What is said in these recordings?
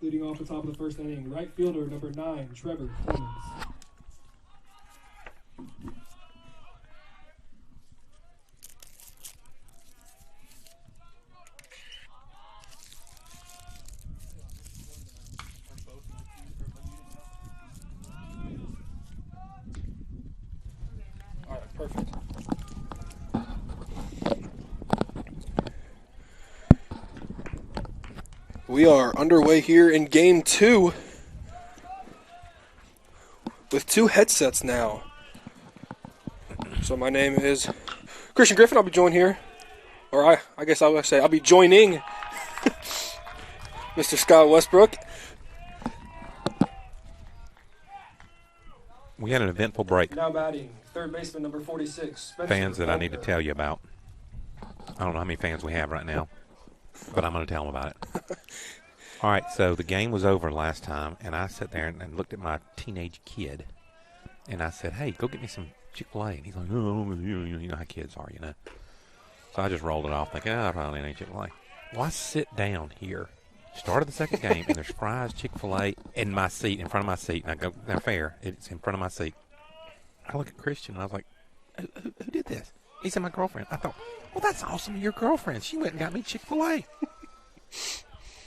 Leading off the top of the first inning, right fielder number 9, Trevor Clemens. All right, perfect. We are underway here in Game 2 with 2 headsets now. So my name is Christian Griffin. I'll be joined here, or I guess I would say I'll be joining Mr. Scott Westbrook. We had an eventful break. Now batting, third baseman number 46. Spencer Fans that I need to Faulkner. tell you about. I don't know how many fans we have right now, but I'm going to tell them about it. All right, so the game was over last time, and I sat there and looked at my teenage kid, and I said, hey, go get me some Chick-fil-A. And he's like, oh, you know how kids are, you know. So I just rolled it off thinking, I probably need Chick-fil-A. Well, I sit down here, started the second game, and there's fries, Chick-fil-A in my seat, in front of my seat. And I go, now fair, it's in front of my seat. I look at Christian, and I was like, who did this? He said, my girlfriend. I thought, well, that's awesome, your girlfriend. She went and got me Chick-fil-A.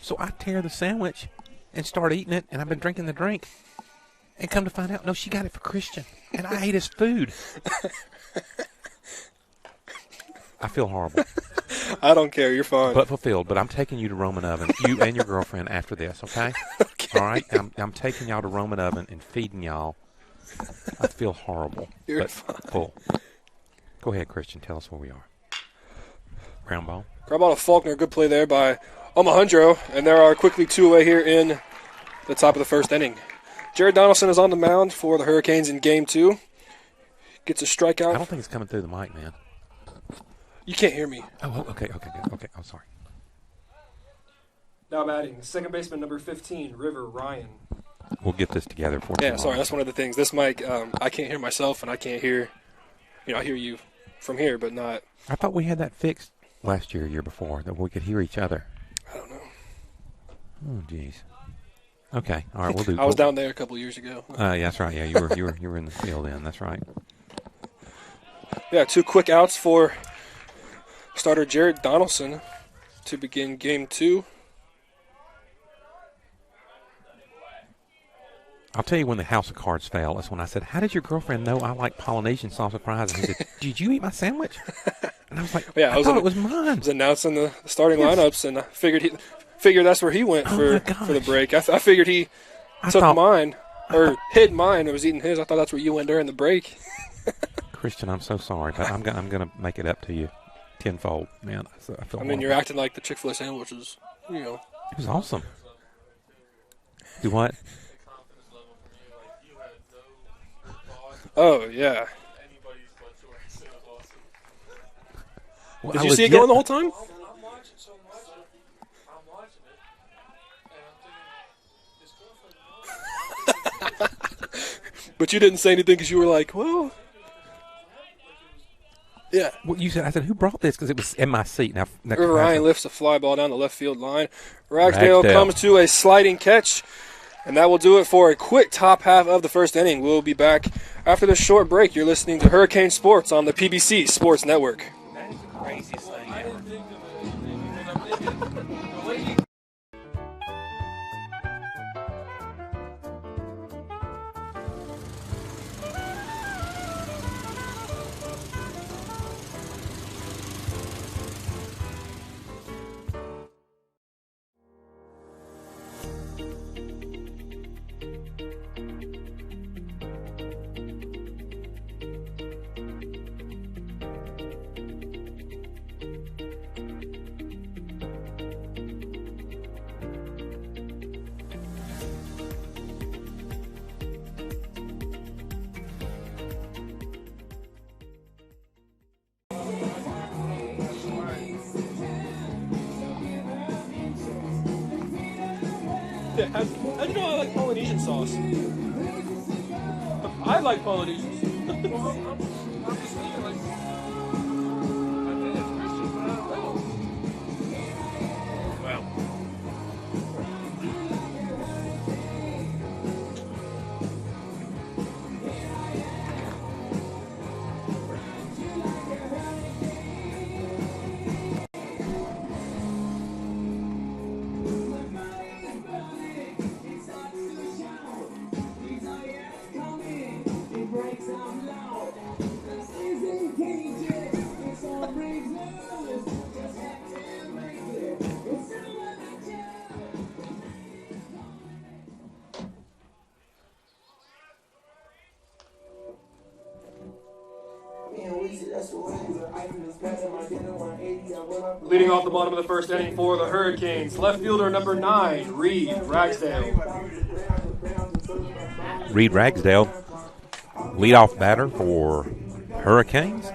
So I tear the sandwich and start eating it, and I've been drinking the drink. And come to find out, no, she got it for Christian. And I ate his food. I feel horrible. I don't care. You're fine. But fulfilled. But I'm taking you to Roman Oven, you and your girlfriend, after this, okay? Okay. All right? I'm taking y'all to Roman Oven and feeding y'all. I feel horrible. You're but fine. Full. Go ahead, Christian. Tell us where we are. Ground ball. Ground ball to Faulkner. Good play there by Alejandro. And there are quickly 2 away here in the top of the first inning. Jared Donaldson is on the mound for the Hurricanes in Game 2. Gets a strikeout. I don't think it's coming through the mic, man. You can't hear me. Oh, okay, good. Okay, I'm sorry. Now batting, second baseman number 15, River Ryan. We'll get this together for you. Yeah, sorry, that's one of the things. This mic, I can't hear myself, and I can't hear, I hear you from here, but not. I thought we had that fixed last year before, that we could hear each other. I don't know. Oh, jeez. Okay, all right, we'll do. I was down there a couple years ago. Yeah, that's right. Yeah, you were in the field then. That's right. Yeah, 2 quick outs for starter Jared Donaldson to begin Game 2. I'll tell you when the house of cards fell. That's when I said, how did your girlfriend know I like Polynesian salsa fries? And he said, did you eat my sandwich? And I was like, Yeah, I thought it was mine. I was announcing the starting lineups, and I figured that's where he went for the break. I figured he took mine, or hid mine and was eating his. I thought that's where you went during the break. Christian, I'm so sorry, but I'm gonna make it up to you tenfold, man. I feel horrible. You're acting like the Chick-fil-A sandwiches, It was awesome. Do what? Oh, yeah. Well, Did you see it going the whole time? I'm watching so much. I'm watching it, and I'm thinking, this girlfriend. But you didn't say anything because you were like, well, yeah. Well, I said, who brought this? Because it was in my seat. Now Ryan lifts a fly ball down the left field line. Ragsdale comes to a sliding catch, and that will do it for a quick top half of the first inning. We'll be back after this short break. You're listening to Hurricane Sports on the PBC Sports Network. That is the craziest thing ever. How do you know I like Polynesian sauce? I like Polynesian. I'm just thinking, like, I think it's Christian, but I don't know. Well, Leading off the bottom of the first inning for the Hurricanes, left fielder number 9, Reed Ragsdale. Reed Ragsdale, leadoff batter for Hurricanes,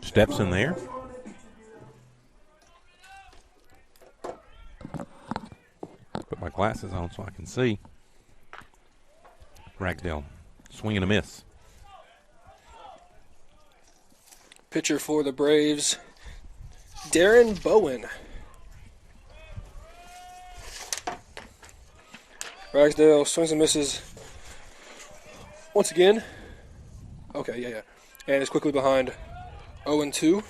steps in there. Put my glasses on so I can see. Ragsdale, swing and a miss. Pitcher for the Braves, Darren Bowen. Ragsdale swings and misses once again. Okay, yeah. And is quickly behind 0-2.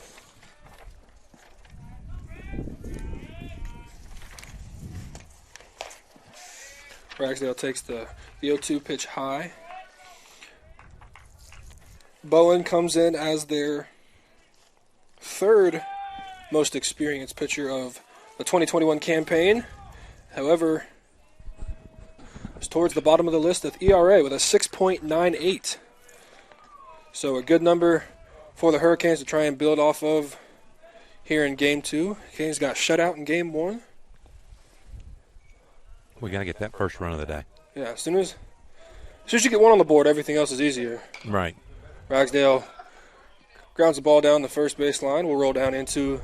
Ragsdale takes the 0-2 pitch high. Bowen comes in as their third most experienced pitcher of the 2021 campaign. However, is towards the bottom of the list with ERA with a 6.98. So a good number for the Hurricanes to try and build off of here in Game 2. Canes got shut out in Game 1. We got to get that first run of the day. Yeah, as soon as you get one on the board, everything else is easier. Right. Ragsdale grounds the ball down the first base line. We'll roll down into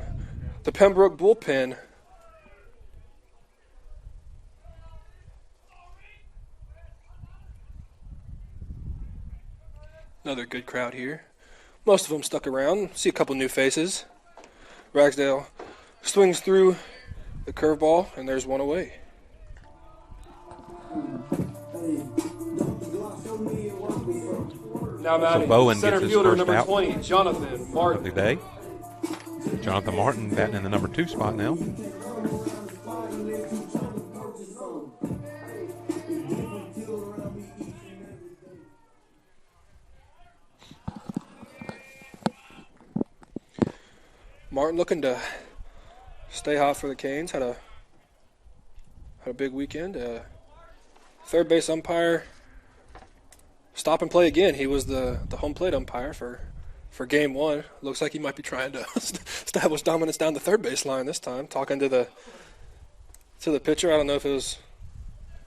the Pembroke bullpen. Another good crowd here. Most of them stuck around. See a couple new faces. Ragsdale swings through the curveball, and there's one away. Now batting, Bowen center gets his fielder first number out 20, Jonathan Martin. of the day. Jonathan Martin batting in the number 2 spot now. Martin looking to stay hot for the Canes. Had a big weekend. Third base umpire stop and play again. He was the home plate umpire for Game 1. Looks like he might be trying to establish dominance down the third base line this time. Talking to the pitcher. I don't know if it was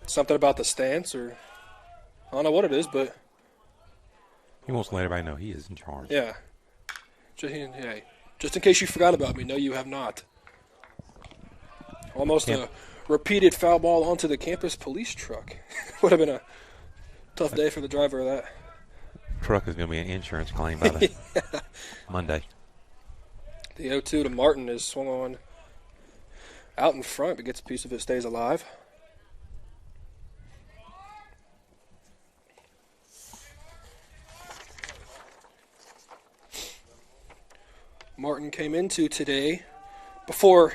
something about the stance or I don't know what it is, but he wants to let everybody know he is in charge. Yeah. Just in case you forgot about me, no, you have not. Almost a repeated foul ball onto the campus police truck. Would have been a tough day for the driver of that. Truck is going to be an insurance claim by the Monday. The 0-2 to Martin is swung on out in front, but gets a piece of it, stays alive. Martin came into today before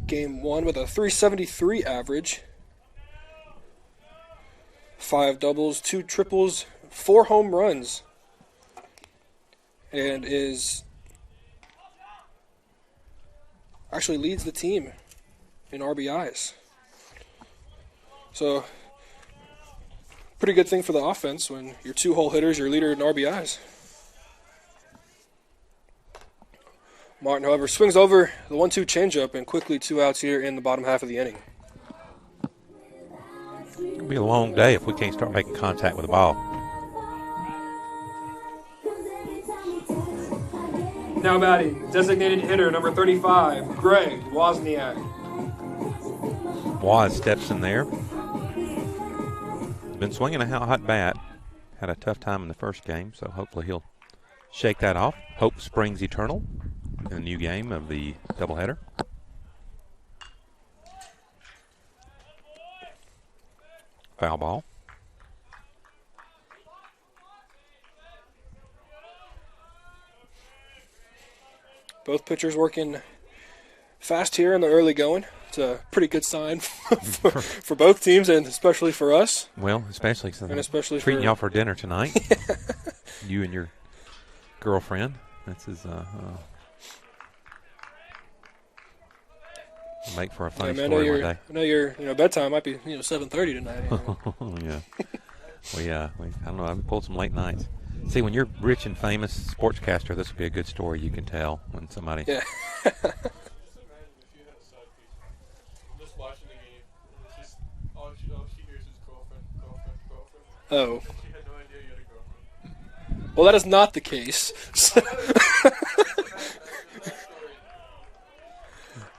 Game 1 with a 373 average. 5 doubles, 2 triples, 4 home runs. And actually leads the team in RBIs. So, pretty good thing for the offense when your 2-hole hitter's your leader in RBIs. Martin, however, swings over the 1-2 changeup and quickly 2 outs here in the bottom half of the inning. It'll be a long day if we can't start making contact with the ball. Now batting, designated hitter number 35, Greg Wozniak. Woz steps in there. Been swinging a hot bat. Had a tough time in the first game, so hopefully he'll shake that off. Hope springs eternal in the new game of the doubleheader. Foul ball. Both pitchers working fast here in the early going. It's a pretty good sign for both teams, and especially for us. Well, especially since and especially I'm treating for y'all for dinner tonight. You and your girlfriend. This is make for a funny story one day. I know your bedtime might be 7:30 tonight. Yeah. I don't know. I've pulled some late nights. See, when you're rich and famous sportscaster, this would be a good story you can tell when somebody. Yeah. Just watching the game. It's just all she hears is girlfriend. Oh. She had no idea you had a girlfriend. Well, that is not the case.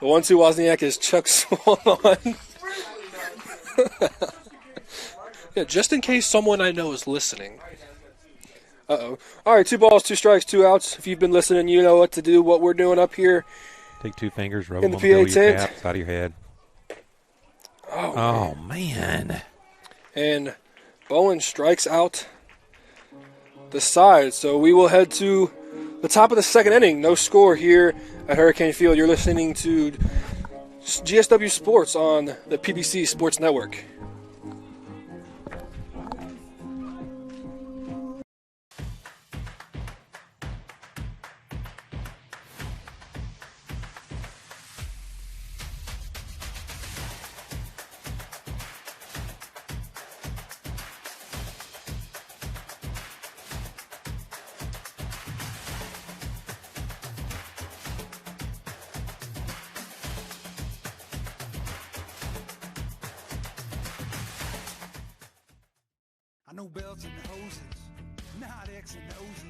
The 1-2 Wozniak is Chuck Swan. Yeah, just in case someone I know is listening. Uh-oh. All right, 2 balls, 2 strikes, 2 outs. If you've been listening, you know what to do, what we're doing up here. Take 2 fingers, rub in them the PA on your tent. cap, side of your head. Oh, man. And Bowen strikes out the side. So we will head to the top of the second inning. No score here at Hurricane Field. You're listening to GSW Sports on the PBC Sports Network. I know belts and hoses, not X and O's.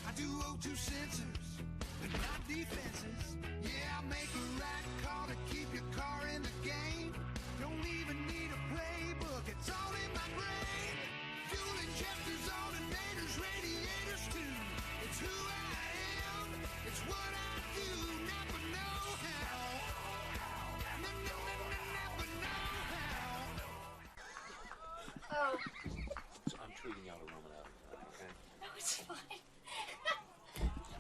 I do O2 sensors and not defenses. Yeah, I make a right call to keep your car in the game. Don't even need a playbook, it's all in my brain. Fuel injectors, alternators, radiators too. It's who I am, it's what I do. Never know how. Never know how. Oh. I'm treating y'all to warm it up. Okay? No, it's fine.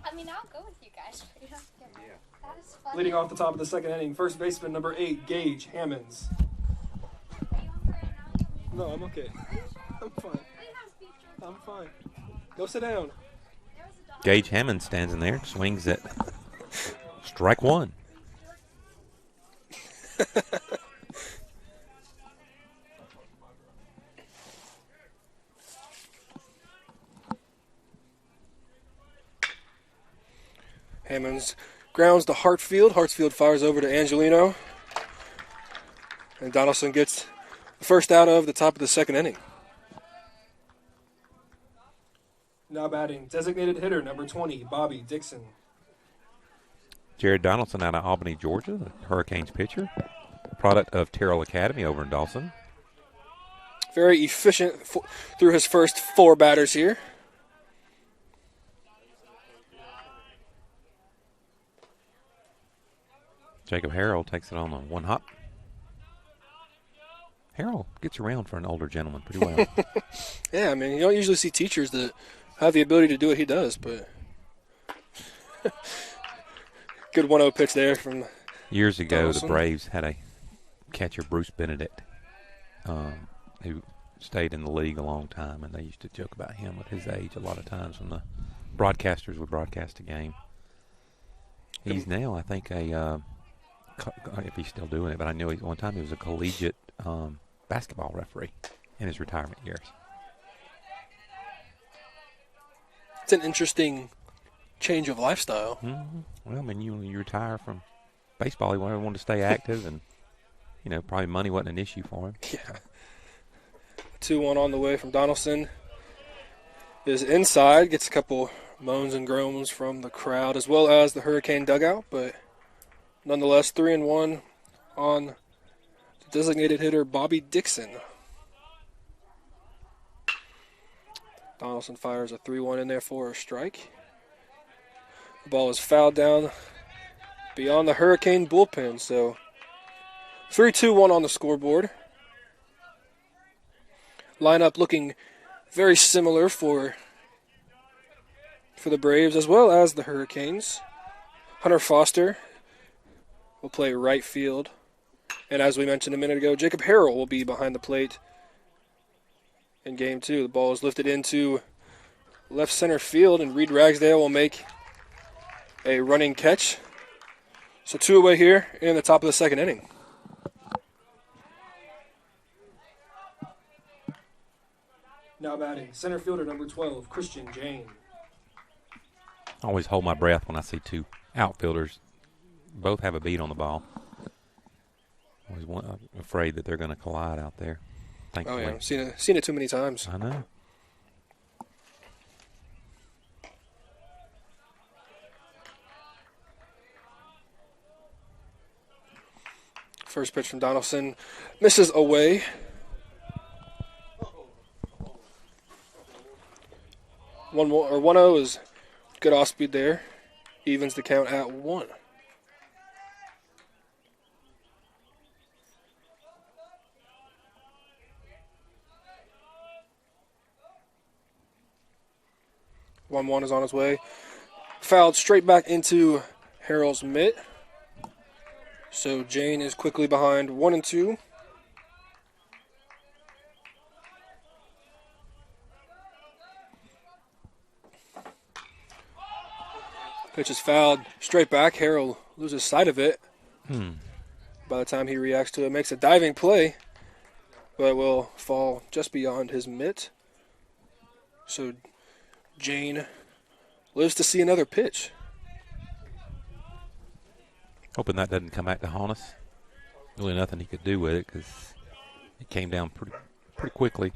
I mean, I'll go with you guys, but you don't have to. Yeah. That is fun. Leading off the top of the second inning, first baseman number 8, Gage Hammonds. Are you hungry now? No, I'm okay. I'm fine. I'm fine. Go sit down. Gage Hammond stands in there, swings at strike 1. Hammonds grounds to Hartfield. Hartfield fires over to Angelino. And Donaldson gets the first out of the top of the second inning. Now batting, designated hitter number 20, Bobby Dixon. Jared Donaldson out of Albany, Georgia, the Hurricanes pitcher. Product of Terrell Academy over in Dawson. Very efficient through his first 4 batters here. Jacob Harrell takes it on the 1 hop. Harrell gets around for an older gentleman pretty well. Yeah, I mean, you don't usually see teachers that have the ability to do what he does, but good 1-0 pitch there from Years ago, Donaldson. the Braves had a catcher, Bruce Benedict, who stayed in the league a long time, and they used to joke about him at his age a lot of times when the broadcasters would broadcast a game. He's now, I think, if he's still doing it, but I know one time he was a collegiate basketball referee in his retirement years. It's an interesting change of lifestyle. Mm-hmm. Well, I mean, you retire from baseball, you want to stay active, and, probably money wasn't an issue for him. Yeah. 2-1 on the way from Donaldson is inside, gets a couple moans and groans from the crowd as well as the Hurricane dugout, but nonetheless 3-1 on the designated hitter Bobby Dixon. Donaldson fires a 3-1 in there for a strike. The ball is fouled down beyond the Hurricane bullpen, so 3-2-1 on the scoreboard. Lineup looking very similar for the Braves as well as the Hurricanes. Hunter Foster will play right field. And as we mentioned a minute ago, Jacob Harrell will be behind the plate in game 2. The ball is lifted into left center field, and Reed Ragsdale will make a running catch. So 2 away here in the top of the second inning. Now batting, center fielder number 12, Christian Jane. I always hold my breath when I see 2 outfielders. Both have a beat on the ball. Always afraid that they're going to collide out there. Thankfully. Oh, yeah. Seen it too many times. I know. First pitch from Donaldson misses away. One more, or 1-0 is good off speed there. Evens the count at 1. One is on his way. Fouled straight back into Harrell's mitt. So Jane is quickly behind 1-2. Pitch is fouled straight back. Harrell loses sight of it. By the time he reacts to it, makes a diving play, but will fall just beyond his mitt. So Jane lives to see another pitch. Hoping that doesn't come back to haunt us. Really nothing he could do with it because it came down pretty quickly.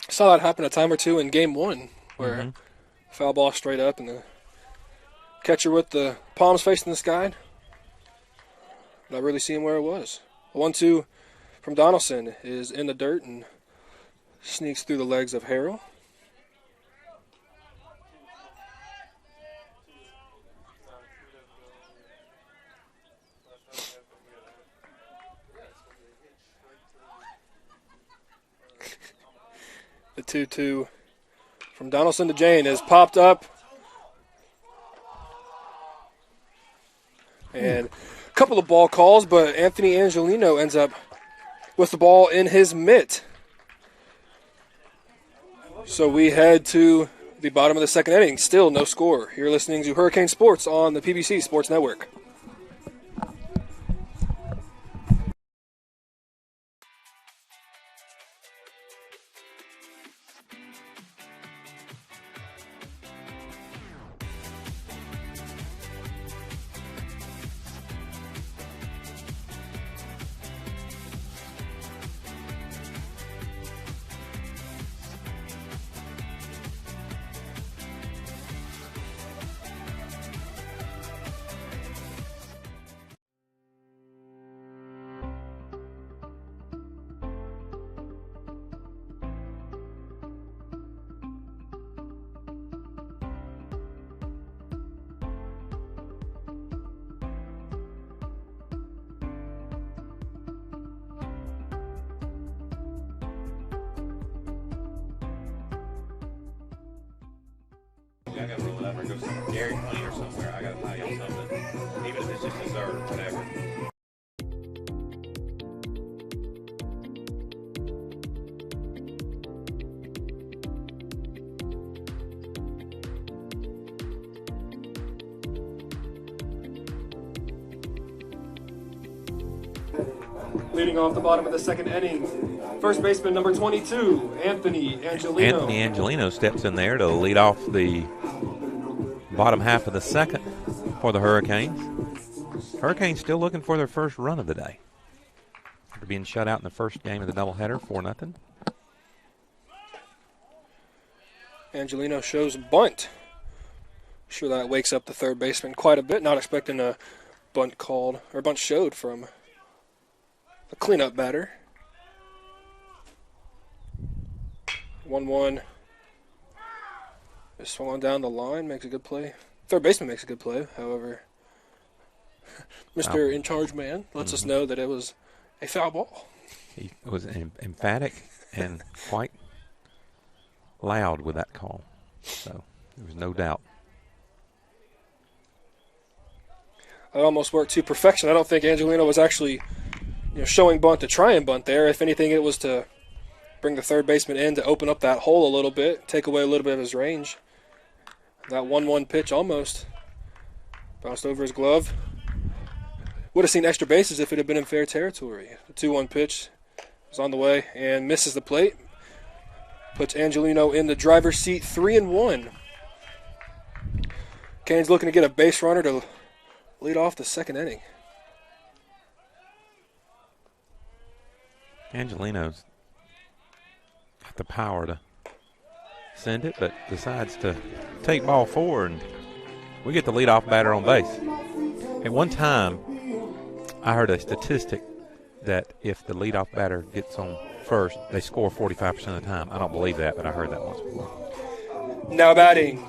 Saw that happen a time or two in game 1 where foul ball straight up and the catcher with the palms facing the sky. Not really seeing where it was. 1-2 from Donaldson is in the dirt and sneaks through the legs of Harrell. The 2-2 from Donaldson to Jane is popped up. And a couple of ball calls, but Anthony Angelino ends up with the ball in his mitt. So we head to the bottom of the second inning. Still no score. You're listening to Hurricane Sports on the PBC Sports Network. I gotta roll it up or go somewhere. Dairy Queen or somewhere. I gotta buy you something. Even if it's just dessert, whatever. Leading off the bottom of the second inning, first baseman number 22, Anthony Angelino. Anthony Angelino steps in there to lead off the bottom half of the second for the Hurricanes. Hurricanes still looking for their first run of the day. After being shut out in the first game of the doubleheader, 4-0. Angelino shows bunt. Sure that wakes up the third baseman quite a bit. Not expecting a bunt called, or bunt showed from a cleanup batter. 1-1. Just swung on down the line, makes a good play. Third baseman makes a good play, however. Mr. In Charge man lets us know that it was a foul ball. He was emphatic and quite loud with that call. So there was no doubt. It almost worked to perfection. I don't think Angelino was actually showing bunt to try and bunt there. If anything, it was to bring the third baseman in to open up that hole a little bit, take away a little bit of his range. That 1-1 pitch almost bounced over his glove. Would have seen extra bases if it had been in fair territory. The 2-1 pitch is on the way and misses the plate. Puts Angelino in the driver's seat, 3-1. Canes looking to get a base runner to lead off the second inning. Angelino's got the power to send it, but decides to take ball forward, and we get the leadoff batter on base. At one time, I heard a statistic that if the leadoff batter gets on first, they score 45% of the time. I don't believe that, but I heard that once before. Now batting,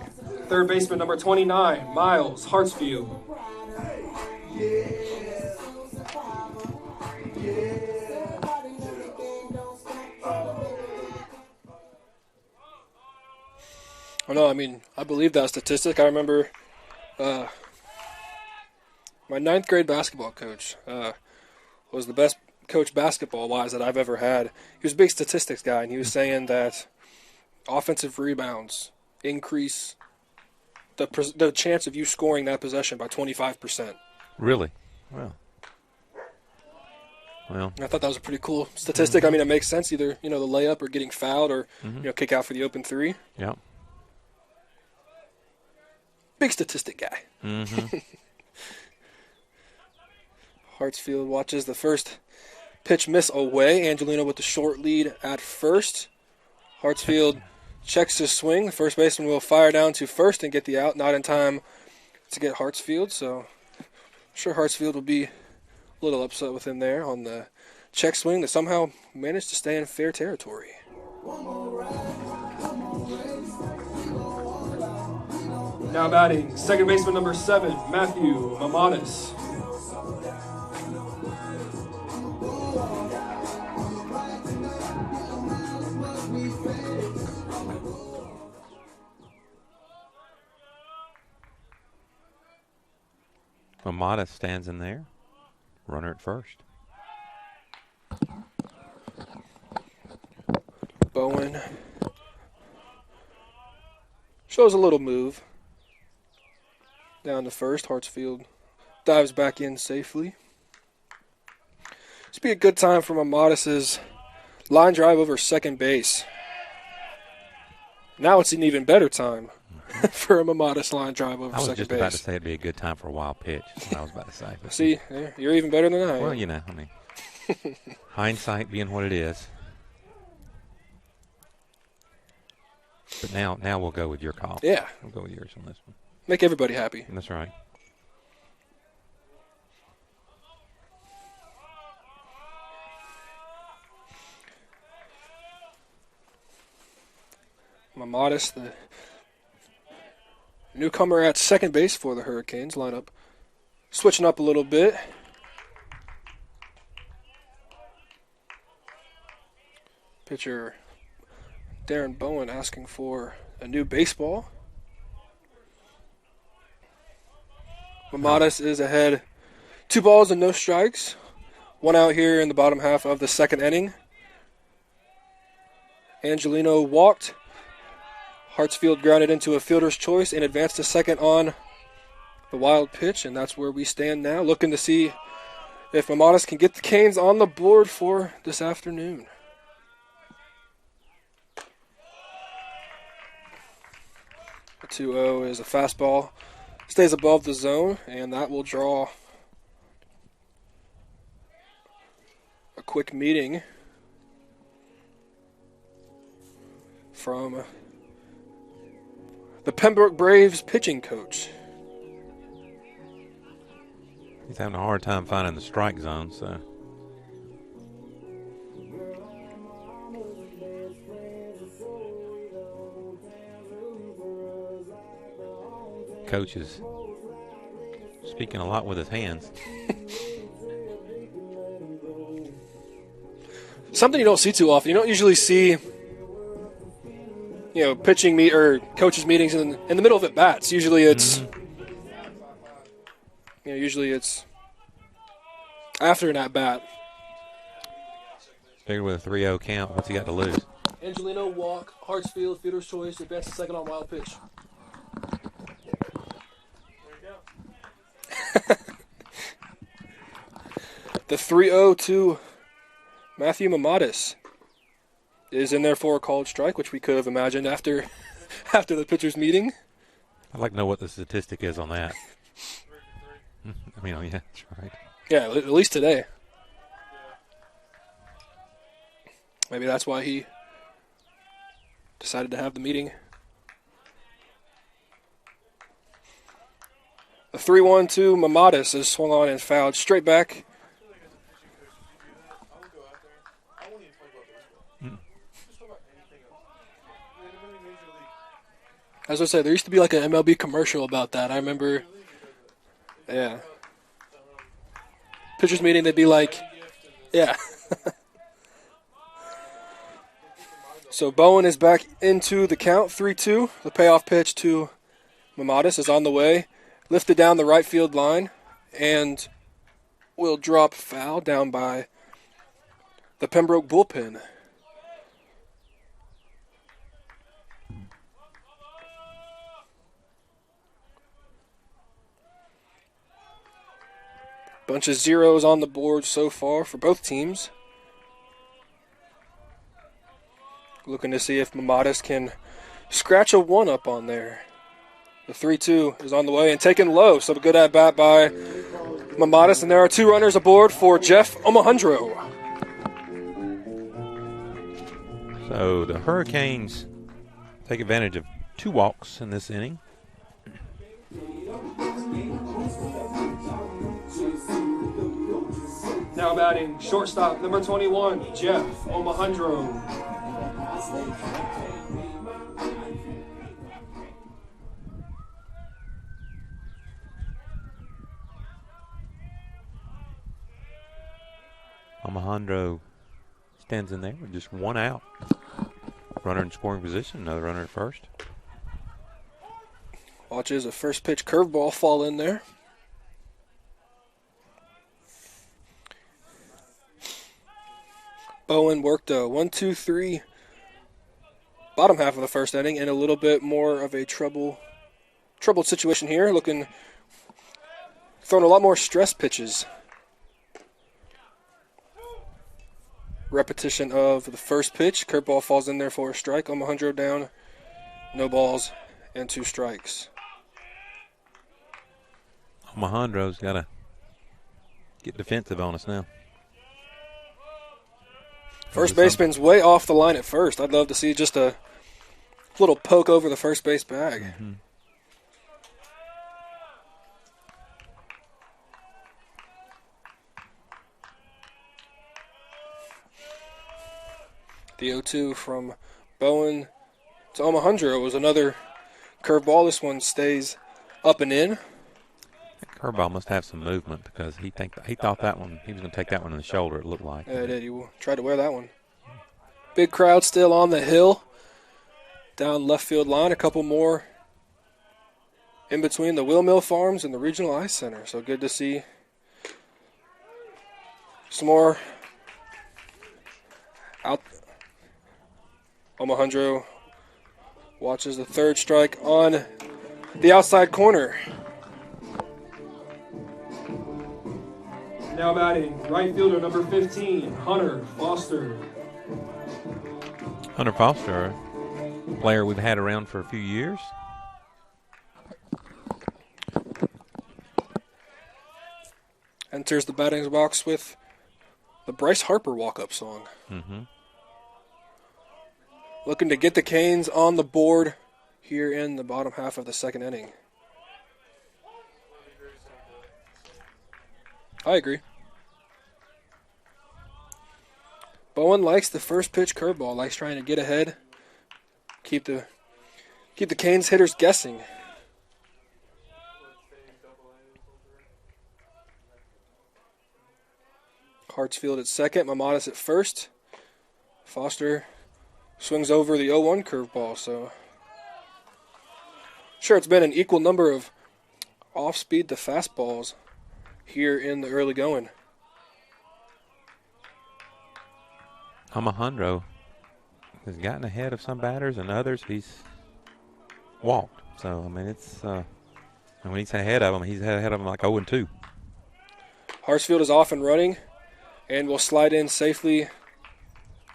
third baseman number 29, Miles Hartsfield. Oh, no, I mean, I believe that statistic. I remember my 9th grade basketball coach was the best coach basketball-wise that I've ever had. He was a big statistics guy, and he was saying that offensive rebounds increase the chance of you scoring that possession by 25%. Really? Well, I thought that was a pretty cool statistic. I mean, it makes sense, either the layup or getting fouled or kick out for the open three. Yeah. Big statistic guy. Mm-hmm. Hartsfield watches the first pitch miss away. Angelino with the short lead at first. Hartsfield checks his swing. The first baseman will fire down to first and get the out. Not in time to get Hartsfield, so I'm sure Hartsfield will be a little upset with him there on the check swing that somehow managed to stay in fair territory. Now batting, second baseman number 7, Matthew Mamanis. Mamanis stands in there. Runner at first. Bowen shows a little move down to first. Hartsfield dives back in safely. This would be a good time for Mamatis' line drive over second base. Now it's an even better time for a Mamatis line drive over second base. I was just about to say it'd be a good time for a wild pitch. That's what I was about to say. But see, you're even better than I am. Well, I mean, hindsight being what it is. But now we'll go with your call. Yeah. We'll go with yours on this one. Make everybody happy. That's right. Mamatis, the newcomer at second base for the Hurricanes lineup, switching up a little bit. Pitcher Darren Bowen asking for a new baseball. Mamatis is ahead 2 balls and no strikes. 1 out here in the bottom half of the second inning. Angelino walked. Hartsfield grounded into a fielder's choice and advanced to second on the wild pitch, and that's where we stand now, looking to see if Mamatis can get the Canes on the board for this afternoon. The 2-0 is a fastball. Stays above the zone, and that will draw a quick meeting from the Pembroke Braves pitching coach. He's having a hard time finding the strike zone, so. Coach is speaking a lot with his hands. Something you don't see too often. You don't usually see, pitching or coaches meetings in the middle of at bats. Usually it's, usually it's after an at bat. Figured with a 3-0 count, what's he got to lose? Angelino walk, Hartsfield, fielder's choice, advances second on wild pitch. The 3-0 to Matthew Mamadis is in there for a called strike, which we could have imagined after after the pitchers' meeting. I'd like to know what the statistic is on that. I mean, oh, yeah, that's right. Yeah, at least today. Maybe that's why he decided to have the meeting. The 3-1 to Mamadis is swung on and fouled straight back. As I said, there used to be like an MLB commercial about that. I remember, yeah. Pitchers meeting, they'd be like, yeah. So Bowen is back into the count, 3-2. The payoff pitch to Mamadis is on the way. Lifted down the right field line and will drop foul down by the Pembroke bullpen. Bunch of zeros on the board so far for both teams. Looking to see if Mamadis can scratch a 1-up on there. The 3-2 is on the way and taken low, so a good at-bat by Mamadis, and there are 2 runners aboard for Jeff Omohundro. So the Hurricanes take advantage of 2 walks in this inning. Now batting shortstop number 21, Jeff Omohundro. Omohundro stands in there with just 1 out. Runner in scoring position, another runner at first. Watches a first pitch curveball fall in there. Bowen worked a 1-2-3 bottom half of the first inning in a little bit more of a troubled situation here. Throwing a lot more stress pitches. Repetition of the first pitch. Curveball falls in there for a strike. Omohundro down. No balls and 2 strikes. Omohundro's got to get defensive on us now. First baseman's way off the line at first. I'd love to see just a little poke over the first base bag. Mm-hmm. The 0-2 from Bowen to Omohundro was another curveball. This one stays up and in. That curveball must have some movement because he thought that one, he was going to take that one in the shoulder, it looked like. Yeah, it did. He tried to wear that one. Big crowd still on the hill. Down left field line. A couple more in between the Will Mill Farms and the Regional Ice Center. So good to see some more out. Omohundro watches the 3rd strike on the outside corner. Now batting, right fielder number 15, Hunter Foster. Hunter Foster, a player we've had around for a few years. Enters the batting box with the Bryce Harper walk-up song. Mm-hmm. Looking to get the Canes on the board here in the bottom half of the second inning. I agree. Bowen likes the first pitch curveball, likes trying to get ahead, keep the Canes hitters guessing. Hartsfield at second, Mamadis at first. Foster swings over the 0-1 curveball, so sure, it's been an equal number of off-speed to fastballs here in the early going. Alejandro has gotten ahead of some batters, and others he's walked. So, I mean, it's when he's ahead of them, he's ahead of them like 0-2. Hartsfield is off and running and will slide in safely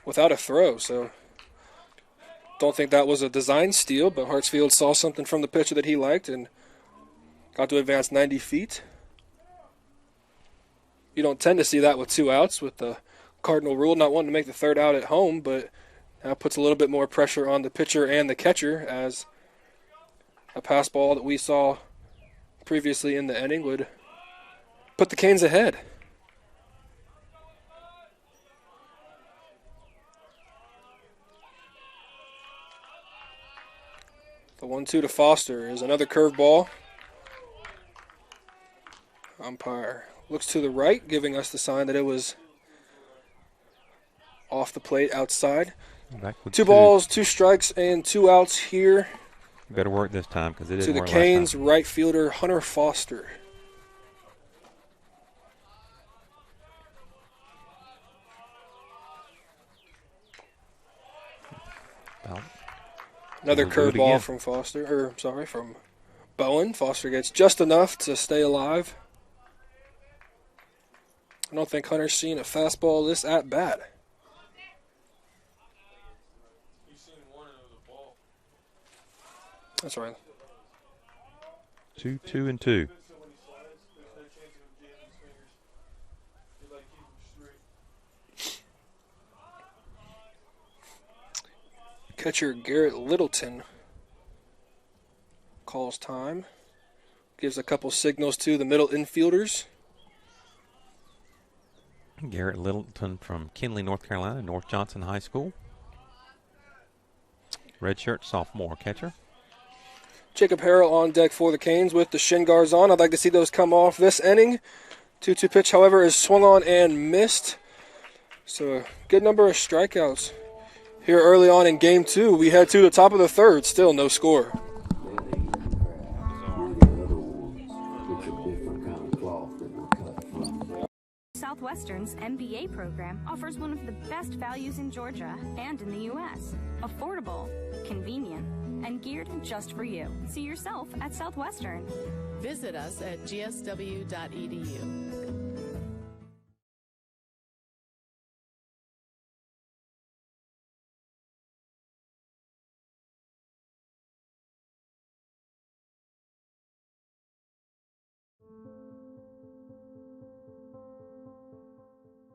without a throw. So, don't think that was a design steal, but Hartsfield saw something from the pitcher that he liked and got to advance 90 feet. You don't tend to see that with 2 outs with the Cardinal rule, not wanting to make the 3rd out at home, but that puts a little bit more pressure on the pitcher and the catcher, as a pass ball that we saw previously in the inning would put the Canes ahead. The 1-2 to Foster is another curveball. Umpire looks to the right, giving us the sign that it was off the plate outside. 2 balls, 2 strikes, and 2 outs here. Better work this time because it didn't work last time. To the Canes time. right fielder, Hunter Foster. Well, another curveball from from Bowen. Foster gets just enough to stay alive. I don't think Hunter's seen a fastball this at bat. That's right. 2-2-2. Catcher Garrett Littleton calls time. Gives a couple signals to the middle infielders. Garrett Littleton from Kinley, North Carolina, North Johnson High School. Redshirt sophomore catcher. Jacob Harrell on deck for the Canes with the shin guards on. I'd like to see those come off this inning. 2-2 pitch, however, is swung on and missed. So a good number of strikeouts. Here early on in Game 2, we head to the top of the 3rd. Still no score. Southwestern's MBA program offers one of the best values in Georgia and in the U.S. Affordable, convenient, and geared just for you. See yourself at Southwestern. Visit us at gsw.edu.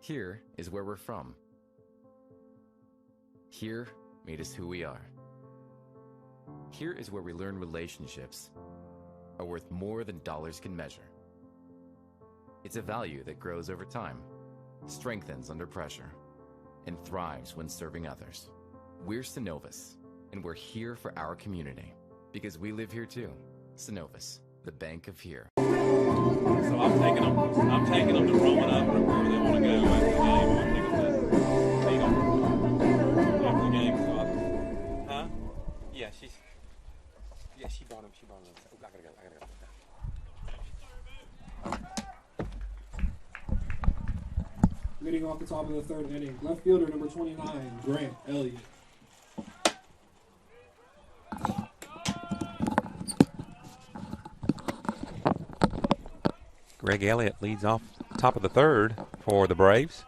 Here is where we're from. Here made us who we are. Here is where we learn relationships are worth more than dollars can measure. It's a value that grows over time, strengthens under pressure, and thrives when serving others. We're Synovus, and we're here for our community because we live here too. Synovus, the bank of here. So I'm taking them to Roanoke, wherever they want to go after the game. I'm taking them to meet them after the game. So huh? Yeah, she brought him. Oh, I gotta go. Leading off the top of the 3rd inning, left fielder number 29, Grant Elliott. Greg Elliott leads off top of the 3rd for the Braves.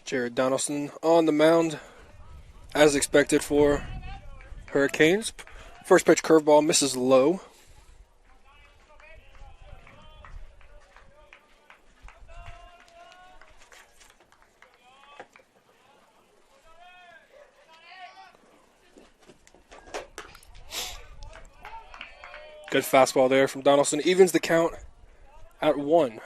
Jared Donaldson on the mound, as expected for Hurricanes. First pitch curveball misses low. Good fastball there from Donaldson. Evens the count at 1.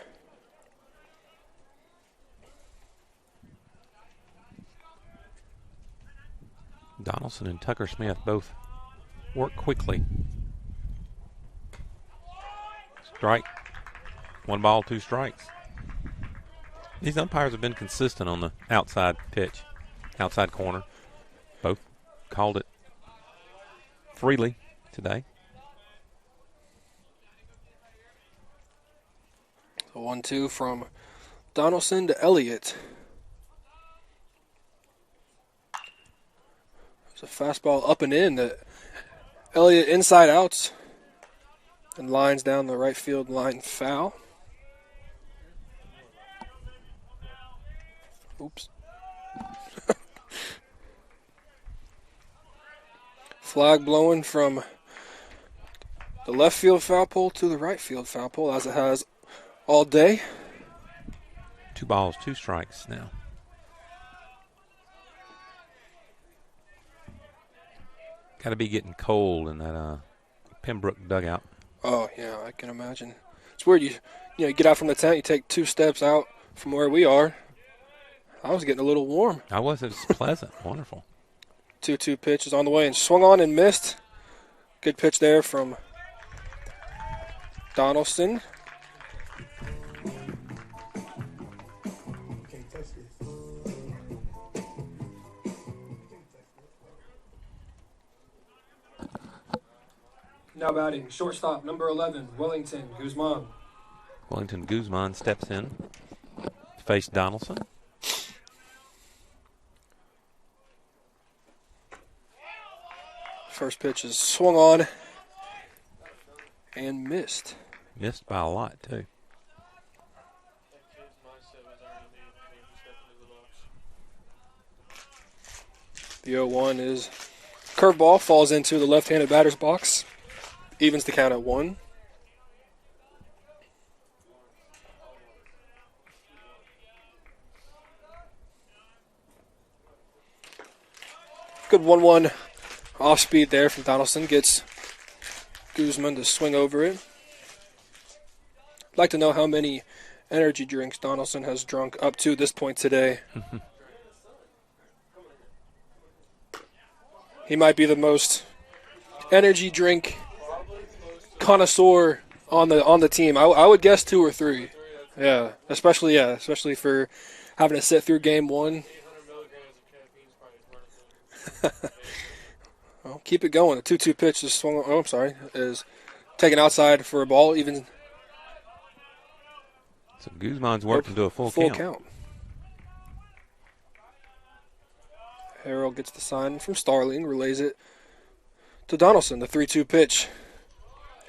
Donaldson and Tucker Smith both work quickly. Strike. 1 ball, 2 strikes. These umpires have been consistent on the outside pitch, outside corner. Both called it freely today. The 1-2 from Donaldson to Elliott. It's a fastball up and in that Elliott inside outs and lines down the right field line foul. Oops. Flag blowing from the left field foul pole to the right field foul pole, as it has all day. 2 balls, 2 strikes now. Got to be getting cold in that Pembroke dugout. Oh, yeah, I can imagine. It's weird. You get out from the tent, you take 2 steps out from where we are. I was getting a little warm. I was. It was pleasant. Wonderful. 2-2 pitch is on the way and swung on and missed. Good pitch there from Donaldson. Now batting, shortstop, number 11, Wellington Guzman. Wellington Guzman steps in to face Donaldson. First pitch is swung on and missed. Missed by a lot, too. The 0-1 is curveball, falls into the left-handed batter's box. Evens the count at 1. Good 1-1 off speed there from Donaldson. Gets Guzman to swing over it. I'd like to know how many energy drinks Donaldson has drunk up to this point today. He might be the most energy drink connoisseur on the team. I would guess 2 or 3. Yeah, especially for having to sit through game 1. Well, keep it going. The 2-2 pitch is swung. Oh, I'm sorry, is taken outside for a ball. Even so, Guzman's working to a full count. Harrell gets the sign from Starling, relays it to Donaldson. The 3-2 pitch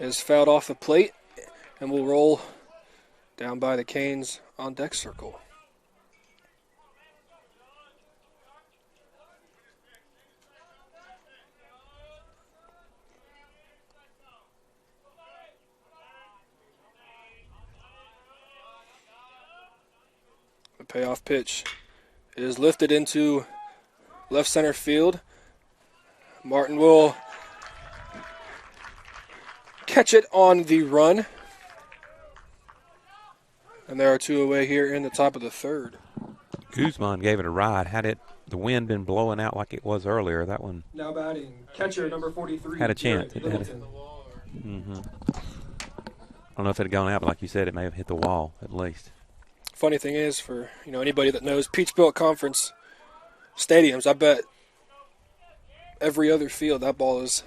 is fouled off the plate and will roll down by the Canes on deck circle. The payoff pitch is lifted into left center field. Martin will catch it on the run. And there are 2 away here in the top of the 3rd. Guzman gave it a ride. Had the wind been blowing out like it was earlier, that one. Now batting, catcher number 43. Had a chance. I don't know if it had gone out, but like you said, it may have hit the wall at least. Funny thing is, for anybody that knows Peachbelt Conference stadiums, I bet every other field that ball is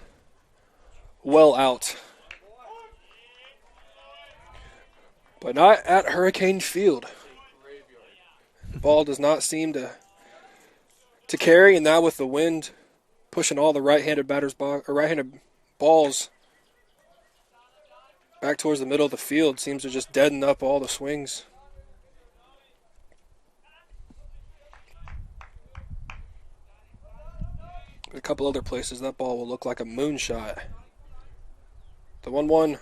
well out. But not at Hurricane Field. The ball does not seem to carry, and now with the wind pushing all the right-handed balls back towards the middle of the field, seems to just deaden up all the swings. A couple other places, that ball will look like a moonshot. The 1-1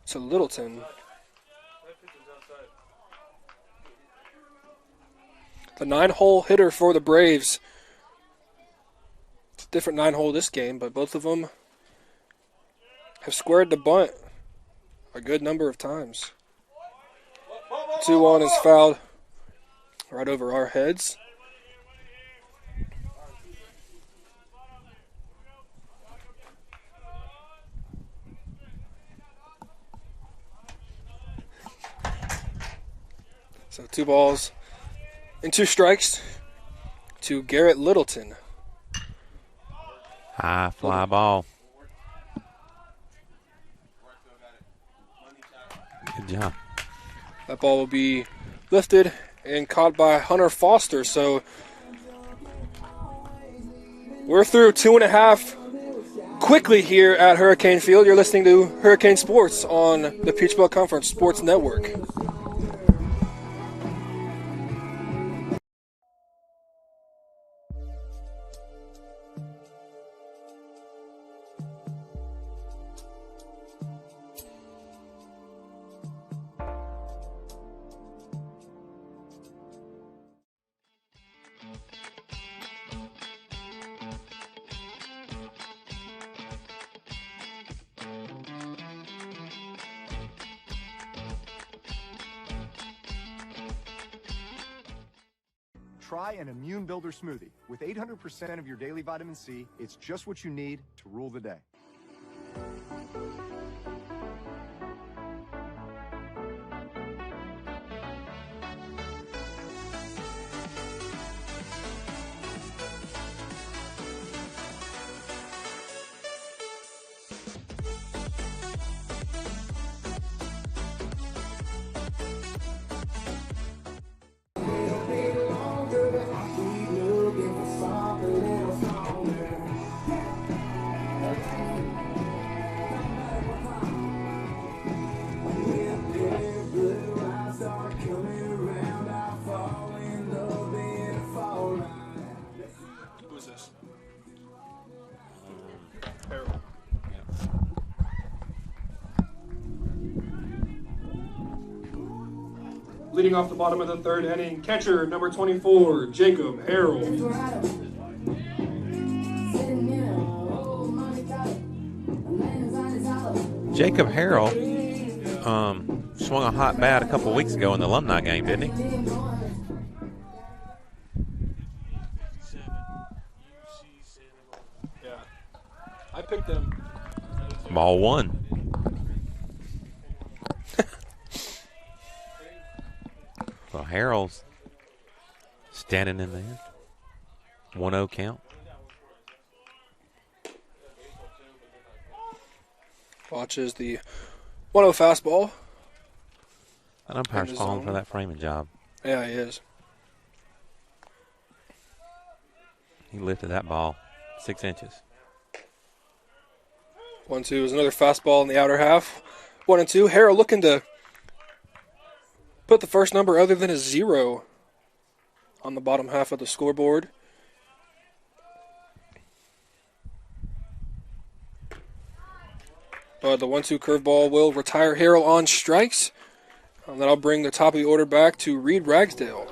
to Littleton. The 9-hole hitter for the Braves. It's a different 9-hole this game, but both of them have squared the bunt a good number of times. 2-1 is fouled right over our heads. So 2 balls and 2 strikes to Garrett Littleton. High fly ball. Good job. That ball will be lifted and caught by Hunter Foster. So we're through 2.5 quickly here at Hurricane Field. You're listening to Hurricane Sports on the Peach Belt Conference Sports Network. Try an Immune Builder smoothie. With 800% of your daily vitamin C, it's just what you need to rule the day. Leading off the bottom of the third inning, catcher number 24, Jacob Harrell. Jacob Harrell swung a hot bat a couple weeks ago in the alumni game, didn't he? Yeah, I picked them. Ball one. Well, Harrell's standing in there. 1-0 count. Watches the 1-0 fastball. That umpire's falling for that framing job. Yeah, he is. He lifted that ball 6 inches. 1-2 is another fastball in the outer half. 1-2. Harrell looking to put the first number other than a 0 on the bottom half of the scoreboard. But the 1-2 curveball will retire Harrell on strikes. And that'll bring the top of the order back to Reed Ragsdale.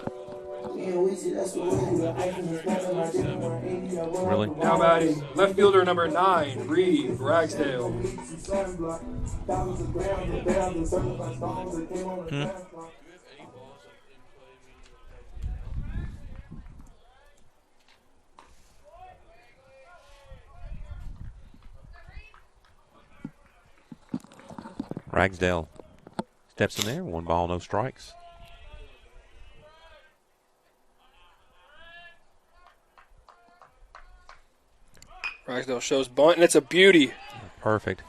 Really? Now batting left fielder number 9, Reed Ragsdale. Ragsdale steps in there. 1 ball, no strikes. Ragsdale shows bunt, and it's a beauty. Perfect.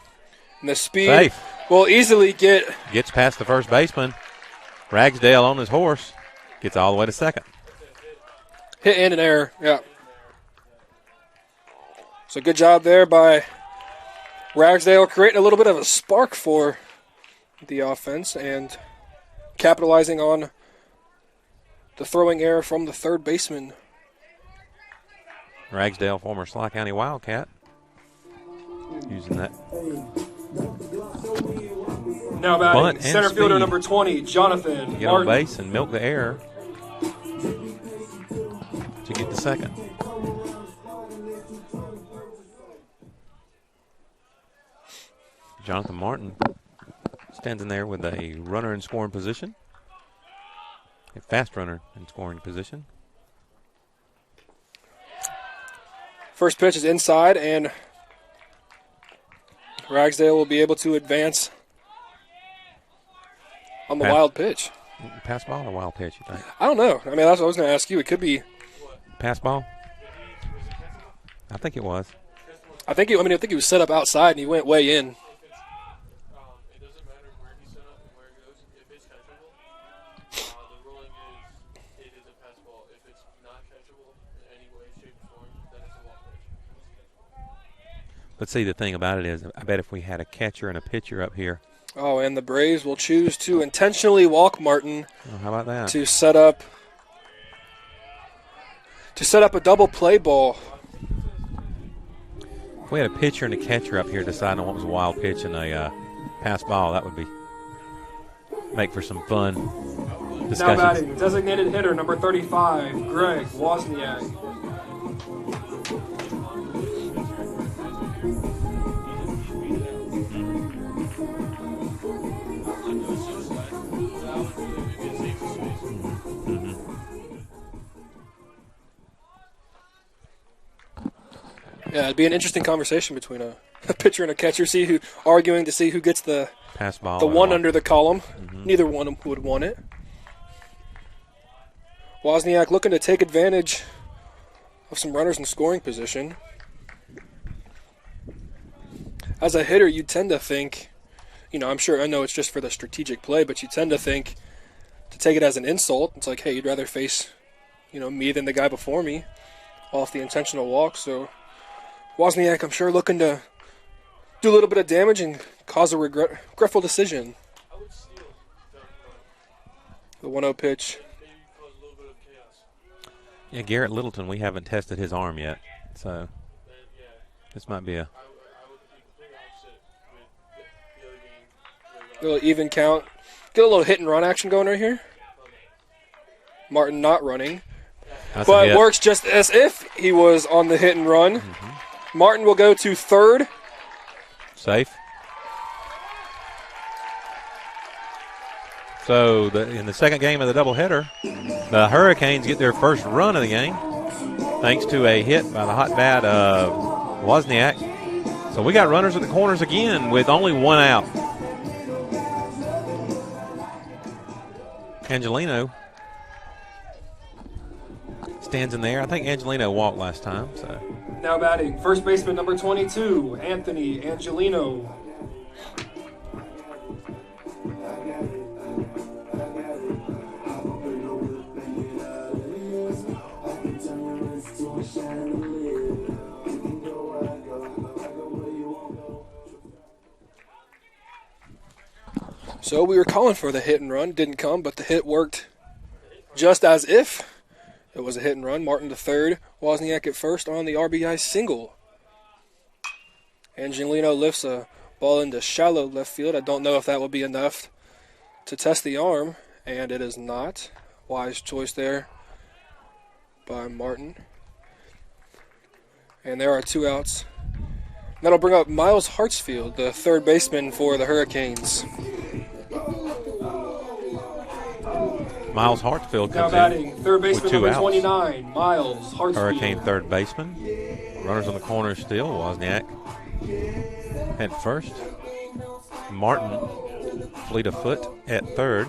And the speed Safe. will easily Gets past the first baseman. Ragsdale on his horse. Gets all the way to second. Hit in an error, yeah. So good job there by Ragsdale, creating a little bit of a spark for the offense and capitalizing on the throwing error from the third baseman. Ragsdale, former Sly County Wildcat, using that. Now batting center fielder number 20, Jonathan to get on base and milk the error to get the second. Jonathan Martin stands in there with a runner in scoring position, a fast runner in scoring position. First pitch is inside, and Ragsdale will be able to advance on the wild pitch. Pass ball or wild pitch, you think? I don't know. I mean, that's what I was going to ask you. It could be pass ball. I think it was. I think he was set up outside and he went way in. Let's see, the thing about it is, I bet if we had a catcher and a pitcher up here. Oh, and the Braves will choose to intentionally walk Martin. Oh, how about that? To set up a double play ball. If we had a pitcher and a catcher up here deciding on what was a wild pitch and a pass ball, that would make for some fun discussions. Now batting, designated hitter number 35, Greg Wozniak. Yeah, it'd be an interesting conversation between a pitcher and a catcher, arguing to see who gets the pass ball, the one under the column. Neither one would want it. Wozniak looking to take advantage of some runners in scoring position. As a hitter, you tend to think, I know it's just for the strategic play, but you tend to think to take it as an insult. It's like, hey, you'd rather face, me than the guy before me off the intentional walk. So Wozniak, I'm sure, looking to do a little bit of damage and cause a regretful decision. The 1-0 pitch. Yeah, Garrett Littleton, we haven't tested his arm yet, so this might be a little even count. Get a little hit and run action going right here. Martin not running, but works just as if he was on the hit and run. Martin will go to third. Safe. So in the second game of the doubleheader, the Hurricanes get their first run of the game thanks to a hit by the hot bat of Wozniak. So we got runners at the corners again with only one out. Angelino stands in there. I think Angelino walked last time. So now batting, first baseman number 22, Anthony Angelino. So we were calling for the hit and run. Didn't come, but the hit worked just as if it was a hit and run. Martin to third, Wozniak at first on the RBI single. Angelino lifts a ball into shallow left field. I don't know if that will be enough to test the arm, and it is not. Wise choice there by Martin. And there are two outs. That'll bring up Miles Hartsfield, the third baseman for the Hurricanes. Miles Hartsfield now comes batting, in third baseman with two number outs. 29, Miles Hartsfield. Hurricane third baseman. Runners on the corner still. Wozniak at first. Martin fleet of foot at third.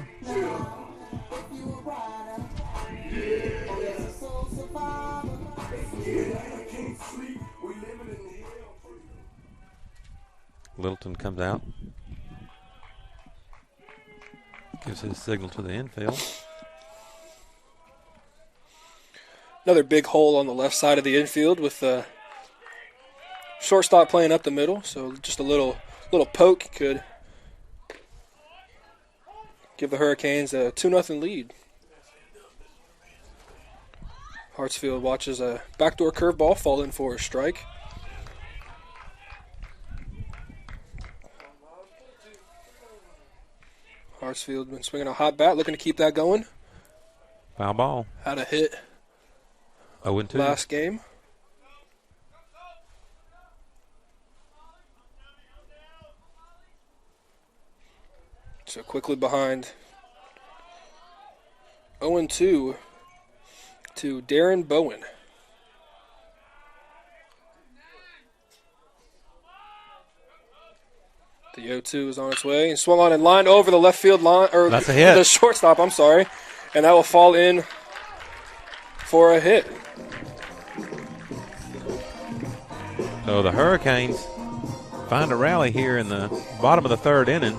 Littleton comes out. Gives his signal to the infield. Another big hole on the left side of the infield with the shortstop playing up the middle. So just a little poke could give the Hurricanes a 2-0 lead. Hartsfield watches a backdoor curveball fall in for a strike. Hartsfield been swinging a hot bat, looking to keep that going. Foul ball. Had a hit 0-2 last game. So quickly behind 0-2 to Darren Bowen. The 0-2 is on its way and swung on and lined over the left field line, or that's a hit. The shortstop, I'm sorry, and that will fall in for a hit. So the Hurricanes find a rally here in the bottom of the third inning.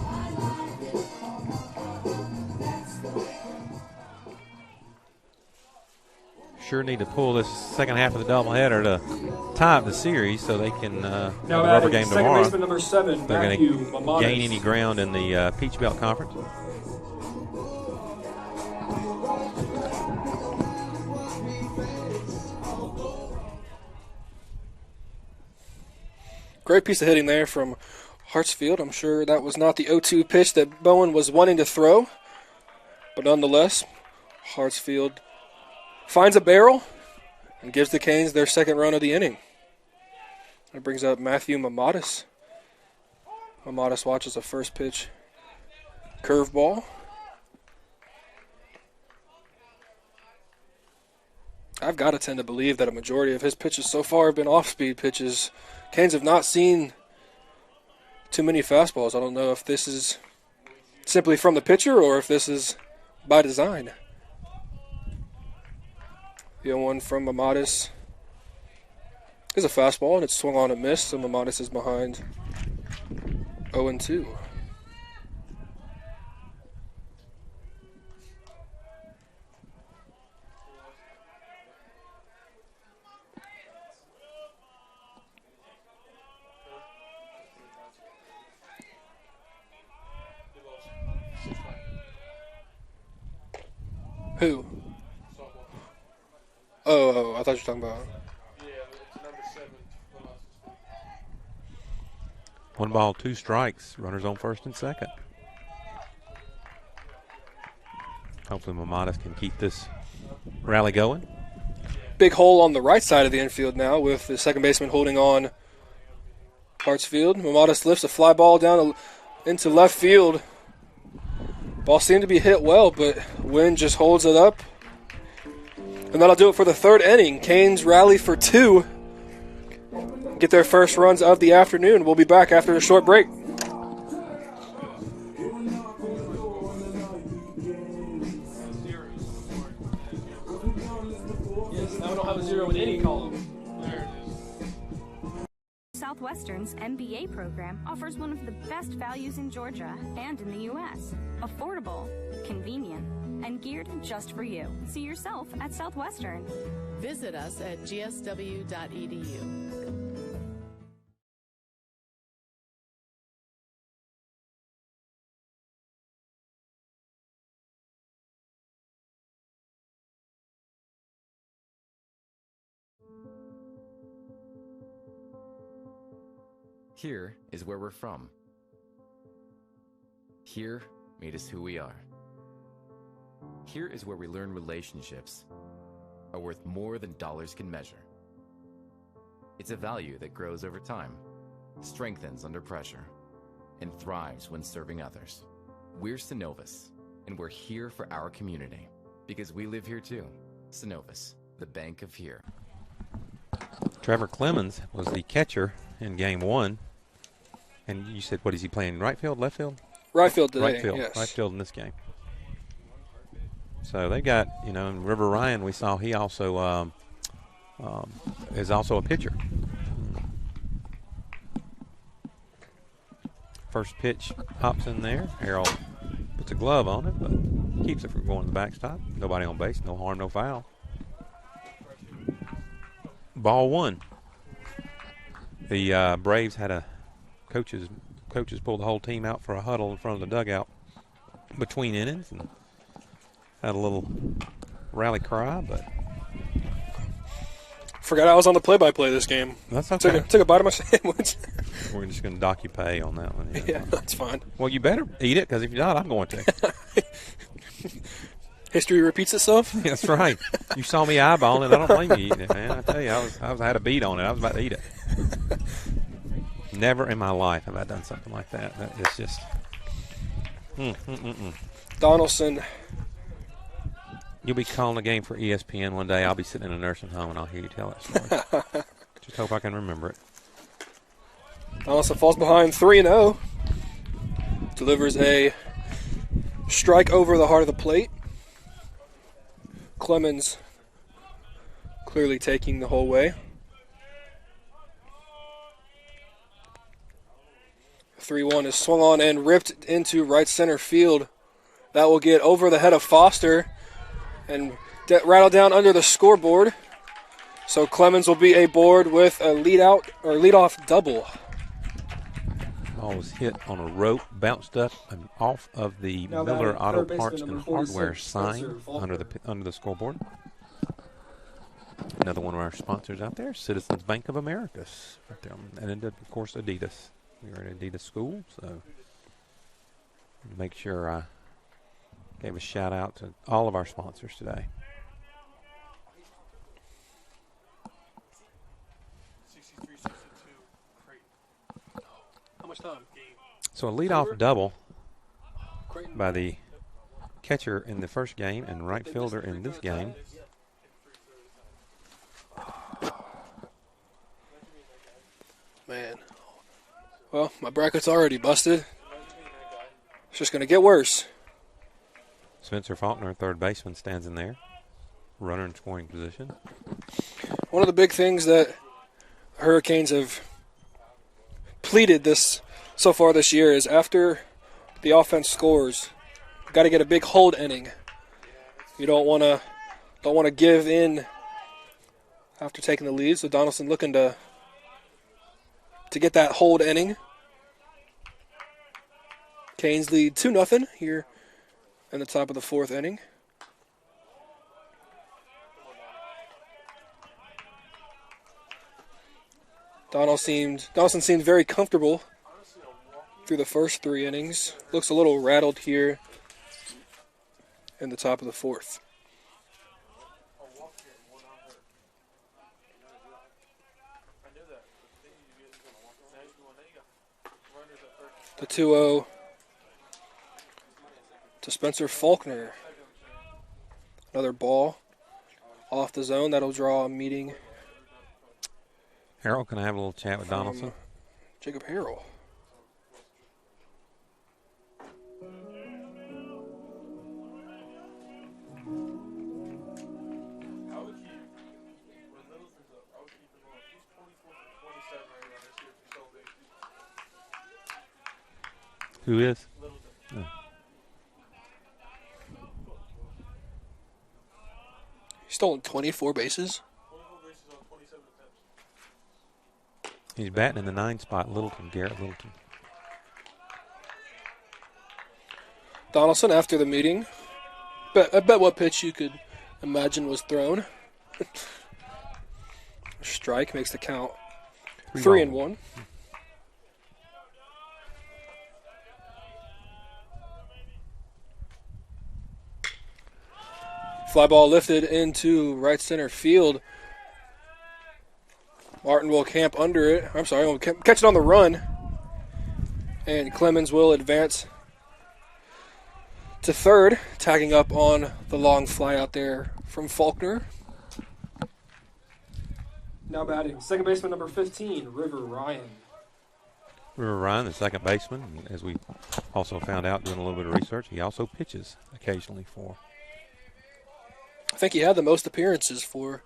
sure need to pull this second half of the doubleheader to tie up the series so they can have a Now rubber adding game second tomorrow. baseman number 7, They're Matthew going to Mamadas. gain any ground in the Peach Belt Conference. Great piece of hitting there from Hartsfield. I'm sure that was not the 0-2 pitch that Bowen was wanting to throw. But nonetheless, Hartsfield finds a barrel and gives the Canes their second run of the inning. That brings up Matthew Mamadas. Mamadas watches the first pitch. Curveball. I've got to tend to believe that a majority of his pitches so far have been off-speed pitches. Canes have not seen too many fastballs. I don't know if this is simply from the pitcher or if this is by design. The 0-1 from Mamadas is a fastball, and it's swung on and missed, so Mamadas is behind 0-2. Who? Oh, I thought you were talking about. One ball, two strikes. Runners on first and second. Hopefully Mamadas can keep this rally going. Big hole on the right side of the infield now with the second baseman holding on Hartsfield. Mamadas lifts a fly ball down into left field. Ball seemed to be hit well, but Wynn just holds it up. And that'll do it for the third inning. Canes rally for 2. Get their first runs of the afternoon. We'll be back after a short break. Yes, now we don't have a 0 in any column. Southwestern's MBA program offers one of the best values in Georgia and in the U.S. Affordable, convenient, and geared just for you. See yourself at Southwestern. Visit us at gsw.edu. Here is where we're from. Here made us who we are. Here is where we learn relationships are worth more than dollars can measure. It's a value that grows over time, strengthens under pressure, and thrives when serving others. We're Synovus, and we're here for our community because we live here too. Synovus, the bank of here. Trevor Clemens was the catcher in game 1. And you said, what is he playing, right field, left field? Right field today, Right field, yes. right field in this game. So they got, in River Ryan, we saw he also is also a pitcher. First pitch hops in there. Harold puts a glove on it, but keeps it from going to the backstop. Nobody on base, no harm, no foul. Ball 1. The Braves had a coaches pulled the whole team out for a huddle in front of the dugout between innings and had a little rally cry, but Forgot I was on the play-by-play this game. That's okay. Took a bite of my sandwich. We're just going to dock you pay on that one. Yeah, that's fine. Well, you better eat it, because if you're not, I'm going to. History repeats itself? That's right. You saw me eyeballing it. I don't blame you eating it, man. I tell you, I had a beat on it. I was about to eat it. Never in my life have I done something like that. It's just Donaldson. You'll be calling a game for ESPN one day. I'll be sitting in a nursing home, and I'll hear you tell that story. Just hope I can remember it. Donaldson falls behind 3-0. Delivers a strike over the heart of the plate. Clemens clearly taking the whole way. 3-1 is swung on and ripped into right center field. That will get over the head of Foster and rattle down under the scoreboard. So Clemens will be aboard with a lead-off double. Ball was hit on a rope, bounced up and off of the Miller Auto Parts and Hardware sign under the scoreboard. Another one of our sponsors out there, Citizens Bank of Americus, right there, and of course Adidas. We're at Adidas school, so make sure I gave a shout out to all of our sponsors today. How much time? So a leadoff double by the catcher in the first game and right fielder in this game. Man. Well, my bracket's already busted. It's just going to get worse. Spencer Faulkner, third baseman, stands in there. Runner in scoring position. One of the big things that Hurricanes have pleaded so far this year is after the offense scores, got to get a big hold inning. You don't want to give in after taking the lead. So Donaldson looking to get that hold inning. Canes lead 2-0 here in the top of the fourth inning. Donaldson seemed very comfortable through the first 3 innings. Looks a little rattled here in the top of the fourth. The 2-0 to Spencer Faulkner. Another ball off the zone. That'll draw a meeting. Harold, can I have a little chat with Donaldson? Jacob Harrell. Who is? Oh. He's stolen 24 bases. He's batting in the 9 spot, Garrett Littleton. Donaldson after the meeting. I bet what pitch you could imagine was thrown. Strike makes the count 3-1. Fly ball lifted into right center field. Martin will camp under it. I'm sorry, will catch it on the run. And Clemens will advance to third, tagging up on the long fly out there from Faulkner. Now batting, second baseman number 15, River Ryan. River Ryan, the second baseman, as we also found out doing a little bit of research, he also pitches occasionally for. I think he had the most appearances for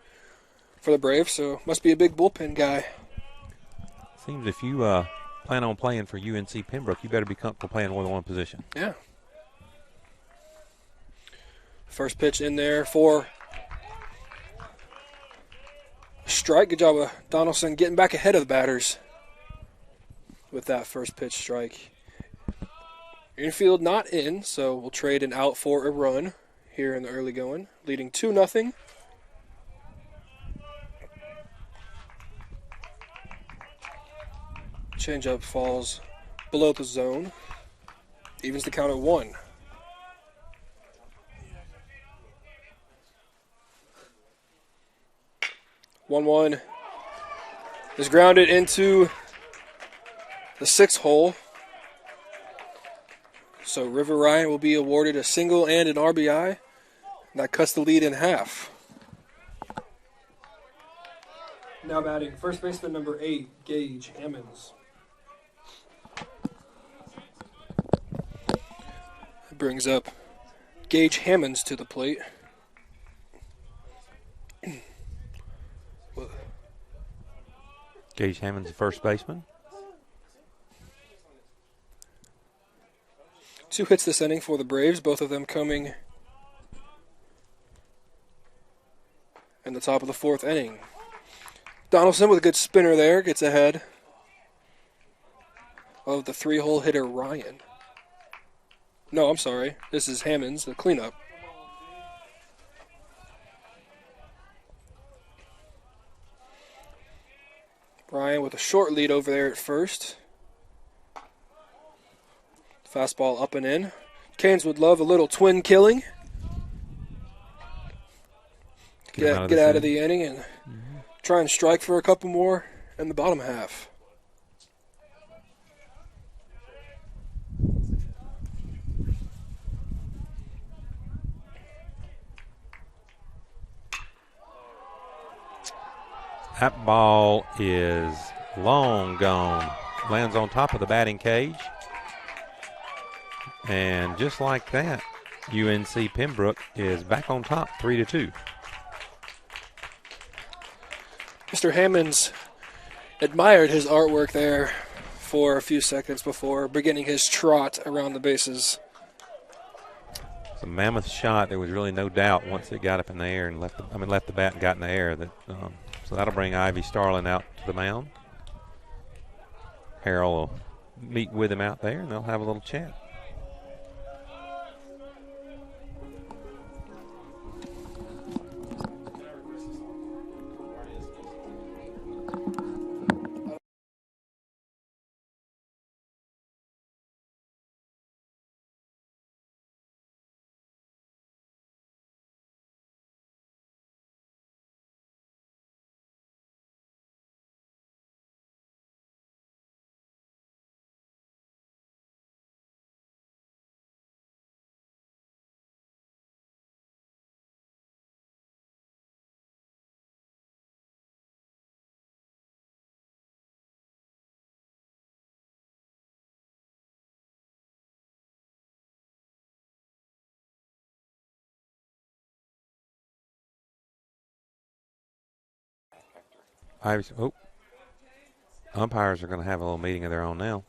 the Braves, so must be a big bullpen guy. Seems if you plan on playing for UNC Pembroke, you better be comfortable playing more than one position. Yeah. First pitch in there for strike. Good job of Donaldson getting back ahead of the batters with that first pitch strike. Infield not in, so we'll trade an out for a run here in the early going, leading 2-0. Changeup falls below the zone. Evens the count at 1. One is grounded into the 6th hole. So River Ryan will be awarded a single and an RBI. That cuts the lead in half. Now batting, first baseman number 8, Gage Hammonds. Brings up Gage Hammonds to the plate. Gage Hammonds, the first baseman. 2 hits this inning for the Braves, both of them coming top of the 4th inning. Donaldson with a good spinner there gets ahead of the 3-hole hitter Ryan. No, I'm sorry. This is Hammonds, the cleanup. Ryan with a short lead over there at first. Fastball up and in. Canes would love a little twin killing. Get out of the inning and try and strike for a couple more in the bottom half. That ball is long gone. Lands on top of the batting cage. And just like that, UNC Pembroke is back on top 3-2. Mr. Hammonds admired his artwork there for a few seconds before beginning his trot around the bases. It's a mammoth shot. There was really no doubt once it got up in the air and left the bat and got in the air. So that'll bring Ivy Starling out to the mound. Harold will meet with him out there, and they'll have a little chat. Umpires are going to have a little meeting of their own now.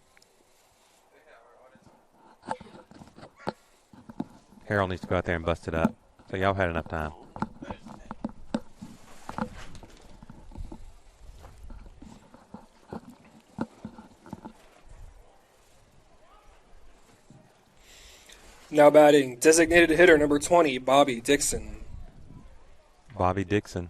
Harold needs to go out there and bust it up. So y'all had enough time. Now batting, designated hitter number 20, Bobby Dixon. Bobby Dixon.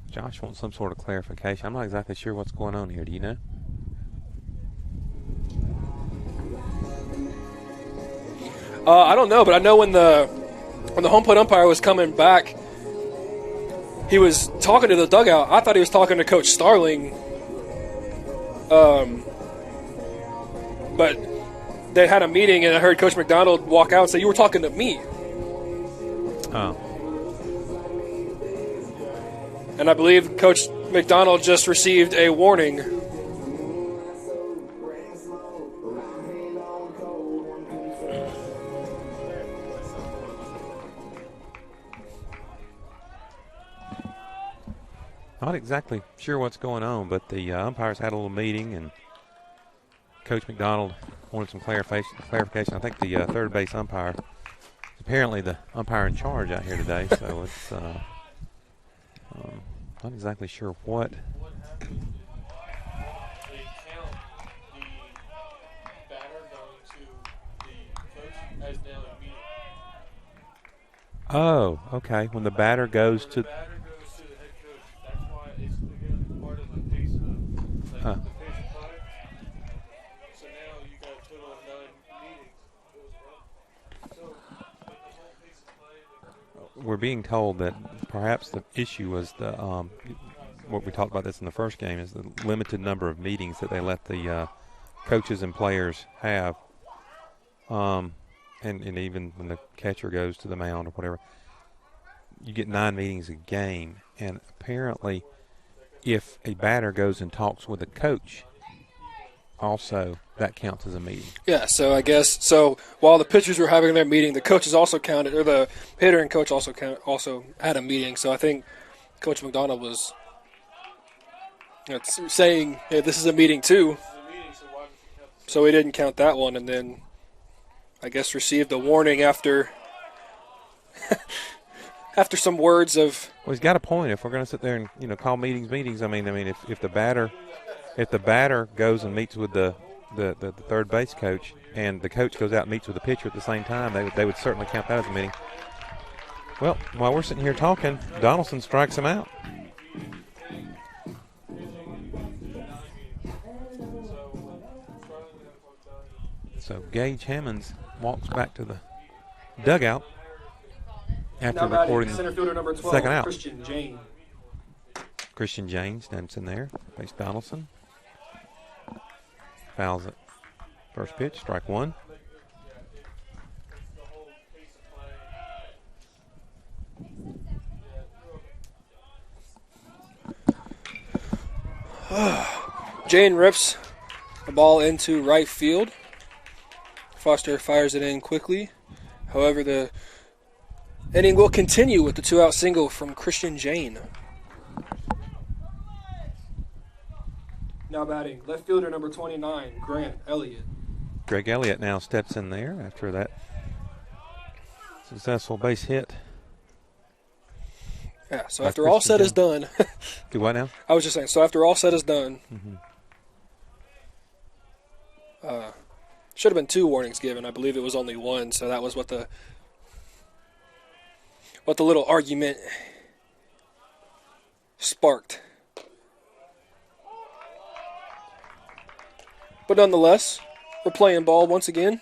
Josh wants some sort of clarification. I'm not exactly sure what's going on here. Do you know? I don't know, but I know when the home plate umpire was coming back, he was talking to the dugout. I thought he was talking to Coach Starling. But they had a meeting, and I heard Coach McDonald walk out and say, "You were talking to me." Oh. And I believe Coach McDonald just received a warning. Not exactly sure what's going on, but the umpires had a little meeting, and Coach McDonald wanted some clarification. I think the third base umpire is apparently the umpire in charge out here today, so it's not exactly sure what. They count the batter going to the coach as now a meeting. Oh, okay. When the batter goes to. The batter goes to the head coach. That's why it's again part of the pace of the pace of play. So now you got a total of 9 meetings. So the whole pace of play. We're being told that perhaps the issue was the what we talked about this in the first game is the limited number of meetings that they let the coaches and players have, and even when the catcher goes to the mound or whatever, you get 9 meetings a game, and apparently if a batter goes and talks with a coach, also that counts as a meeting. Yeah, so I guess while the pitchers were having their meeting, the coaches also counted, or the hitter and coach also had a meeting. So I think Coach McDonald was saying, "Hey, this is a meeting too." So he didn't count that one, and then I guess, received a warning after after some words of. Well, he's got a point. If we're going to sit there and call meetings. I mean, if the batter goes and meets with the third base coach, and the coach goes out and meets with the pitcher at the same time, they would certainly count that as a meeting. Well, while we're sitting here talking, Donaldson strikes him out. So Gage Hammonds walks back to the dugout after recording center fielder number 12, second out. Christian Jane. Christian Jane stands in there, face Donaldson. Fouls it. First pitch, strike one. Jane rips the ball into right field. Foster fires it in quickly. However, the inning will continue with the 2-out single from Christian Jane. Now batting, left fielder number 29, Grant Elliott. Greg Elliott now steps in there after that successful base hit. Yeah, so after all said is done. Do what now? I was just saying, so after all said is done, should have been 2 warnings given. I believe it was only 1, so that was what the little argument sparked. But nonetheless, we're playing ball once again.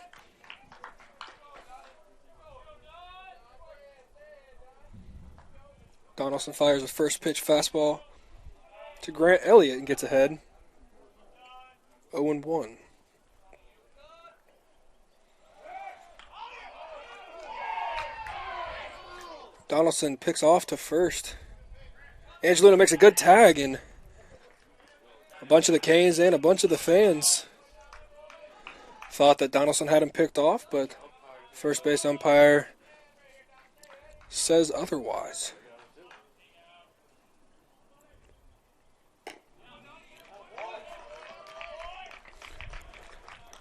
Donaldson fires a first pitch fastball to Grant Elliott and gets ahead. 0-1. Donaldson picks off to first. Angelino makes a good tag, and a bunch of the Canes and a bunch of the fans thought that Donaldson had him picked off, but first base umpire says otherwise.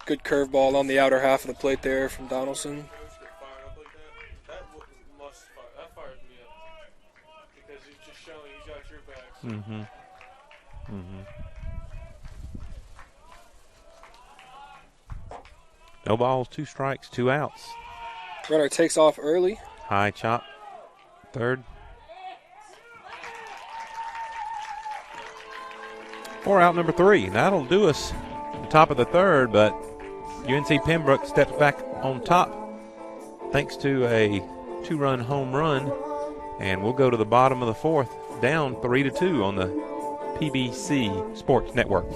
Good curveball on the outer half of the plate there from Donaldson. No balls, 2 strikes, 2 outs. Runner takes off early. High chop, third. 4 out, number 3. That'll do us at the top of the third, but UNC Pembroke steps back on top thanks to a 2-run home run, and we'll go to the bottom of the 4th, down 3-2 on the PBC Sports Network.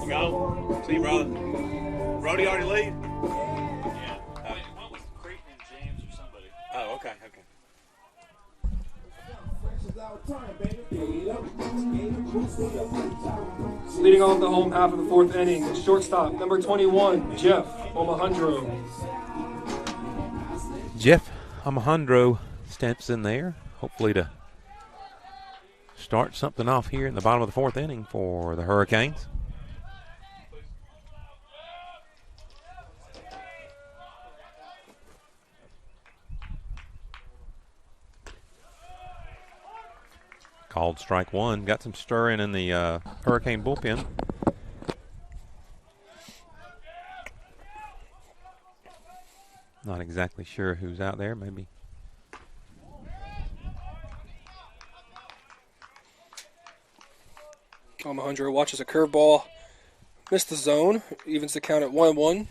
Go. See you, brother. Brody already leave? Yeah. What was Creighton and James or somebody? Oh, okay. Leading off the home half of the 4th inning, shortstop, number 21, Jeff Omahundro. Jeff Omahundro steps in there, hopefully to start something off here in the bottom of the 4th inning for the Hurricanes. Called strike one. Got some stirring in the Hurricane bullpen. Not exactly sure who's out there. Maybe. Alejandro watches a curveball. Missed the zone. Evens the count at 1-1.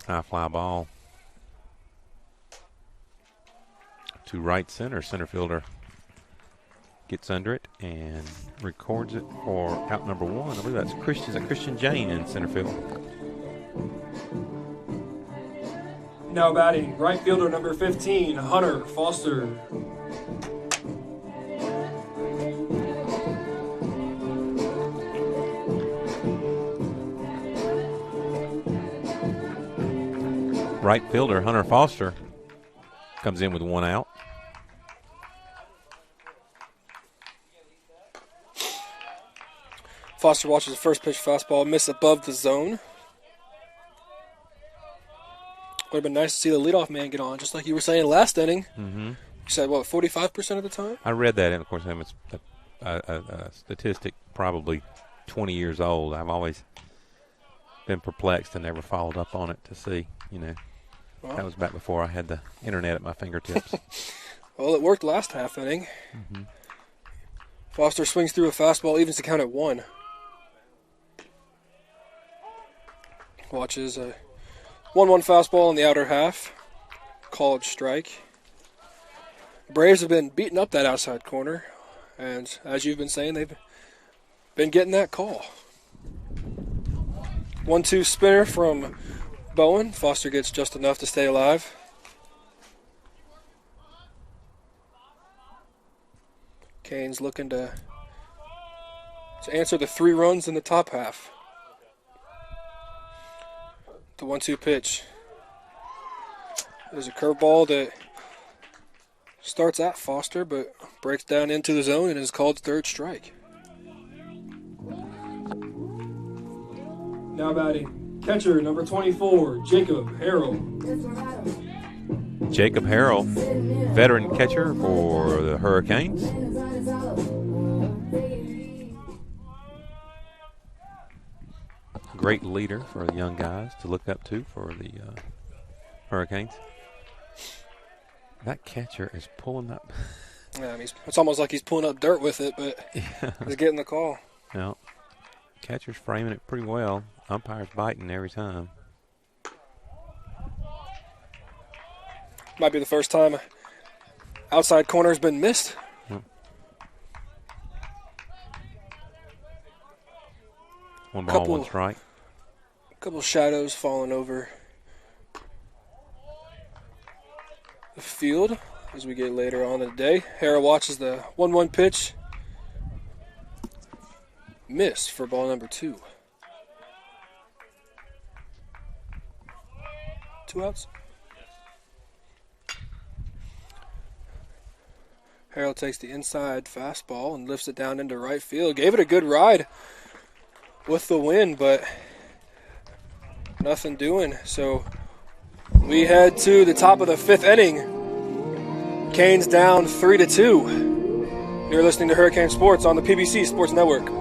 High fly ball to right center. Center fielder gets under it and records it for out number 1. I believe that's Christian Jane in center field. Now batting, right fielder number 15, Hunter Foster. Right fielder Hunter Foster comes in with 1 out. Foster watches the first pitch fastball miss above the zone. Would have been nice to see the leadoff man get on, just like you were saying last inning. Mm-hmm. You said, what, 45% of the time? I read that, and of course, it's a statistic probably 20 years old. I've always been perplexed and never followed up on it to see, Well, that was back before I had the internet at my fingertips. Well, it worked last half inning. Mm-hmm. Foster swings through a fastball, evens the count at 1. Watches a 1-1 fastball in the outer half. Called strike. Braves have been beating up that outside corner. And as you've been saying, they've been getting that call. 1-2 spinner from Bowen. Foster gets just enough to stay alive. Canes looking to answer the 3 runs in the top half. The 1-2 pitch. There's a curveball that starts at Foster, but breaks down into the zone and is called third strike. Now batting, catcher number 24, Jacob Harrell. Jacob Harrell, veteran catcher for the Hurricanes. Great leader for the young guys to look up to for the Hurricanes. That catcher is pulling up. Yeah, it's almost like he's pulling up dirt with it, but he's getting the call. Well, catcher's framing it pretty well. Umpire's biting every time. Might be the first time outside corner has been missed. Yep. 1 ball, 1 strike. A couple shadows falling over the field as we get later on in the day. Harrell watches the 1-1 pitch. Miss for ball number 2. 2 outs. Harrell takes the inside fastball and lifts it down into right field. Gave it a good ride with the wind, but nothing doing. So we head to the top of the 5th inning. Canes down 3-2. You're listening to Hurricane Sports on the PBC Sports Network.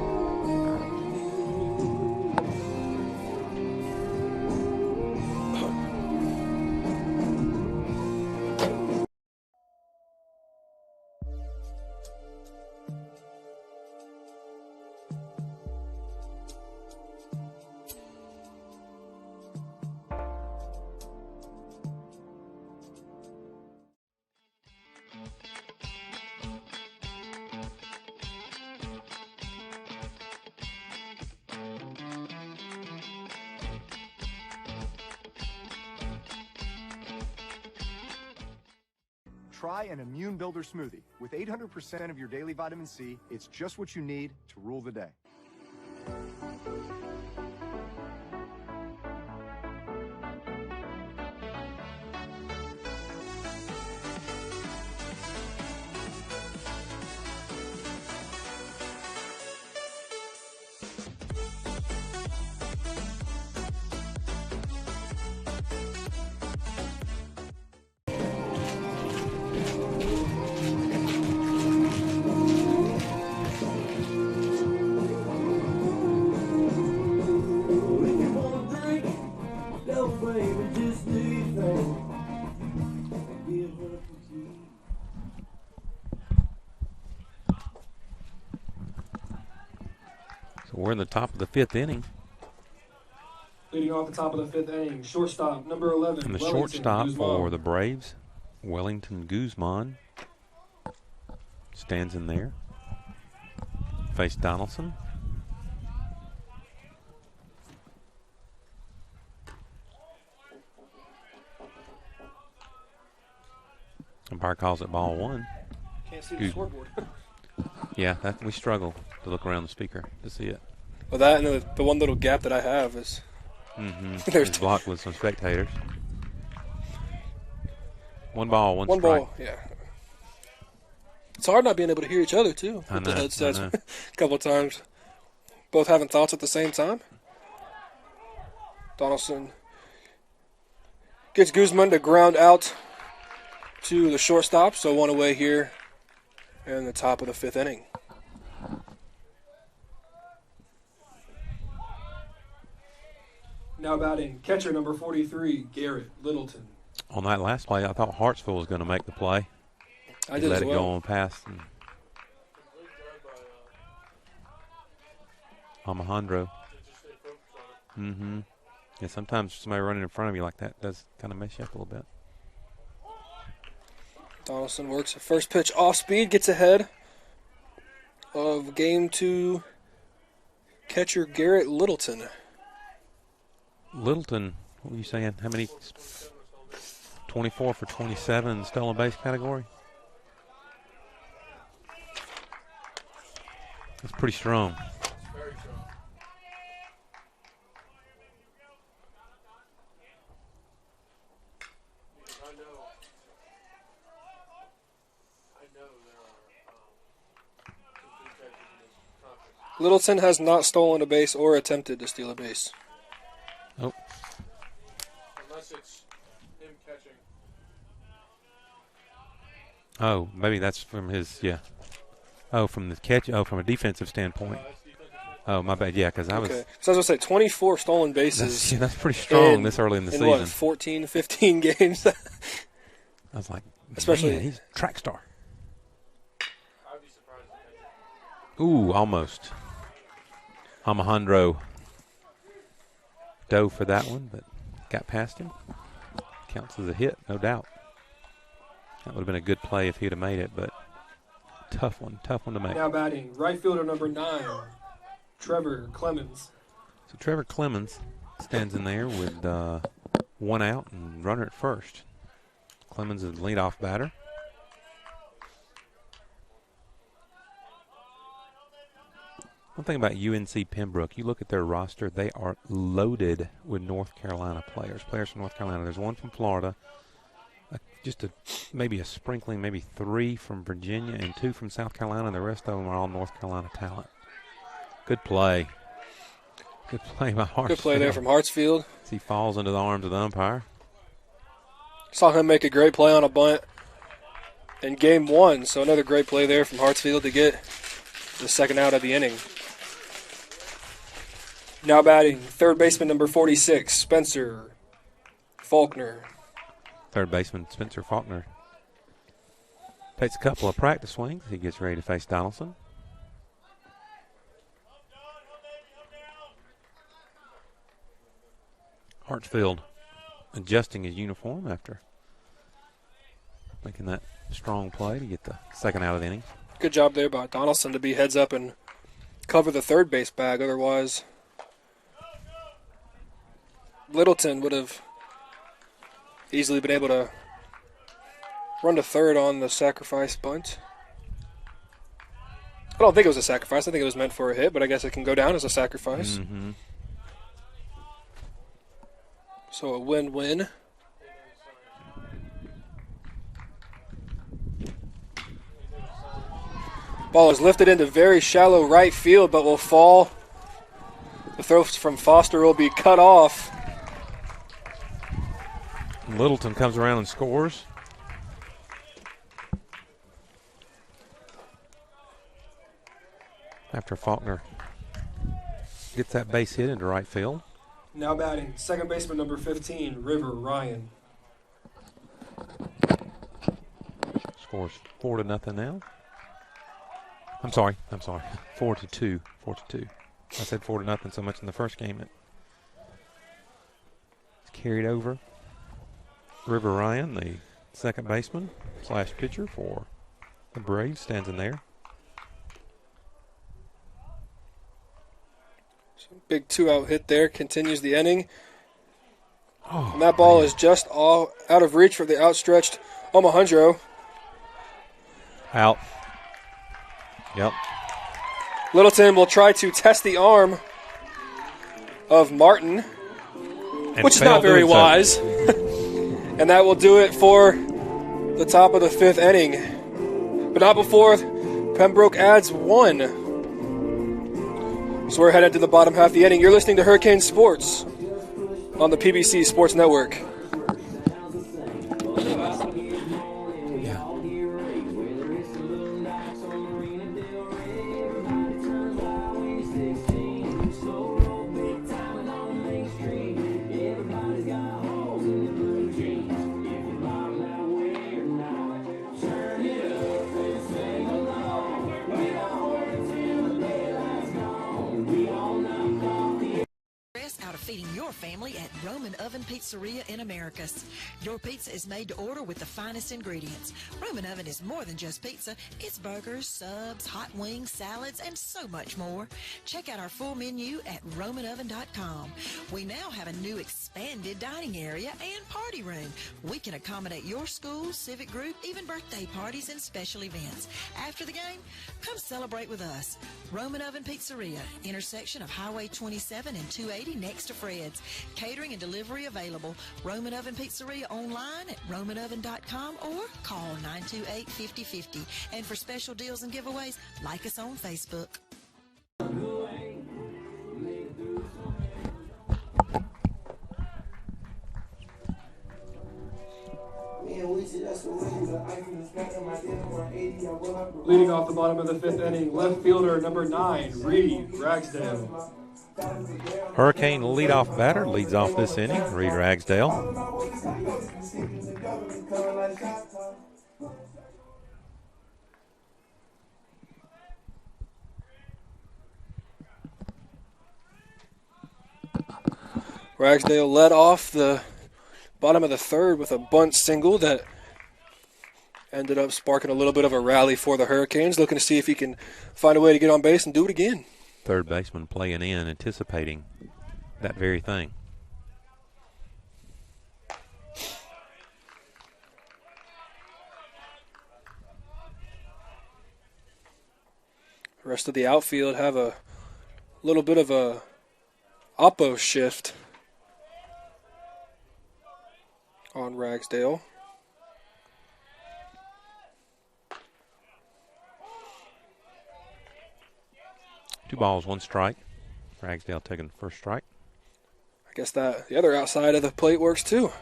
Try an Immune Builder smoothie. With 800% of your daily vitamin C, it's just what you need to rule the day. So we're in the top of the 5th inning. Leading off the top of the 5th inning, shortstop, number 11. And the Wellington shortstop Guzman. for the Braves, Wellington Guzman, stands in there. Face Donaldson. Umpire calls it ball 1. Can't see the scoreboard. Yeah, we struggle to look around the speaker to see it. Well, that and the one little gap that I have is... It's blocked with some spectators. 1 ball, 1 strike. 1 ball, yeah. It's hard not being able to hear each other, too. I know, The headsets I know. a couple of times. Both having thoughts at the same time. Donaldson gets Guzman to ground out to the shortstop, so 1 away here in the top of the 5th inning. Now batting, catcher number 43, Garrett Littleton. On that last play, I thought Hartsville was going to make the play. I He did let as it well. go on past. And Alejandro. Yeah, sometimes somebody running in front of you like that does kind of mess you up a little bit. Donaldson works a first pitch off speed, gets ahead of game 2 catcher Garrett Littleton. Littleton, what were you saying? How many? 24 for 27 in the stolen base category? That's pretty strong. Littleton has not stolen a base or attempted to steal a base. Oh. Unless it's him catching. Oh, maybe that's from his, yeah. Oh, from the catch, from a defensive standpoint. Oh, my bad, yeah, because I was. Okay. So I was going to say, 24 stolen bases. That's pretty strong this early in the season. What, 14, 15 games? I was like, especially man, he's a track star. Ooh, almost. Alejandro dove for that one, but got past him. Counts as a hit, no doubt. That would have been a good play if he'd have made it, but tough one to make. Now batting, right fielder number 9, Trevor Clemens. So Trevor Clemens stands in there with 1 out and runner at first. Clemens is the leadoff batter. One thing about UNC Pembroke, you look at their roster, they are loaded with North Carolina players from North Carolina. There's 1 from Florida, maybe a sprinkling, maybe 3 from Virginia and 2 from South Carolina, and the rest of them are all North Carolina talent. Good play. Good play by Hartsfield. Good play there from Hartsfield. As he falls into the arms of the umpire. Saw him make a great play on a bunt in game 1, so another great play there from Hartsfield to get the second out of the inning. Now batting, third baseman number 46, Spencer Faulkner. Third baseman Spencer Faulkner takes a couple of practice swings. He gets ready to face Donaldson. Hartsfield adjusting his uniform after making that strong play to get the second out of the inning. Good job there by Donaldson to be heads up and cover the third base bag. Otherwise, Littleton would have easily been able to run to third on the sacrifice bunt. I don't think it was a sacrifice. I think it was meant for a hit, but I guess it can go down as a sacrifice. Mm-hmm. So a win-win. Ball is lifted into very shallow right field, but will fall. The throw from Foster will be cut off. Littleton comes around and scores. After Faulkner gets that base hit into right field. Now batting, second baseman number 15, River Ryan. Scores 4-0 now. I'm sorry. 4-2. 4-2. I said 4-0 so much in the first game. It's carried over. River Ryan, the second baseman / pitcher for the Braves, stands in there. Big 2-out hit there, continues the inning. And that ball is just all out of reach for the outstretched Alejandro. Out. Yep. Littleton will try to test the arm of Martin, which is not very wise. And that will do it for the top of the 5th inning. But not before Pembroke adds 1. So we're headed to the bottom half of the inning. You're listening to Hurricane Sports on the PBC Sports Network. Feeding your family at Roman Oven Pizzeria in Americus. Your pizza is made to order with the finest ingredients. Roman Oven is more than just pizza. It's burgers, subs, hot wings, salads, and so much more. Check out our full menu at romanoven.com. We now have a new expanded dining area and party room. We can accommodate your school, civic group, even birthday parties and special events. After the game, come celebrate with us. Roman Oven Pizzeria, intersection of Highway 27 and 280 next to Fred's. Catering and delivery available. Roman Oven Pizzeria online at romanoven.com or call 928-5050. And for special deals and giveaways, like us on Facebook. Leading off the bottom of the 5th inning, left fielder number 9, Reed Ragsdale. Hurricane leadoff batter leads off this inning, Reed Ragsdale. Ragsdale led off the bottom of the 3rd with a bunt single that ended up sparking a little bit of a rally for the Hurricanes, looking to see if he can find a way to get on base and do it again. Third baseman playing in, anticipating that very thing. The rest of the outfield have a little bit of a oppo shift on Ragsdale. Two balls, one strike. Ragsdale taking the first strike. I guess that the other outside of the plate works too.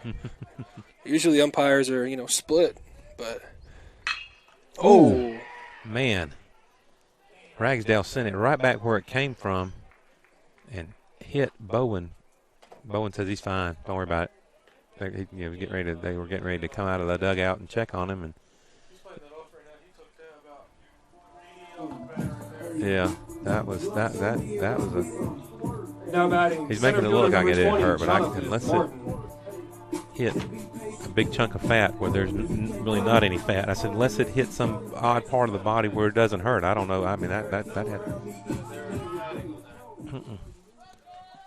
Usually umpires are, split, but oh man. Ragsdale sent it right back where it came from and hit Bowen. Bowen says he's fine. Don't worry about it. They were getting ready to come out of the dugout and check on him, and yeah, that was a. Now batting. He's making it look like it didn't hurt, but unless it hit a big chunk of fat where there's really not any fat. I said unless it hit some odd part of the body where it doesn't hurt. I don't know. I mean that had.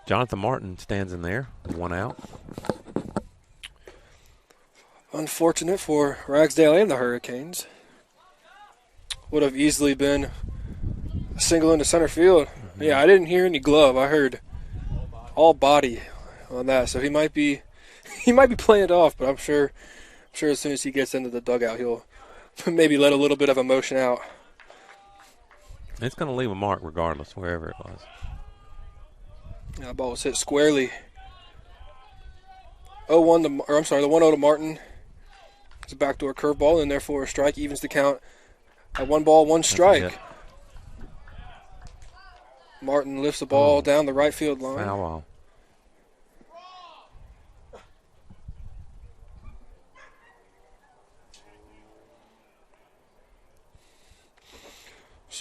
Jonathan Martin stands in there, 1 out. Unfortunate for Ragsdale and the Hurricanes. Would have easily been a single into center field. Mm-hmm. Yeah, I didn't hear any glove. I heard all body on that. So he might be playing it off, but I'm sure as soon as he gets into the dugout, he'll maybe let a little bit of emotion out. It's going to leave a mark regardless, wherever it was. That ball was hit squarely. The 1-0 to Martin. It's a backdoor curveball, and therefore a strike evens the count at 1 ball, 1 strike. Martin lifts the ball down the right field line. Foul ball.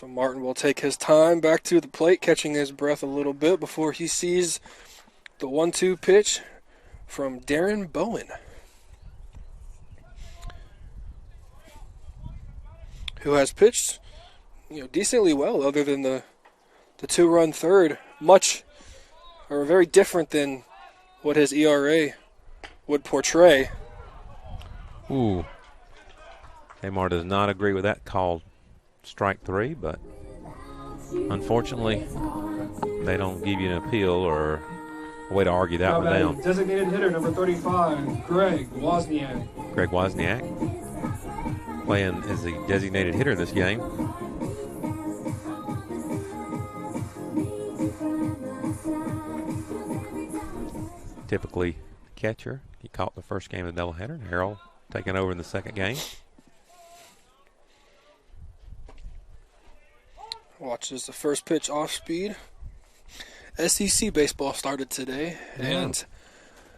So Martin will take his time back to the plate, catching his breath a little bit before he sees the 1-2 pitch from Darren Bowen, who has pitched, decently well, other than the 2-run third. Very different than what his ERA would portray. Ooh. Amar does not agree with that call, strike 3, but unfortunately they don't give you an appeal or a way to argue that one down. Designated hitter number 35, Greg Wozniak. Greg Wozniak playing as the designated hitter this game. Typically catcher. He caught the first game of the doubleheader. Harold taking over in the second game. Watches the first pitch off speed. SEC baseball started today, and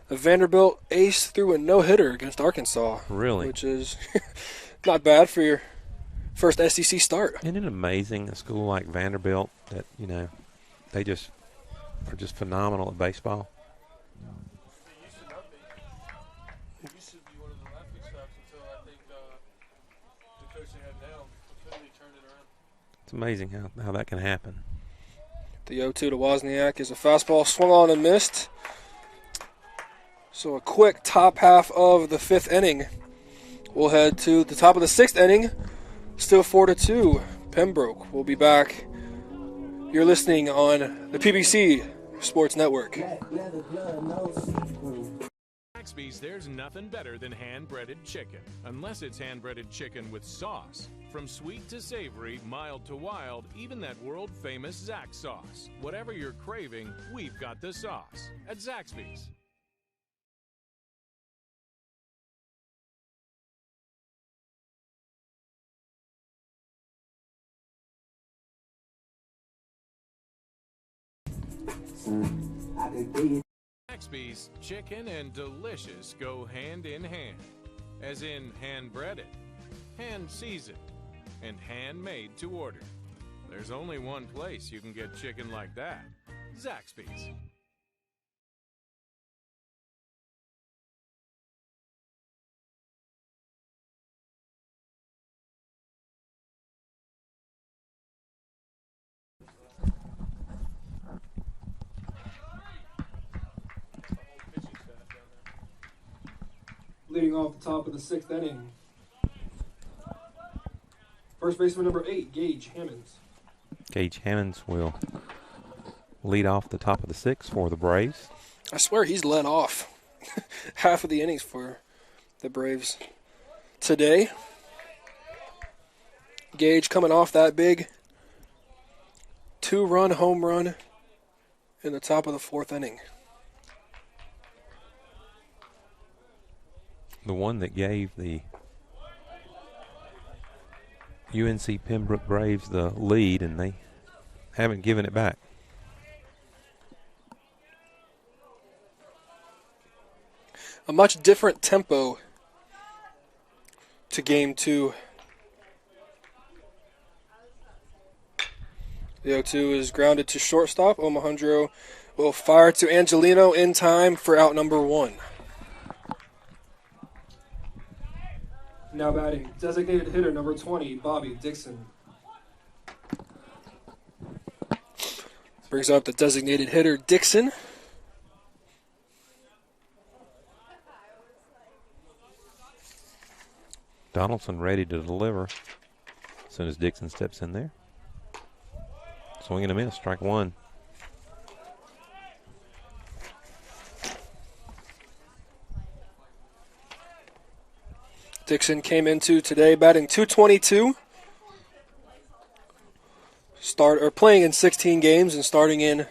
the Vanderbilt ace threw a no-hitter against Arkansas. Really? Which is not bad for your first SEC start. Isn't it amazing, a school like Vanderbilt, that, they just are just phenomenal at baseball? It used to be one of the laughing stocks until I think the coach they have now completely turned it around. It's amazing how that can happen. The 0-2 to Wozniak is a fastball swung on and missed. So a quick top half of the 5th inning. We'll head to the top of the 6th inning. Still 4-2. Pembroke will be back. You're listening on the PBC Sports Network. Zaxby's, there's nothing better than hand-breaded chicken, unless it's hand-breaded chicken with sauce. From sweet to savory, mild to wild, even that world-famous Zax sauce. Whatever you're craving, we've got the sauce at Zaxby's. Zaxby's chicken and delicious go hand in hand, as in hand-breaded, hand-seasoned, and handmade to order. There's only one place you can get chicken like that: Zaxby's. Leading off the top of the 6th inning, first baseman number 8, Gage Hammonds. Gage Hammonds will lead off the top of the 6th for the Braves. I swear he's led off half of the innings for the Braves today. Gage coming off that big 2-run home run in the top of the 4th inning. The one that gave the UNC Pembroke Braves the lead, and they haven't given it back. A much different tempo to game 2. The 0-2 is grounded to shortstop. Omohundro will fire to Angelino in time for out number 1. Now batting, designated hitter number 20, Bobby Dixon. Brings up the designated hitter, Dixon. Donaldson ready to deliver as soon as Dixon steps in there. Swing and a miss, strike 1. Dixon came into today batting .222. Playing in 16 games and starting in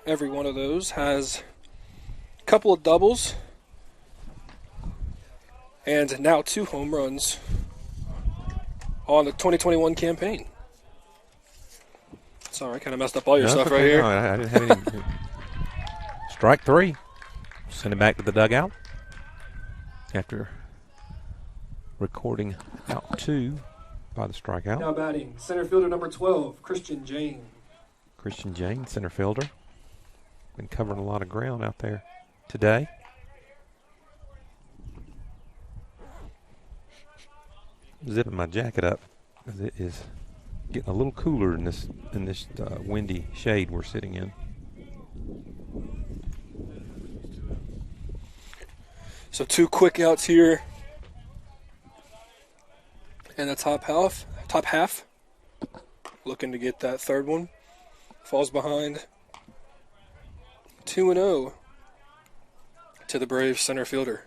every one of those. Has a couple of doubles and now 2 home runs on the 2021 campaign. Sorry, I kind of messed up all your stuff right here. No, I didn't have any. Strike 3. Send it back to the dugout after recording out 2. by the strikeout. Now batting, center fielder number 12, Christian Jane. Christian Jane, center fielder. Been covering a lot of ground out there today. Zipping my jacket up because it is getting a little cooler in this windy shade we're sitting in. So 2 quick outs here in the top half. Looking to get that third one. Falls behind 2-0 to the Braves center fielder.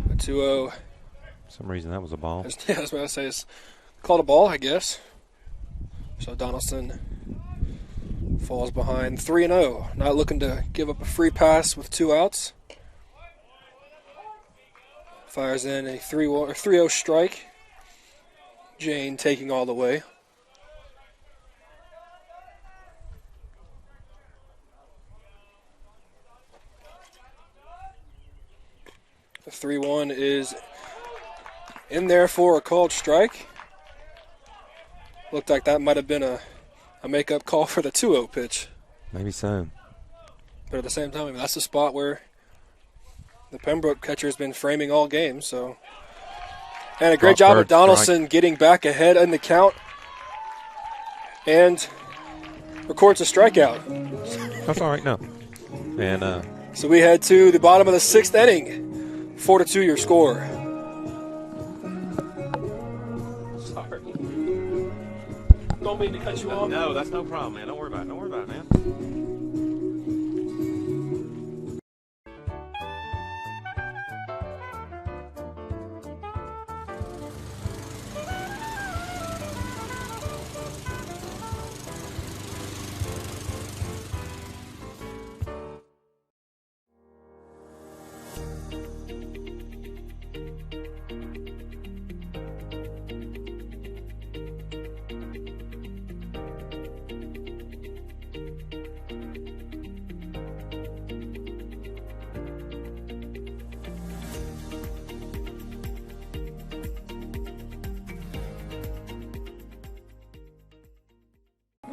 A 2-0. For some reason that was a ball. Yeah, that's what I say. It's called a ball, I guess. So Donaldson falls behind 3-0. Not looking to give up a free pass with 2 outs. Fires in a 3-0 strike. Jane taking all the way. The 3-1 is in there for a called strike. Looked like that might have been a make-up call for the 2-0 pitch. Maybe so. But at the same time, I mean, that's the spot where the Pembroke catcher has been framing all game. So, and a great job of Donaldson getting back ahead in the count and records a strikeout. That's all right, no. And so we head to the bottom of the 6th inning. 4-2 your score. Sorry. Don't mean to cut you off. No, that's no problem, man. Don't worry about it. Don't worry about it, man.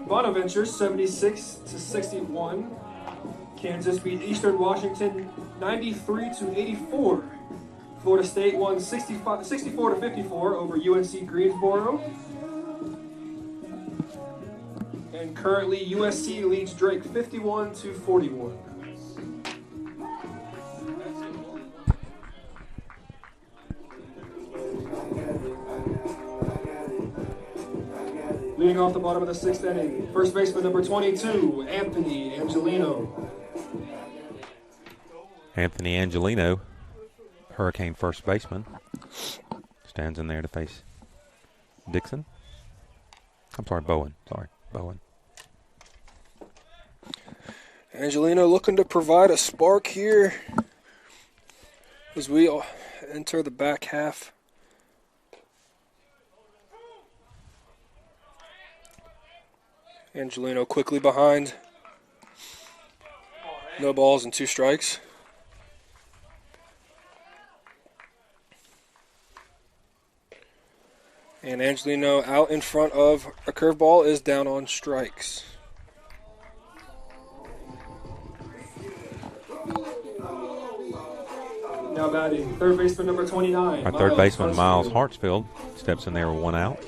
Bonaventure 76-61. Kansas beat Eastern Washington 93-84. Florida State won 64-54 over UNC Greensboro. And currently USC leads Drake 51-41. Leading off the bottom of the 6th inning, first baseman number 22, Anthony Angelino. Anthony Angelino, Hurricane first baseman, stands in there to face Dixon. I'm sorry, Bowen. Bowen. Angelino looking to provide a spark here as we enter the back half. Angelino quickly behind. No balls and 2 strikes. And Angelino out in front of a curveball is down on strikes. Now batting, third baseman number 29. Our third baseman, Miles Hartsfield, steps in there with 1 out.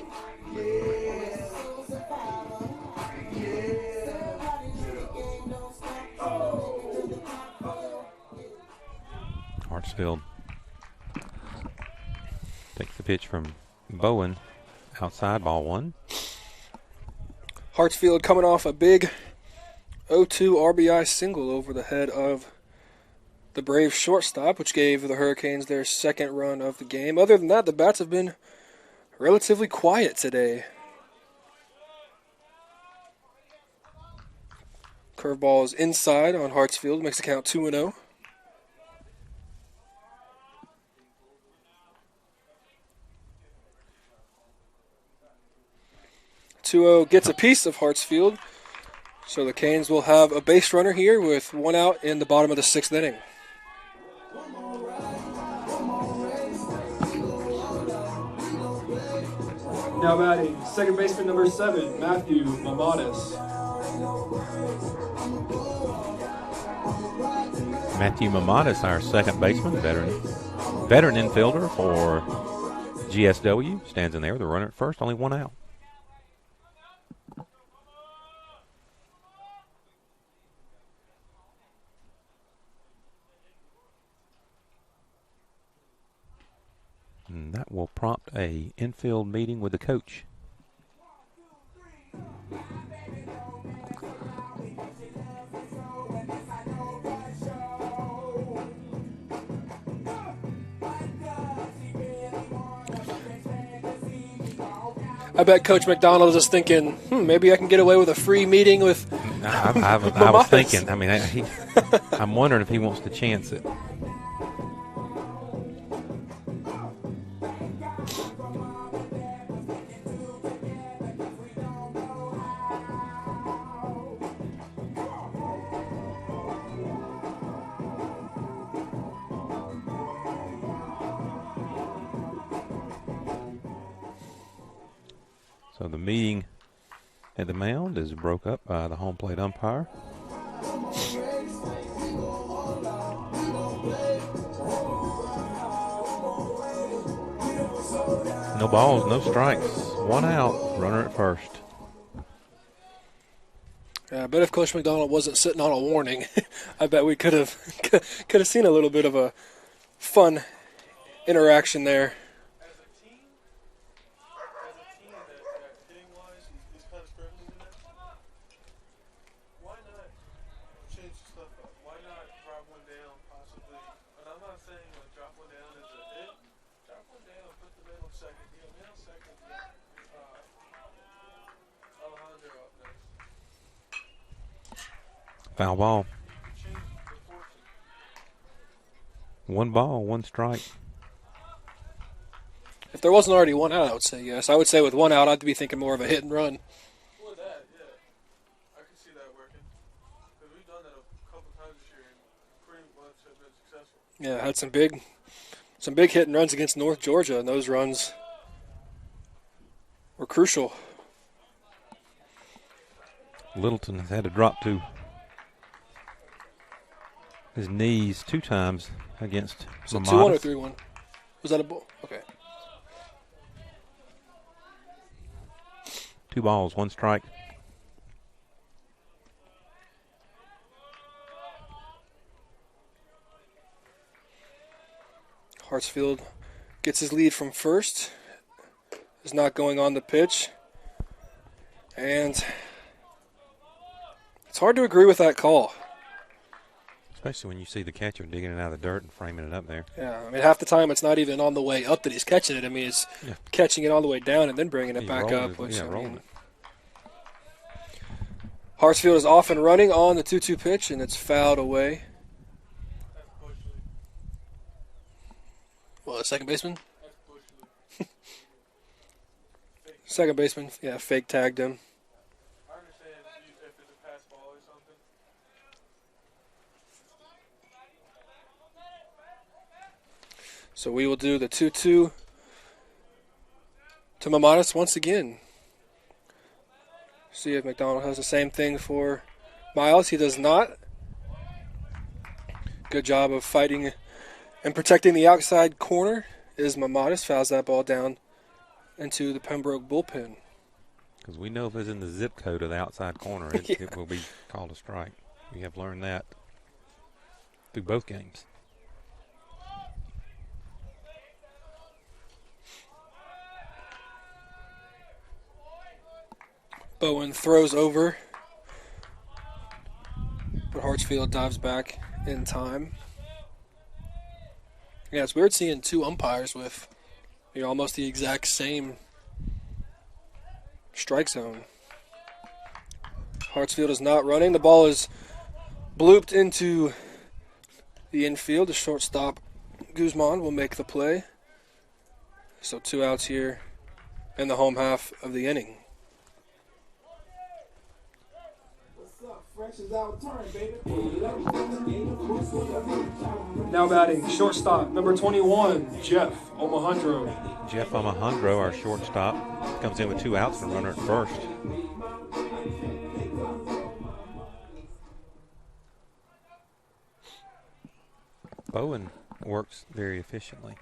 Hartsfield takes the pitch from Bowen, outside, ball 1. Hartsfield coming off a big 0-2 RBI single over the head of the Braves shortstop, which gave the Hurricanes their 2nd run of the game. Other than that, the bats have been relatively quiet today. Curveball is inside on Hartsfield, makes the count 2-0. 2-0 gets a piece of Hartsfield. So the Canes will have a base runner here with 1 out in the bottom of the 6th inning. Now batting, second baseman number 7, Matthew Mamadas. Matthew Mamadas, our second baseman, veteran infielder for GSW, stands in there with a runner at first, only 1 out. And that will prompt a infield meeting with the coach. I bet Coach McDonald is just thinking, maybe I can get away with a free meeting with I was thinking, I'm wondering if he wants to chance it. So the meeting at the mound is broke up by the home plate umpire. No balls, no strikes. 1 out, runner at first. Yeah, I bet if Coach McDonald wasn't sitting on a warning, I bet we could have seen a little bit of a fun interaction there. Foul ball. 1 ball, 1 strike. If there wasn't already 1 out, I would say yes. I would say with 1 out, I'd be thinking more of a hit and run. Well, that, yeah. I can see that working. Because we've done that a couple times this year and pretty much have been successful. Yeah, had some big hit and runs against North Georgia, and those runs were crucial. Littleton has had to drop to his knees 2 times against So Mamadas. 2-1 or 3-1? Was that a ball? Okay. 2 balls, 1 strike. Hartsfield gets his lead from first. Is not going on the pitch. And it's hard to agree with that call. Especially when you see the catcher digging it out of the dirt and framing it up there. Yeah, I mean, half the time it's not even on the way up that he's catching it. I mean, it's catching it all the way down and then bringing it back up. Rolling it. Hartsfield is off and running on the 2-2 pitch, and it's fouled away. Well, the second baseman? Second baseman, yeah, fake tagged him. I understand if it's a pass ball or something. So we will do the 2-2 to Mamadas once again. See if McDonald has the same thing for Miles. He does not. Good job of fighting and protecting the outside corner is Mamadas. Fouls that ball down into the Pembroke bullpen. Because we know if it's in the zip code of the outside corner, it will be called a strike. We have learned that through both games. Bowen throws over, but Hartsfield dives back in time. Yeah, it's weird seeing 2 umpires with almost the exact same strike zone. Hartsfield is not running. The ball is blooped into the infield. The shortstop, Guzman, will make the play. So 2 outs here in the home half of the inning. Now batting, shortstop, number 21, Jeff Omohundro. Jeff Omohundro, our shortstop, comes in with 2 outs and a runner at first. Bowen works very efficiently.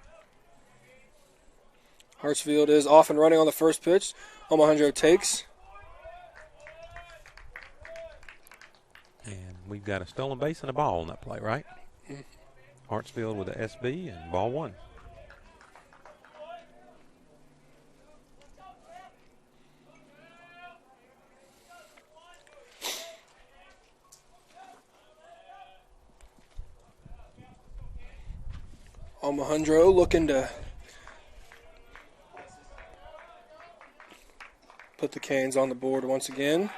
Hartsfield is off and running on the first pitch. Omohundro takes. And we've got a stolen base and a ball on that play, right? Hartsfield with the SB and ball 1. Omohundro looking to put the Canes on the board once again.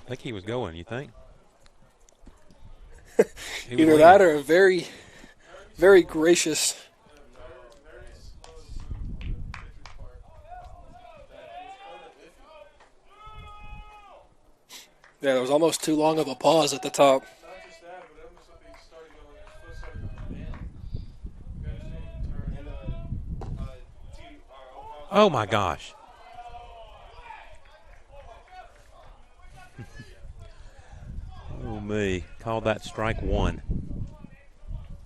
I think he was going, you think? Either that or a very, very gracious. Yeah, there was almost too long of a pause at the top. Oh, my gosh. Oh, me. Called that strike 1.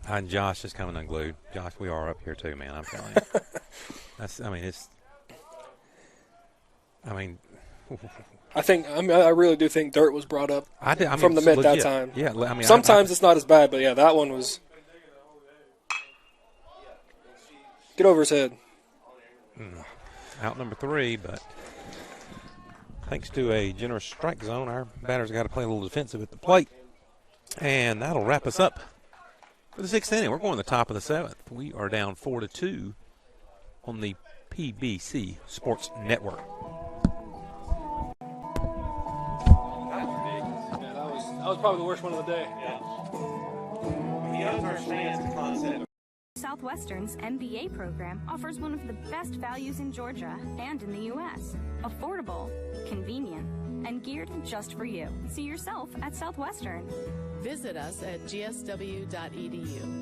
And Josh is coming unglued. Josh, we are up here too, man. I'm telling you. I really do think dirt was brought up from the mid that time. Yeah, sometimes it's not as bad, but yeah, that one was. Get over his head. Out number 3, but thanks to a generous strike zone, our batters got to play a little defensive at the plate. And that'll wrap us up for the 6th inning. We're going to the top of the 7th. We are down 4-2 on the PBC Sports Network. Yeah, that was probably the worst one of the day. Yeah. He understands the concept. Southwestern's MBA program offers one of the best values in Georgia and in the U.S. Affordable, convenient, and geared just for you. See yourself at Southwestern. Visit us at gsw.edu.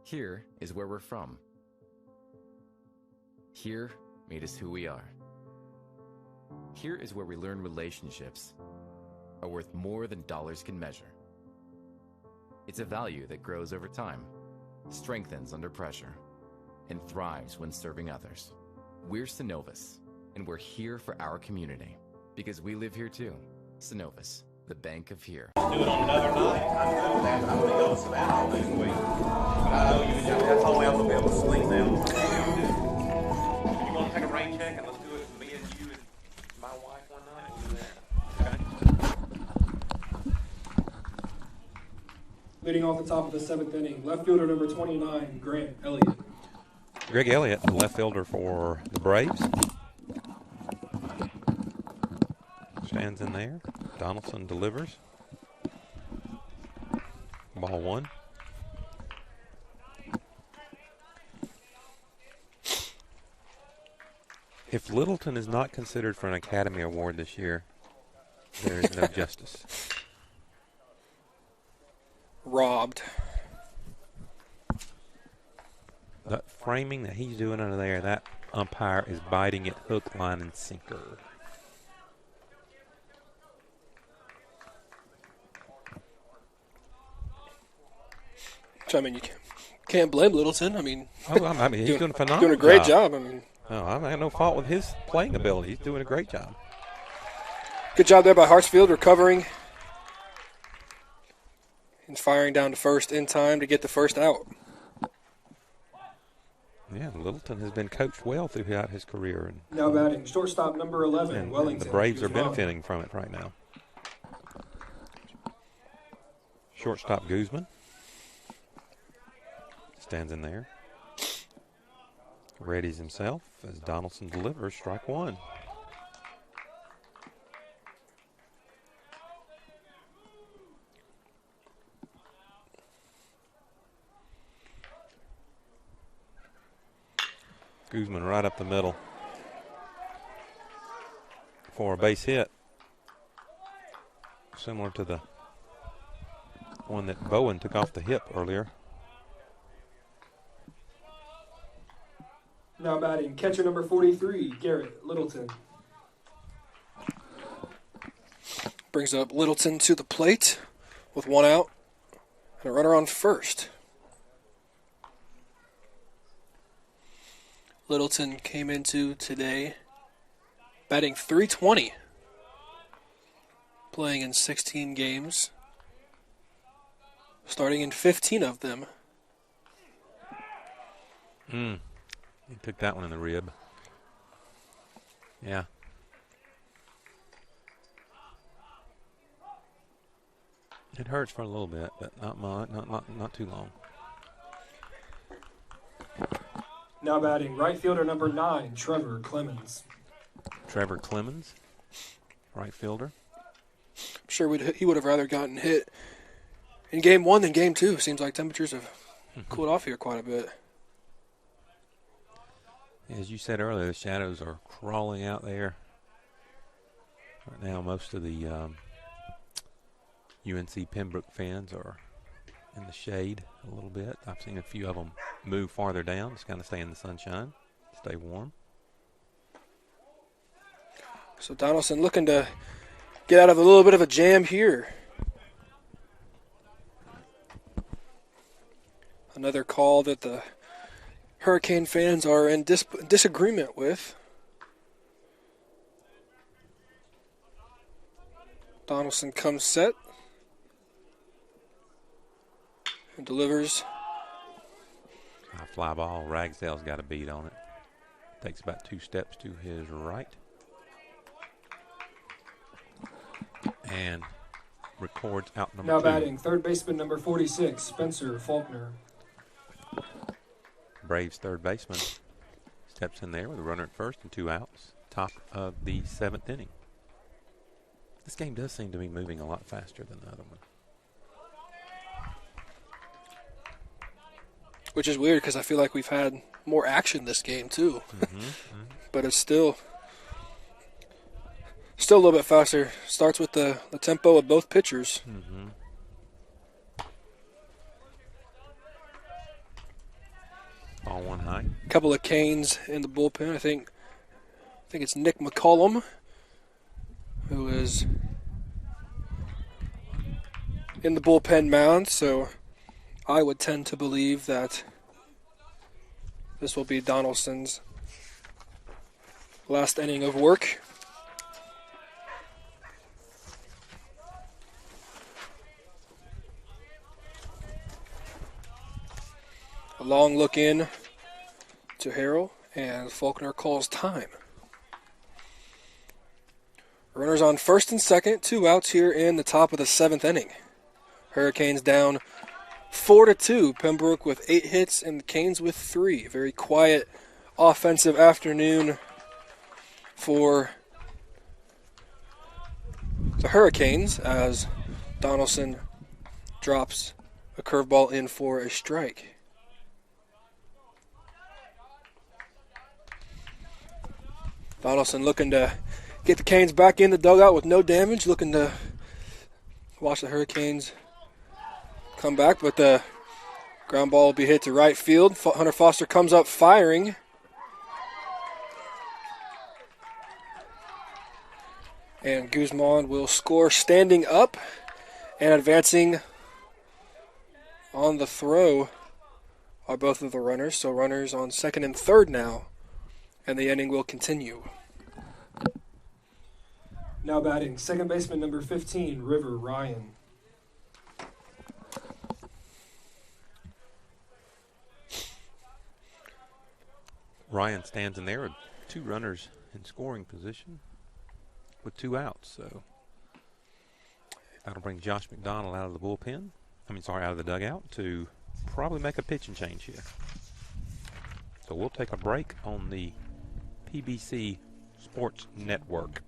Here is where we're from. Here made us who we are. Here is where we learn relationships are worth more than dollars can measure. It's a value that grows over time, strengthens under pressure, and thrives when serving others. We're Synovus, and we're here for our community because we live here too. Synovus, the bank of here. Do it on another night. I'm good with that. I'm going to go to Savannah all this week. But I know you that's all I'm going to be able to sleep now. If you want to take a rain check and let's do it me and you and my wife one night, we'll do that. Okay. Leading off the top of the 7th inning, left fielder number 29, Grant Elliott. Greg Elliott, the left fielder for the Braves. Stands in there. Donaldson delivers. Ball 1. If Littleton is not considered for an Academy Award this year, there is no justice. Robbed. That framing that he's doing under there, that umpire is biting it hook, line, and sinker. I mean, you can't blame Littleton. I mean, he's doing a phenomenal doing a great job. I mean, I have no fault with his playing ability. He's doing a great job. Good job there by Hartsfield, recovering and firing down to first in time to get the first out. Yeah, Littleton has been coached well throughout his career. And now batting, shortstop number 11, Wellington. The Braves are benefiting from it right now. Shortstop Guzman stands in there. Readies himself as Donaldson delivers strike 1. Guzman right up the middle for a base hit. Similar to the one that Bowen took off the hip earlier. Now batting, catcher number 43, Garrett Littleton. Brings up Littleton to the plate with one out and a runner on first. Littleton came into today batting .320, playing in 16 games, starting in 15 of them. He took that one in the rib. Yeah. It hurts for a little bit, but not much, not too long. Now batting, right fielder number 9, Trevor Clemens. Trevor Clemens, right fielder. I'm sure he would have rather gotten hit in game 1 than game 2. Seems like temperatures have cooled off here quite a bit. As you said earlier, the shadows are crawling out there. Right now, most of the UNC Pembroke fans are in the shade a little bit. I've seen a few of them move farther down, just kind of stay in the sunshine, stay warm. So Donaldson looking to get out of a little bit of a jam here. Another call that the Hurricane fans are in disagreement with. Donaldson comes set and delivers. A fly ball. Ragsdale's got a beat on it. Takes about 2 steps to his right. And records out number 2. Now batting, third baseman number 46, Spencer Faulkner. Braves third baseman steps in there with a runner at first and 2 outs. Top of the 7th inning. This game does seem to be moving a lot faster than the other one. Which is weird because I feel like we've had more action this game too. But it's still a little bit faster. Starts with the tempo of both pitchers. Ball one high. A couple of Canes in the bullpen. I think it's Nick McCollum, who is in the bullpen mound. So I would tend to believe that this will be Donaldson's last inning of work. A long look in to Harrell, and Faulkner calls time. Runners on first and second, 2 outs here in the top of the 7th inning. Hurricanes down 4-2. Pembroke with 8 hits and the Canes with 3. Very quiet offensive afternoon for the Hurricanes as Donaldson drops a curveball in for a strike. Donaldson looking to get the Canes back in the dugout with no damage, looking to watch the Hurricanes come back, but the ground ball will be hit to right field. Hunter Foster comes up firing. And Guzman will score standing up and advancing on the throw are both of the runners. So runners on second and third now, and the inning will continue. Now batting, second baseman number 15, River Ryan. Ryan stands in there with 2 runners in scoring position with 2 outs. So that'll bring Josh McDonald out of the bullpen. Out of the dugout to probably make a pitching change here. So we'll take a break on the PBC Sports Network.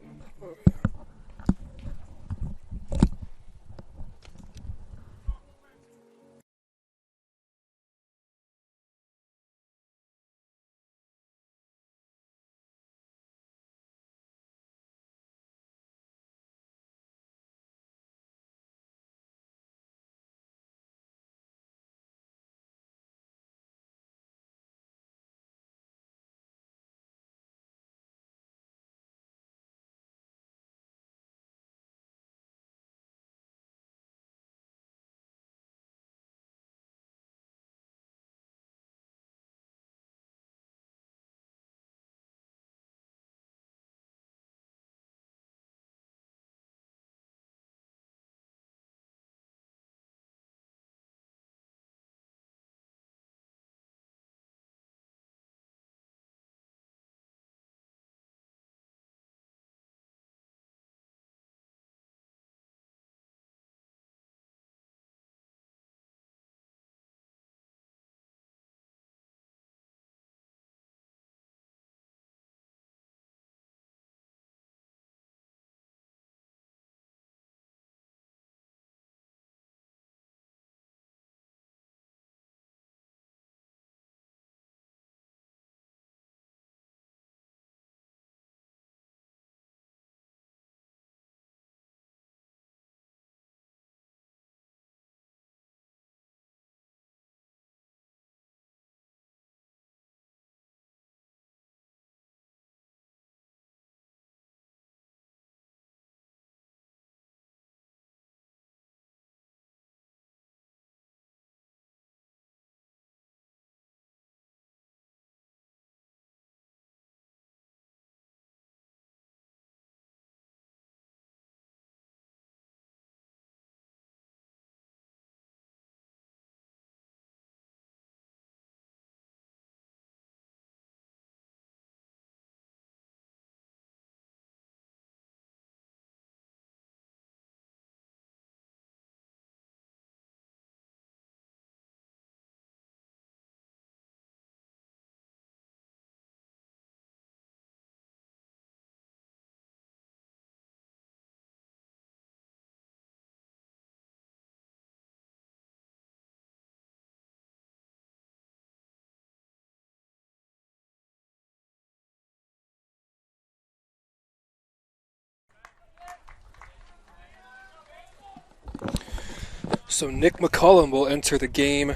So Nick McCullum will enter the game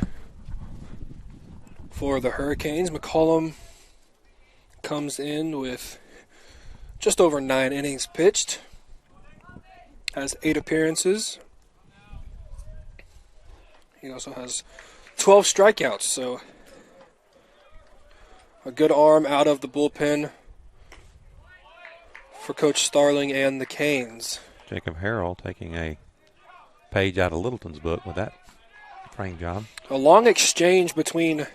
for the Hurricanes. McCullum comes in with just over 9 innings pitched, has 8 appearances. He also has 12 strikeouts, so a good arm out of the bullpen for Coach Starling and the Canes. Jacob Harrell taking a page out of Littleton's book with that frame job. A long exchange between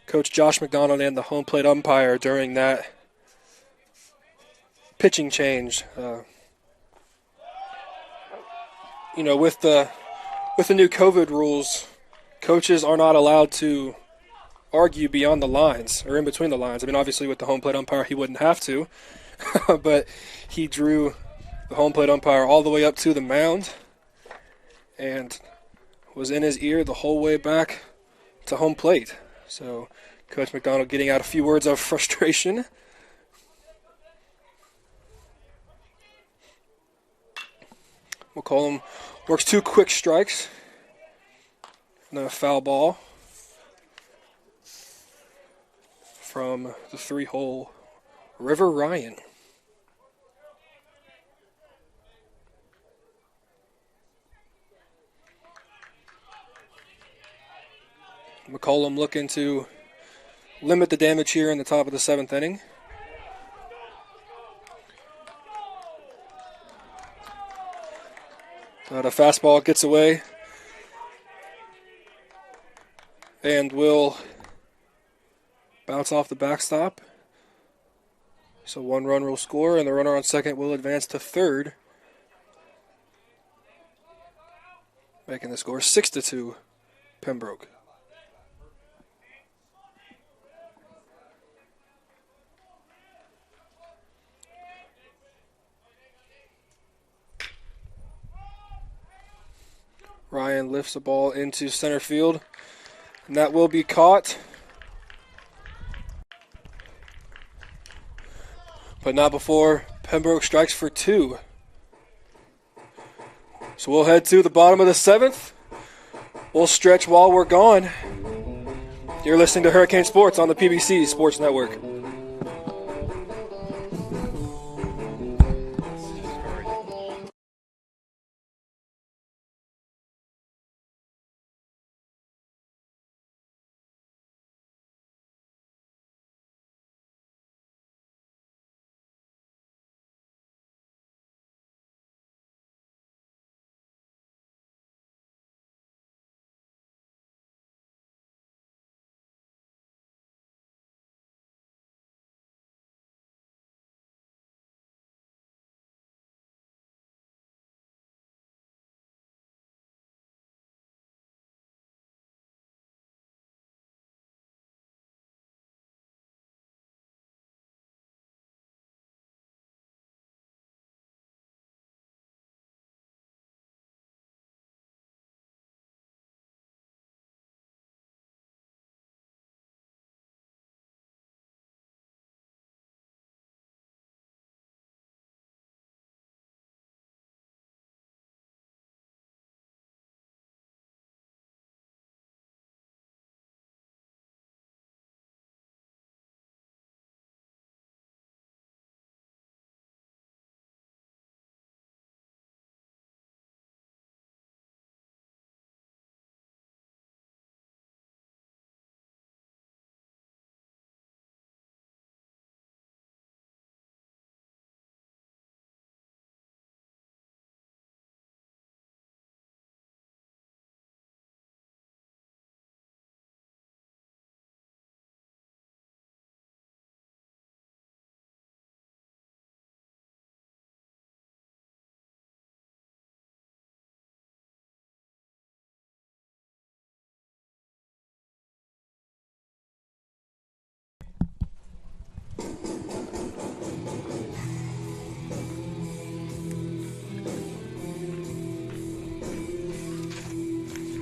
Coach Josh McDonald and the home plate umpire during that pitching change. With the new COVID rules, coaches are not allowed to argue beyond the lines or in between the lines. I mean, obviously with the home plate umpire, he wouldn't have to, but he drew the home plate umpire all the way up to the mound and was in his ear the whole way back to home plate. So Coach McDonald getting out a few words of frustration. McCollum works 2 quick strikes and then a foul ball from the 3-hole River Ryan. McCollum looking to limit the damage here in the top of the 7th inning. But a fastball gets away and will bounce off the backstop. So 1 run will score, and the runner on second will advance to third, making the score 6-2 Pembroke. Ryan lifts the ball into center field, and that will be caught, but not before Pembroke strikes for 2. So we'll head to the bottom of the 7th. We'll stretch while we're gone. You're listening to Hurricane Sports on the PBC Sports Network.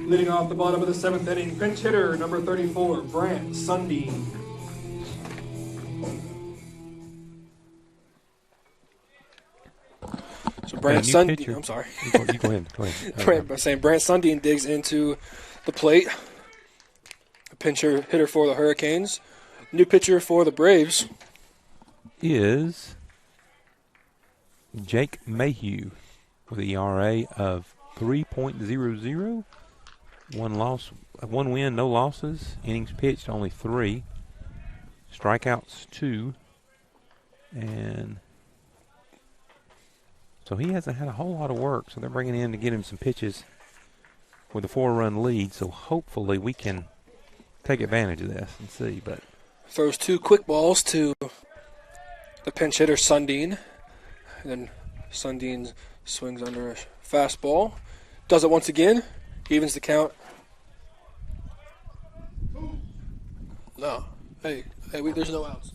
Leading off the bottom of the 7th inning, pinch hitter number 34, Brant Sundin. So Brant Sundin. I'm sorry. You go ahead. I'm saying Brant Sundin digs into the plate. A pinch hitter for the Hurricanes. New pitcher for the Braves is Jake Mayhew with an ERA of 3.00. One win, no losses. Innings pitched only 3. Strikeouts 2. And so he hasn't had a whole lot of work. So they're bringing in to get him some pitches with a 4-run lead. So hopefully we can take advantage of this and see. But throws 2 quick balls to the pinch hitter Sundin. And then Sundin swings under a fastball. Does it once again. Evens the count. No. Hey, there's no outs.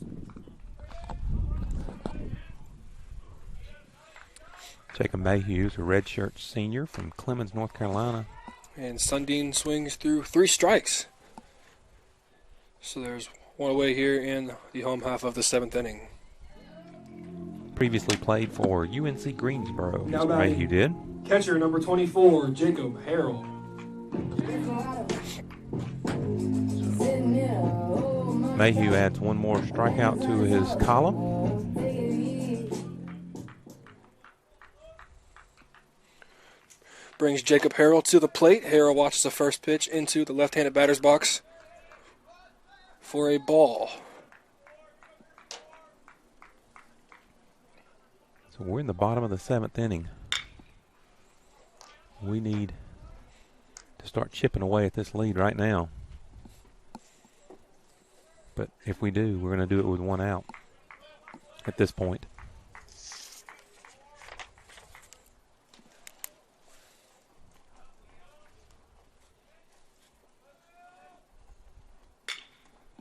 Jacob Mayhew, a redshirt senior from Clemens, North Carolina. And Sundin swings through 3 strikes. So there's one away here in the home half of the 7th inning. Previously played for UNC Greensboro. Mr. Mayhew did. Catcher number 24, Jacob Harrell. Mayhew adds one more strikeout to his column. Brings Jacob Harrell to the plate. Harrell watches the first pitch into the left-handed batter's box for a ball. So we're in the bottom of the 7th inning. We need to start chipping away at this lead right now. But if we do, we're going to do it with 1 out at this point.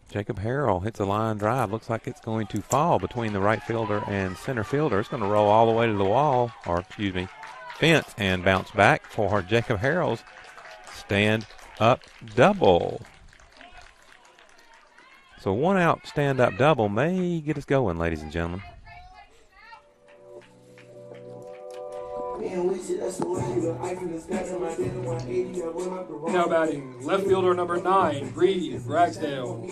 Jacob Harrell hits a line drive. Looks like it's going to fall between the right fielder and center fielder. It's going to roll all the way to the wall, or excuse me, fence, and bounce back for Jacob Harrell's stand-up double. So 1 out stand-up double may get us going, ladies and gentlemen. Now batting, left fielder number 9, Reed Ragsdale.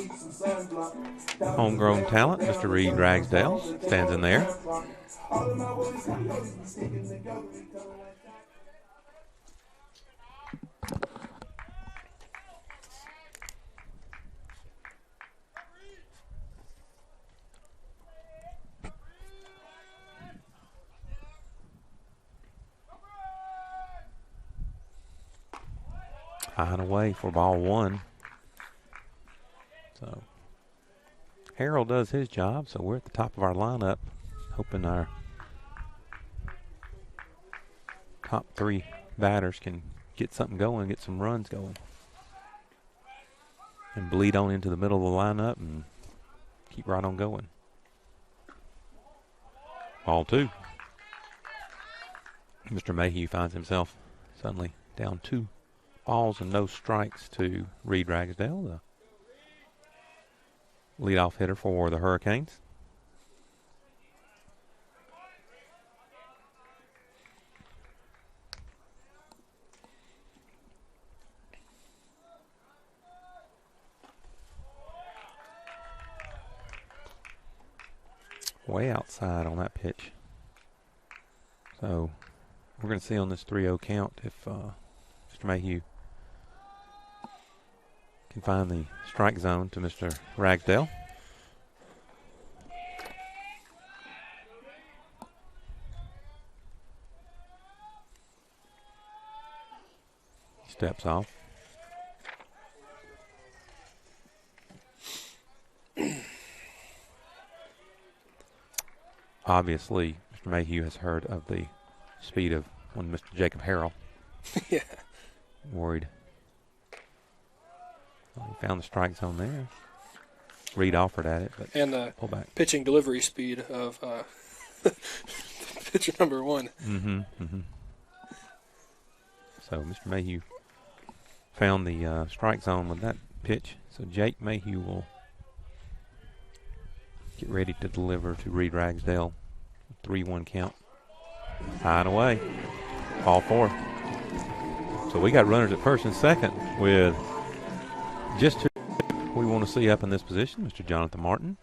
Homegrown talent, Mr. Reed Ragsdale, stands in there. High and away for ball 1. So Harrell does his job, so we're at the top of our lineup, hoping our top 3 batters can get something going, get some runs going, and bleed on into the middle of the lineup and keep right on going. Ball 2. Mr. Mayhew finds himself suddenly down 2 balls and no strikes to Reed Ragsdale, the leadoff hitter for the Hurricanes. Way outside on that pitch. So we're going to see on this 3-0 count if Mr. Mayhew can find the strike zone to Mr. Ragsdale. He steps off. Obviously, Mr. Mayhew has heard of the speed of one Mr. Jacob Harrell. Yeah. Worried. Well, he found the strike zone there. Reed offered at it, but and the pull back. Pitching delivery speed of pitcher number 1. So Mr. Mayhew found the strike zone with that pitch. So Jake Mayhew will get ready to deliver to Reed Ragsdale. 3-1 count. High and away. Ball 4. So we got runners at first and second with just who we want to see up in this position, Mr. Jonathan Martin.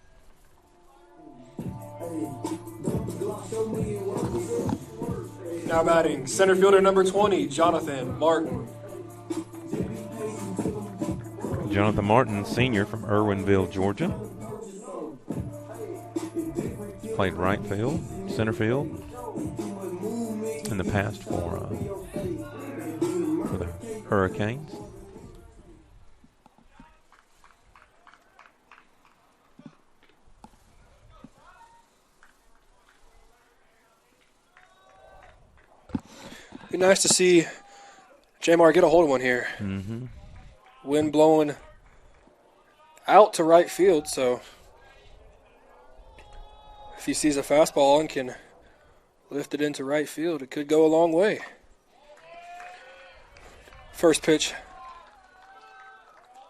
Now batting, center fielder number 20, Jonathan Martin. Jonathan Martin, senior from Irwinville, Georgia. Played right field, center field in the past for the Hurricanes. Be nice to see Jamar get a hold of one here. Mm-hmm. Wind blowing out to right field, so if he sees a fastball and can lift it into right field, it could go a long way. First pitch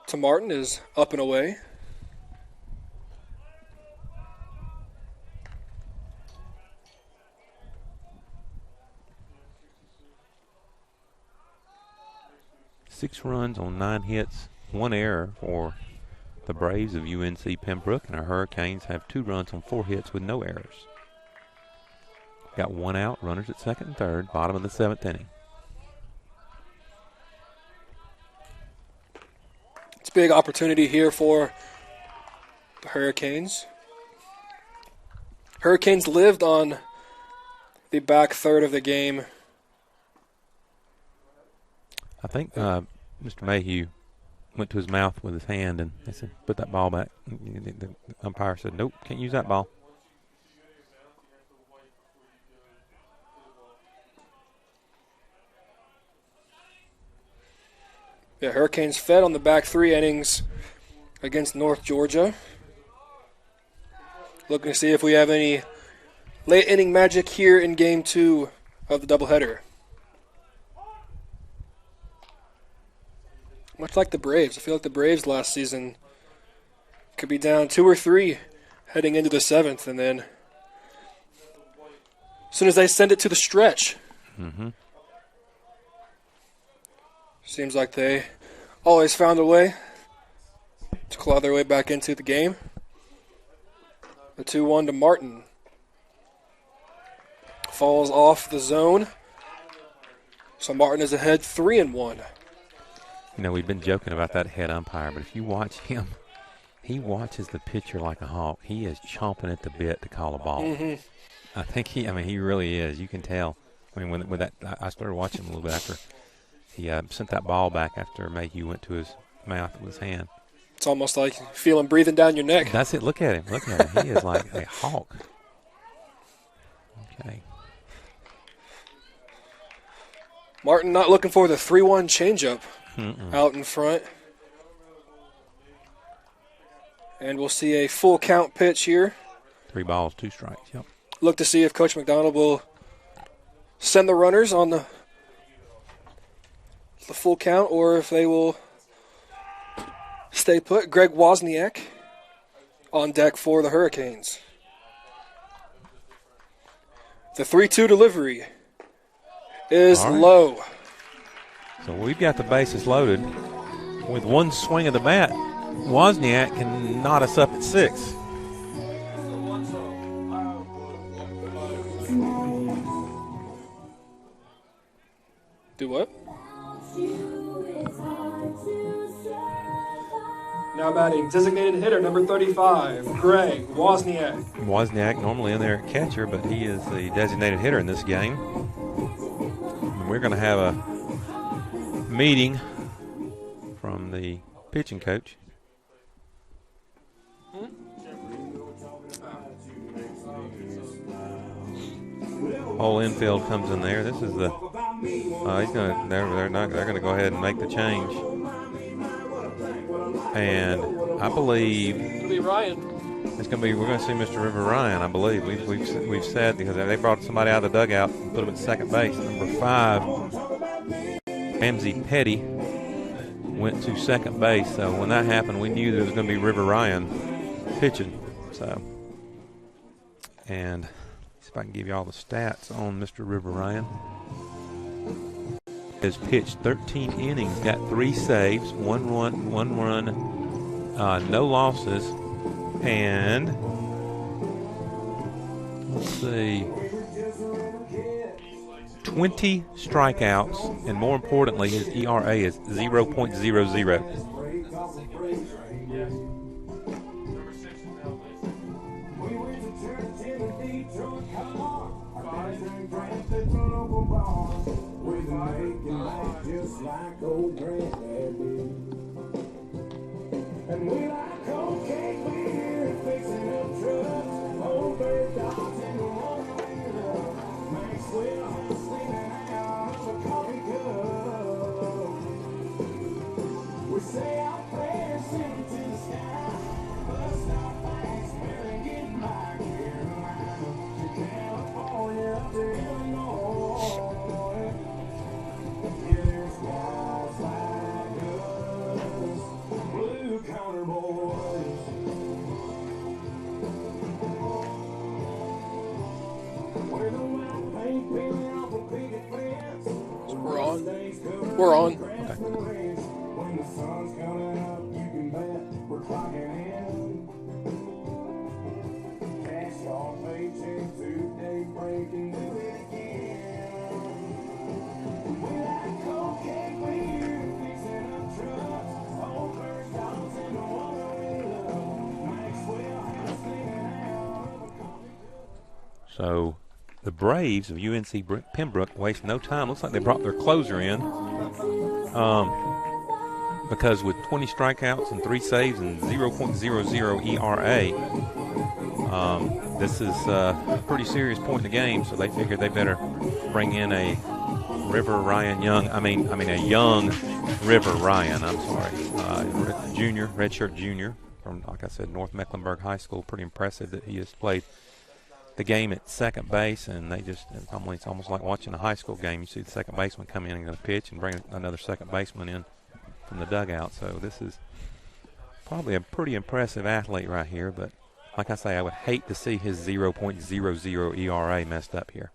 to Martin is up and away. Six runs on 9 hits, 1 error for the Braves of UNC Pembroke, and our Hurricanes have 2 runs on 4 hits with no errors. Got 1 out, runners at second and third, bottom of the 7th inning. It's a big opportunity here for the Hurricanes. Hurricanes lived on the back third of the game. I think Mr. Mayhew went to his mouth with his hand and they said, put that ball back. The umpire said, nope, can't use that ball. Yeah, Hurricanes fed on the back 3 innings against North Georgia. Looking to see if we have any late inning magic here in game 2 of the doubleheader. Much like the Braves. I feel like the Braves last season could be down 2 or 3 heading into the 7th, and then as soon as they send it to the stretch, seems like they always found a way to claw their way back into the game. The 2-1 to Martin. Falls off the zone. So Martin is ahead 3-1. You know, we've been joking about that head umpire, but if you watch him, he watches the pitcher like a hawk. He is chomping at the bit to call a ball. Mm-hmm. I think he really is. You can tell. I mean, with that, I started watching him a little bit after he sent that ball back after Mayhew went to his mouth with his hand. It's almost like you feel him breathing down your neck. That's it. Look at him. Look at him. He is like a hawk. Okay. Martin not looking for the 3-1 changeup out in front. And we'll see a full count pitch here. 3 balls, 2 strikes. Yep. Look to see if Coach McDonald will send the runners on the full count or if they will stay put. Greg Wozniak on deck for the Hurricanes. The 3-2 delivery is low. So we've got the bases loaded. With one swing of the bat, Wozniak can knot us up at 6. Do what? Now batting, designated hitter number 35, Greg Wozniak. Wozniak normally in there at catcher, but he is the designated hitter in this game. And we're going to have a meeting from the pitching coach. Whole infield comes in there. This is the they're going to go ahead and make the change. And I believe It'll be Ryan. We're going to see Mr. River Ryan. I believe we've said, because they brought somebody out of the dugout and put him at second base. Number 5, Ramsey Petty, went to second base. So when that happened, we knew there was going to be River Ryan pitching. So, and See if I can give you all the stats on Mr. River Ryan. Has pitched 13 innings, got 3 saves, 1 run, no losses, and let's see, 20 strikeouts, and more importantly, his ERA is 0.00. We're on. So the Braves of UNC Pembroke waste no time. Looks like they brought their closer in. Because with 20 strikeouts and 3 saves and 0.00 ERA, this is a pretty serious point in the game. So they figured they better bring in a young River Ryan. I'm sorry, redshirt junior from, like I said, North Mecklenburg High School. Pretty impressive that he has played the game at second base, and it's almost like watching a high school game. You see the second baseman come in and going to pitch and bring another second baseman in from the dugout. So this is probably a pretty impressive athlete right here, but like I say, I would hate to see his 0.00 ERA messed up here.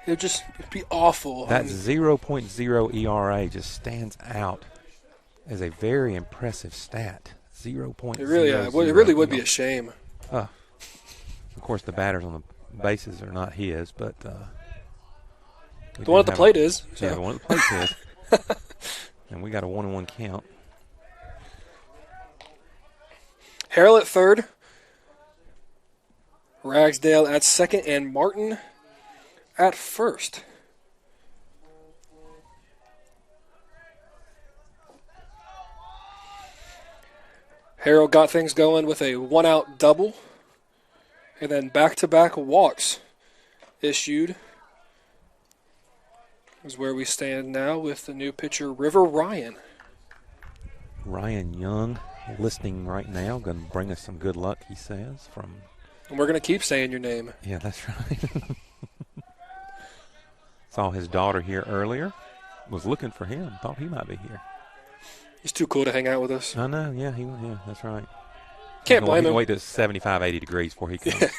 It'd be awful. That 0.0 ERA just stands out as a very impressive stat. 0.0. It really would be a shame. Of course, the batters on the bases are not his, but the one at the plate is. So. Yeah, the one at the plate is. And we got a 1-1 count. Harrell at third, Ragsdale at second, and Martin at first. Harrell got things going with a 1-out double, and then back-to-back walks issued. Is where we stand now with the new pitcher, River Ryan. Ryan Young listening right now, going to bring us some good luck, he says. And we're going to keep saying your name. Yeah, that's right. Saw his daughter here earlier. Was looking for him. Thought he might be here. He's too cool to hang out with us. I know. Yeah, that's right. Can't blame him. Wait till 75, 80 degrees before he comes.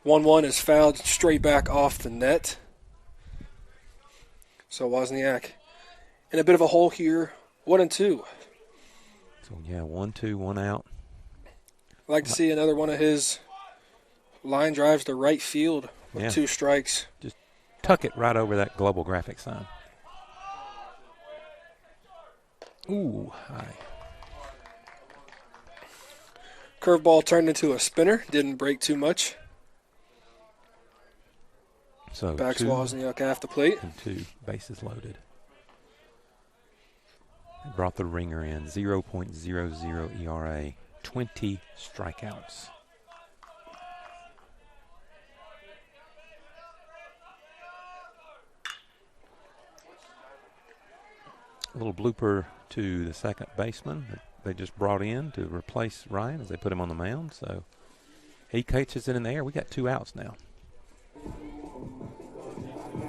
1-1 is fouled straight back off the net. So Wozniak in a bit of a hole here. 1-2. So, yeah, 1-2, 1 out. I'd like to see another one of his line drives to right field with 2 strikes. Just tuck it right over that global graphic sign. Ooh, high. Curveball turned into a spinner. Didn't break too much. So backs Wozniak off the plate. And 2 bases loaded. They brought the ringer in. 0.00 ERA. 20 strikeouts. A little blooper to the second baseman that they just brought in to replace Ryan as they put him on the mound. So he catches it in the air. We got 2 outs now.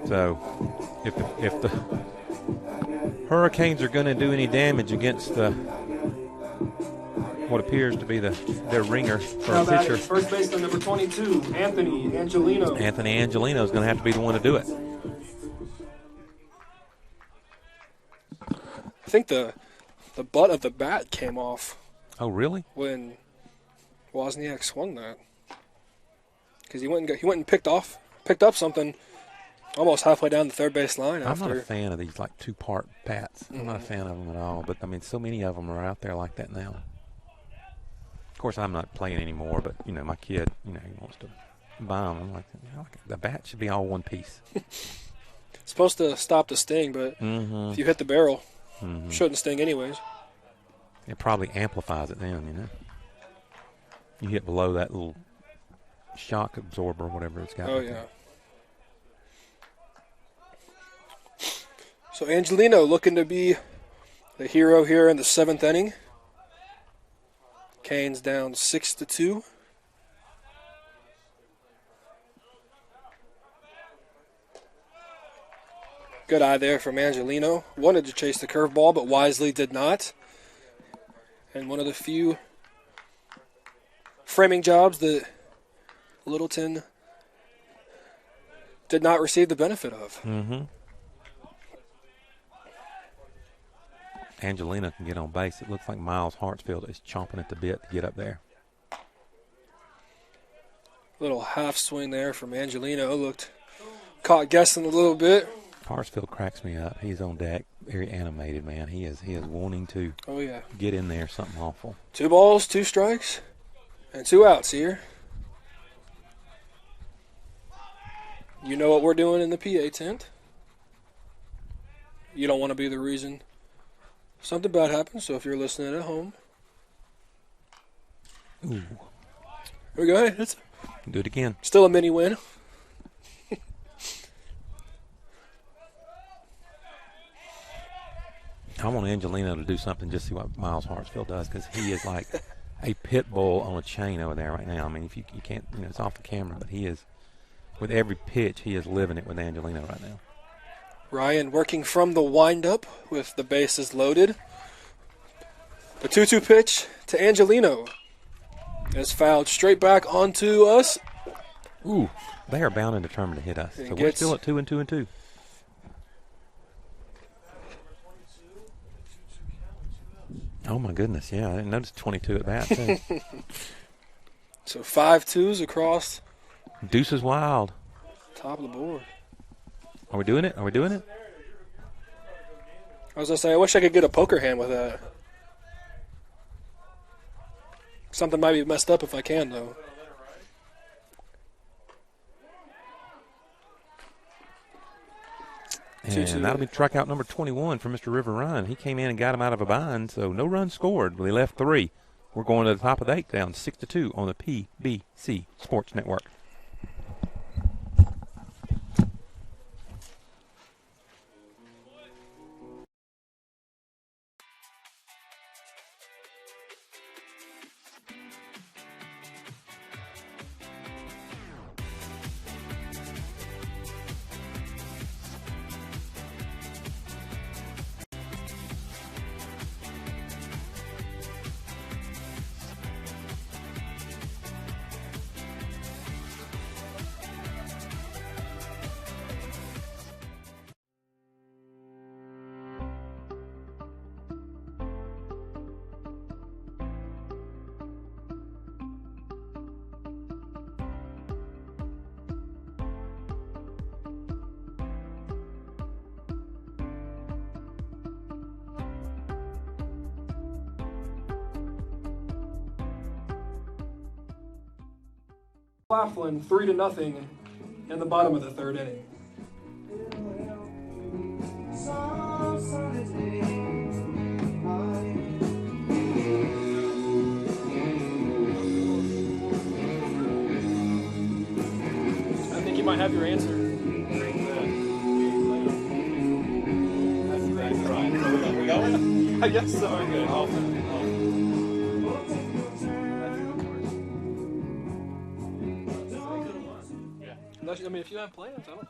So if the Hurricanes are going to do any damage against the what appears to be their ringer for Now a batting, pitcher. first baseman number 22, Anthony Angelino. Anthony Angelino is going to have to be the one to do it. I think the butt of the bat came off. Oh, really? When Wozniak swung that, because he went and picked up something almost halfway down the third base line. I'm not a fan of these like 2-part bats. I'm not a fan of them at all. But I mean, so many of them are out there like that now. Of course, I'm not playing anymore. But you know, my kid, he wants to buy them. I'm like, the bat should be all one piece. It's supposed to stop the sting, but if you hit the barrel, shouldn't sting anyways. It probably amplifies it then, You hit below that little shock absorber, whatever it's got. Oh, yeah. So Angelino looking to be the hero here in the 7th inning. Canes down 6-2. Good eye there from Angelino. Wanted to chase the curveball, but wisely did not. And one of the few framing jobs that Littleton did not receive the benefit of. Angelina can get on base. It looks like Miles Hartsfield is chomping at the bit to get up there. Little half swing there from Angelino. Looked caught guessing a little bit. Hartsfield cracks me up. He's on deck, very animated, man. He is wanting to get in there, something awful. 2 balls, 2 strikes, and 2 outs here. You know what we're doing in the PA tent. You don't want to be the reason something bad happens, so if you're listening at home. Ooh. Here we go. Hey, do it again. Still a mini win. I want Angelino to do something just to see what Miles Hartsfield does, because he is like a pit bull on a chain over there right now. I mean, if you can't, it's off the camera, but he is, with every pitch, he is living it with Angelino right now. Ryan working from the windup with the bases loaded. The 2-2 pitch to Angelino is fouled straight back onto us. Ooh, they are bound and determined to hit us. So we're still at 2-2. Oh, my goodness, yeah. I didn't notice 22 at bat, too. So 5 twos across. Deuce is wild. Top of the board. Are we doing it? I was going to say, I wish I could get a poker hand with that. Something might be messed up if I can, though. And that'll be strikeout number 21 for Mr. River Run. He came in and got him out of a bind, so no runs scored. They left 3. We're going to the top of the 8th, down 6-2 on the PBC Sports Network. Laughlin 3-0 in the bottom of the 3rd inning. I think you might have your answer. That's right. We're going? I guess so. Good. I mean, if you have plans, I don't.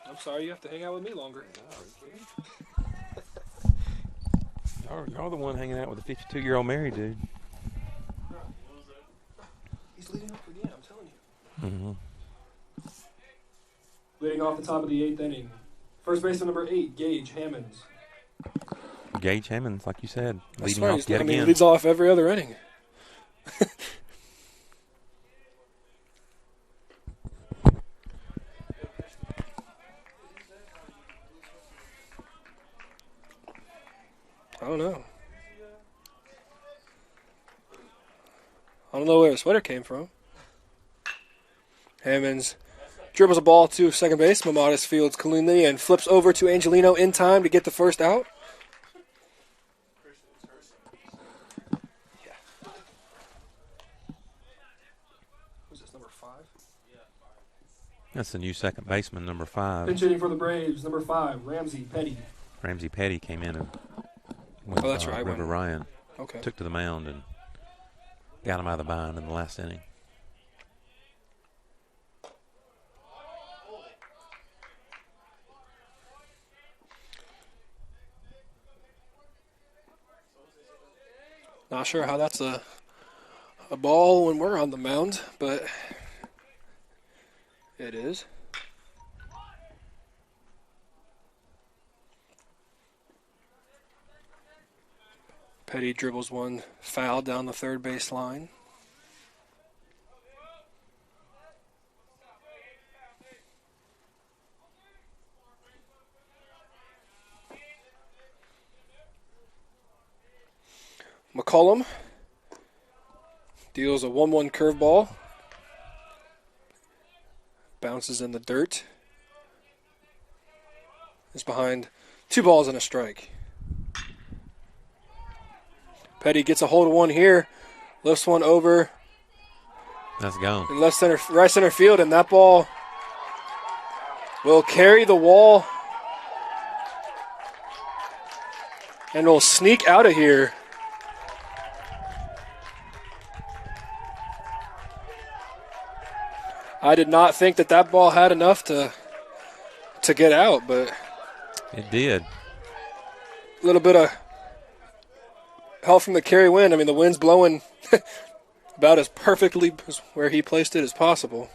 I'm sorry, you have to hang out with me longer. You're the one hanging out with the 52-year-old married dude. He's leading up again, I'm telling you. Mm-hmm. Leading off the top of the 8th inning. First baseman number 8, Gage Hammonds. Gage Hammonds, like you said, That's leading off yet again. He leads off every other inning. I don't know. I don't know where the sweater came from. Hammonds dribbles a ball to second base. Mamadas fields cleanly and flips over to Angelino in time to get the first out. Yeah. Who's this, number 5? That's the new second baseman, number 5. Pinch hitting for the Braves, number 5, Ramsey Petty. Ramsey Petty came in and with, that's right. River Ryan. Okay. Took to the mound and got him out of the bind in the last inning. Not sure how that's a ball when we're on the mound, but it is. Petty dribbles one foul down the third base line. McCollum deals a 1-1 curveball. Bounces in the dirt. Is behind 2 balls and a strike. Petty gets a hold of one here, lifts one over. That's gone. In right center field, and that ball will carry the wall and will sneak out of here. I did not think that ball had enough to get out, but it did. A little bit of help from the carry wind. I mean, the wind's blowing about as perfectly where he placed it as possible.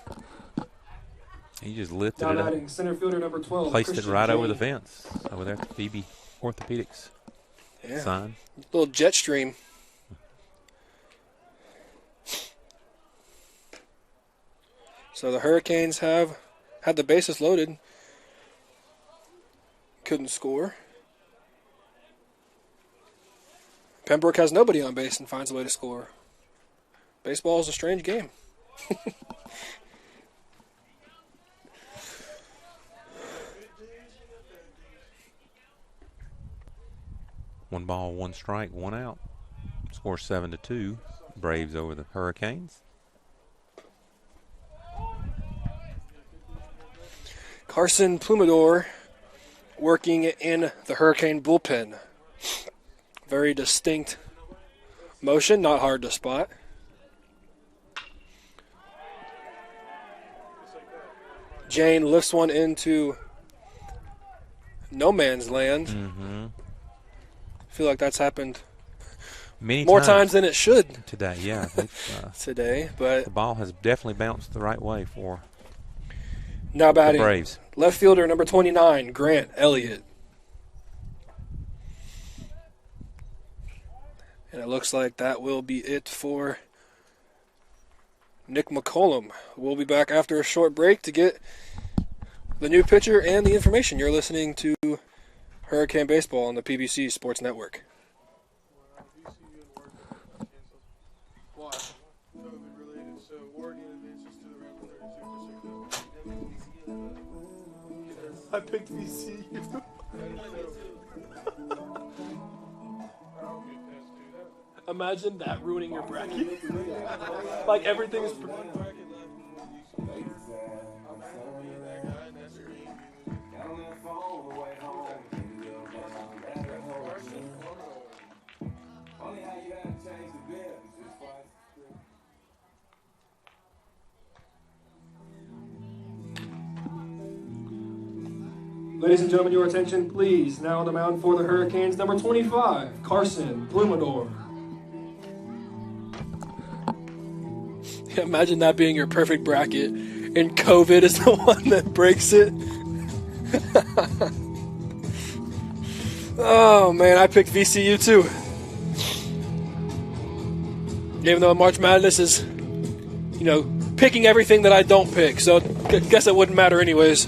He just lifted Now it up. batting center fielder number 12. Placed Christian it right Jane. over the fence, over there at the Phoebe Orthopedics sign. Little jet stream. So the Hurricanes have had the bases loaded. Couldn't score. Pembroke has nobody on base and finds a way to score. Baseball is a strange game. 1 ball, 1 strike, 1 out. Score 7-2. Braves over the Hurricanes. Carson Plumador working in the Hurricane bullpen. Very distinct motion, not hard to spot. Jane lifts one into no man's land. Mm-hmm. I feel like that's happened Many more times than it should today. Yeah, today, but the ball has definitely bounced the right way for now batting the Braves. Left fielder number 29, Grant Elliott. And it looks like that will be it for Nick McCollum. We'll be back after a short break to get the new pitcher and the information. You're listening to Hurricane Baseball on the PBC Sports Network. Why? COVID related. So Oregon advances to the round of 32. I picked VCU. Imagine that ruining your bracket. Like everything is. Ladies and gentlemen, your attention, please. Now on the mound for the Hurricanes, number 25, Carson Plumador. Imagine that being your perfect bracket, and COVID is the one that breaks it. Oh, man, I picked VCU too. Even though March Madness is, picking everything that I don't pick, so I guess it wouldn't matter anyways.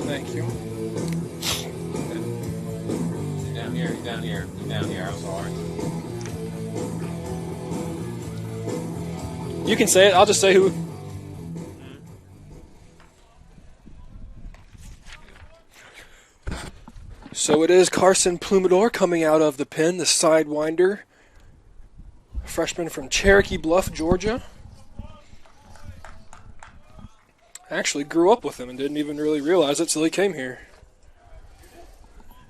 Thank you. Down here, I'm sorry. You can say it, I'll just say who. So it is Carson Plumador coming out of the pen, the sidewinder. Freshman from Cherokee Bluff, Georgia. I actually grew up with him and didn't even really realize it till he came here.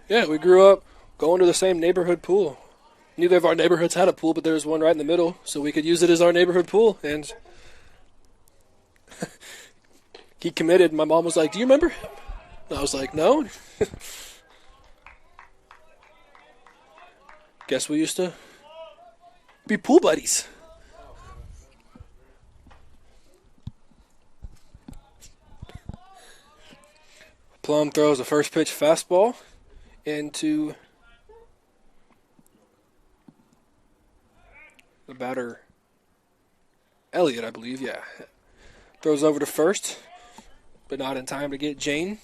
Yeah, we grew up going to the same neighborhood pool. Neither of our neighborhoods had a pool, but there was one right in the middle, so we could use it as our neighborhood pool. And he committed. My mom was like, "Do you remember him?" And I was like, "No." Guess we used to be pool buddies. Plum throws a first pitch fastball into the batter, Elliott, I believe, yeah. Throws over to first, but not in time to get Jane.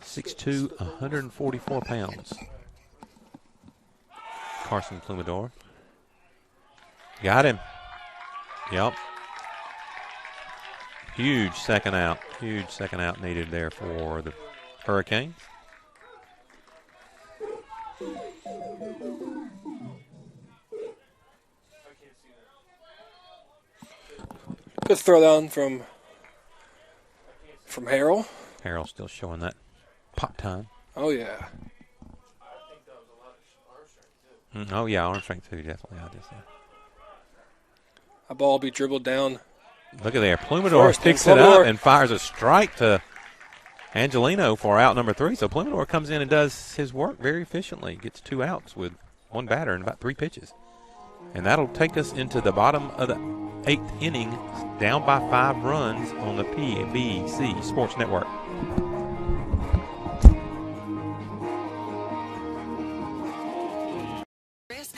.6'2", 144 pounds. Carson Plumador. Got him. Yep. Huge second out. Huge second out needed there for the Hurricanes. Good throw down from Harrell. Harrell still showing that pop time. Oh, yeah. Oh, yeah, arm strength too, definitely. A ball will be dribbled down. Look at there. Plumador picks it up and fires a strike to Angelino for out number 3. So Plumador comes in and does his work very efficiently. Gets 2 outs with one batter and about 3 pitches. And that'll take us into the bottom of the 8th inning, down by 5 runs on the PBC Sports Network.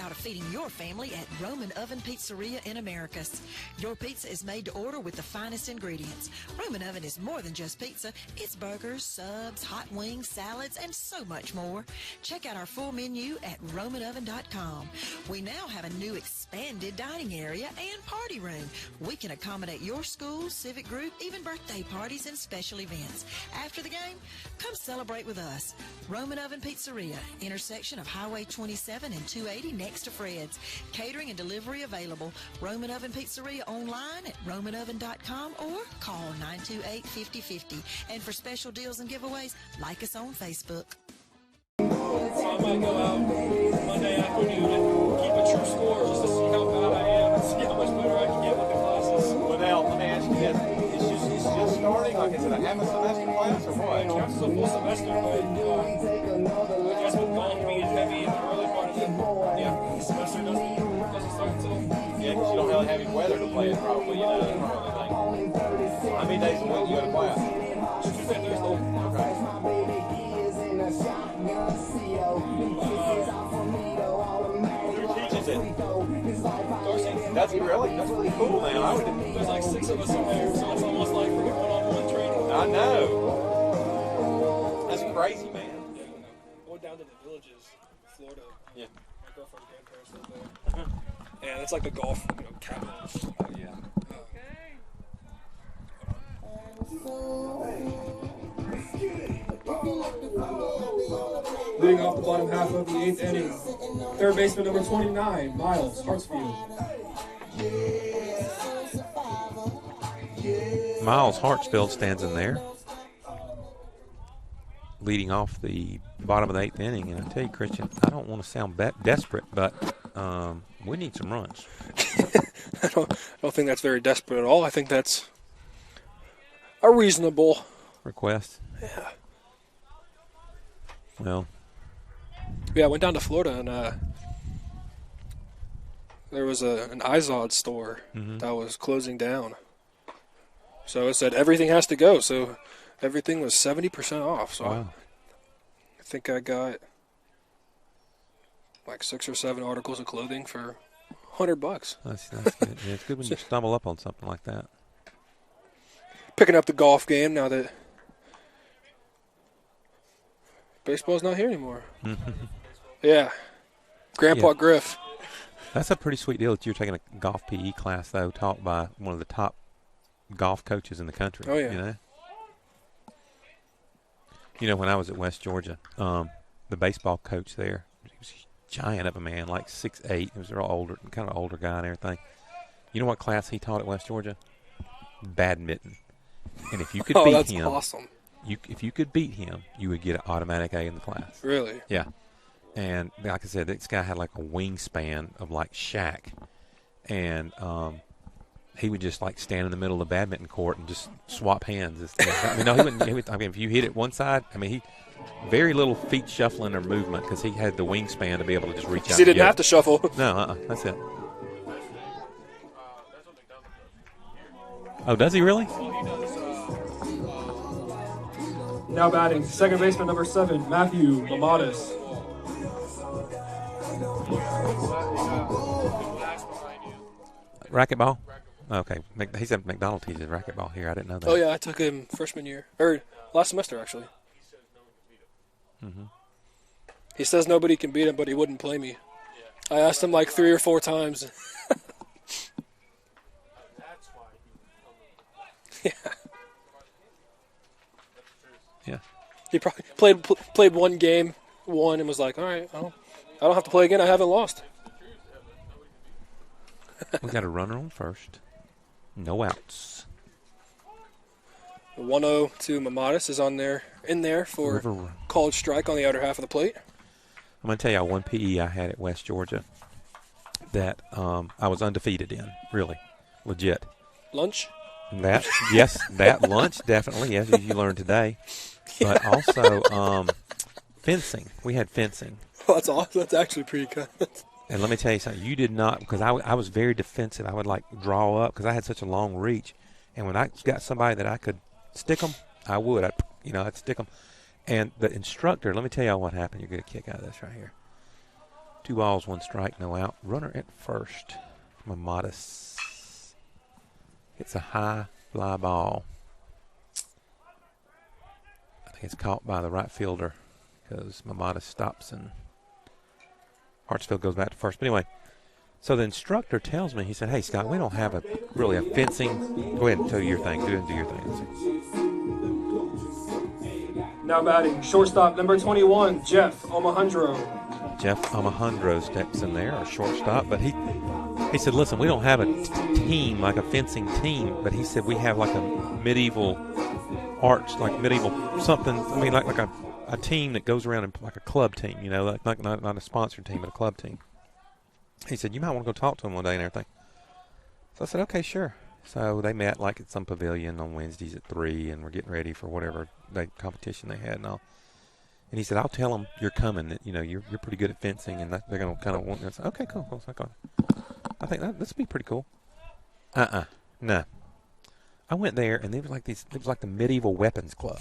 Out of feeding your family at Roman Oven Pizzeria in Americus. Your pizza is made to order with the finest ingredients. Roman Oven is more than just pizza. It's burgers, subs, hot wings, salads, and so much more. Check out our full menu at romanoven.com. We now have a new expanded dining area and party room. We can accommodate your school, civic group, even birthday parties and special events. After the game, come celebrate with us. Roman Oven Pizzeria, intersection of Highway 27 and 280 next to Fred's. Catering and delivery available. Roman Oven Pizzeria online at romanoven.com or call 928-5050. And for special deals and giveaways, like us on Facebook. So I might go out Monday afternoon and keep a true score just to see how bad I am and see how much better I can get with the classes. Well, now, let me ask you this. It's just starting? Like, is it a half a semester class or what? It's a full semester, but I guess with golf being heavy in the early part of the semester doesn't start until... Yeah, because you don't really have any weather to play it, probably, How many days a week you go to class? Tuesday, Thursday. Okay. Who teaches it? Darcy. That's pretty cool, man. There's like 6 of us in there, so it's almost like we're one-on-one training. I know. That's crazy, man. Yeah, going down to the villages, Florida. Yeah. My girlfriend's grandparents live there. And it's like the golf, cabin. Yeah. Leading off the bottom half of the 8th inning, third baseman number 29, Miles Hartsfield. Miles Hartsfield stands in there, leading off the bottom of the 8th inning. And I tell you, Christian, I don't want to sound desperate, but we need some runs. I don't think that's very desperate at all. I think that's a reasonable request. Yeah. Well. Yeah, I went down to Florida and there was an Izod store that was closing down. So it said everything has to go. So everything was 70% off. So wow. I think I got like 6 or 7 articles of clothing for $100. That's good. Yeah, it's good when you stumble up on something like that. Picking up the golf game now that baseball's not here anymore. Yeah. Grandpa Griff. That's a pretty sweet deal that you're taking a golf PE class, though, taught by one of the top golf coaches in the country. Oh, yeah. You know, when I was at West Georgia, the baseball coach there, he was a giant of a man, like 6'8". He was a real older, kind of older guy and everything. You know what class he taught at West Georgia? Badminton. And if you could beat that's him, awesome. If you could beat him, you would get an automatic A in the class. Really? Yeah. And like I said, this guy had like a wingspan of like Shaq. And he would just like stand in the middle of the badminton court and just swap hands. I mean, no, he wouldn't. I mean, if you hit it one side, I mean, he very little feet shuffling or movement because he had the wingspan to be able to just reach out. Because he didn't have to shuffle. No, that's it. Oh, does he really? Now batting, second baseman number 7, Matthew Mamadas. Racquetball? Okay. He said McDonald teaches racquetball here. I didn't know that. Oh, yeah, I took him freshman year. Or last semester, actually. Mm-hmm. He says nobody can beat him, but he wouldn't play me. I asked him like 3 or 4 times. Yeah. Yeah. He probably played one game, won, and was like, all right, I don't have to play again. I haven't lost. We got a runner on first. No outs. The 1-0 to Mamadas is in there for called strike on the outer half of the plate. I'm going to tell you one PE I had at West Georgia that I was undefeated in, really, legit. Lunch? That lunch, definitely, yes, as you learned today. But also fencing. We had fencing. Oh, that's awesome. That's actually pretty good. And let me tell you something. You did not, because I was very defensive. I would, like, draw up because I had such a long reach. And when I got somebody that I could stick them, I would. I'd stick them. And the instructor, let me tell you what happened. You're going to get a kick out of this right here. 2 balls, 1 strike, no out. Runner at first. Mamadas. It's a high fly ball. I think it's caught by the right fielder because Mamadas stops and Hartsfield goes back to first. But anyway, so the instructor tells me, he said, hey, Scott, we don't have a fencing. Go ahead and do your thing. Do your thing. Now batting, shortstop number 21, Jeff Omohundro. Jeff Omohundro steps in there, a shortstop. But he said, listen, we don't have a team, like a fencing team. But he said we have like a medieval arts, like medieval something. I mean, like a team that goes around and like a club team, like not a sponsored team, but a club team. He said, you might want to go talk to him one day and everything. So I said, okay, sure. So they met like at some pavilion on Wednesdays at 3, and we're getting ready for whatever competition they had and all. And he said, I'll tell them you're coming, that, you're pretty good at fencing, and they're going to kind of want you. I said, okay, cool. I think this would be pretty cool. No. I went there, and it was like the medieval weapons club.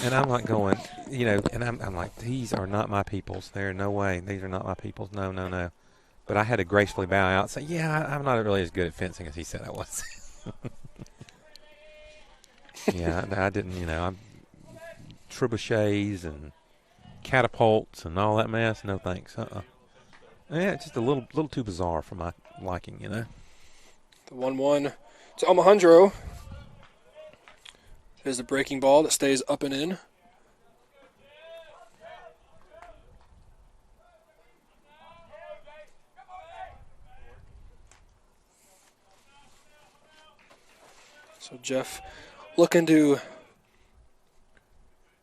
And I'm like going, and I'm like, these are not my peoples. There's no way. These are not my peoples. No. But I had to gracefully bow out and say, yeah, I'm not really as good at fencing as he said I was. Yeah, I didn't, I'm trebuchets and catapults and all that mess. No thanks. Yeah, it's just a little too bizarre for my liking, The 1-1 to Omohundro is a breaking ball that stays up and in. So Jeff looking to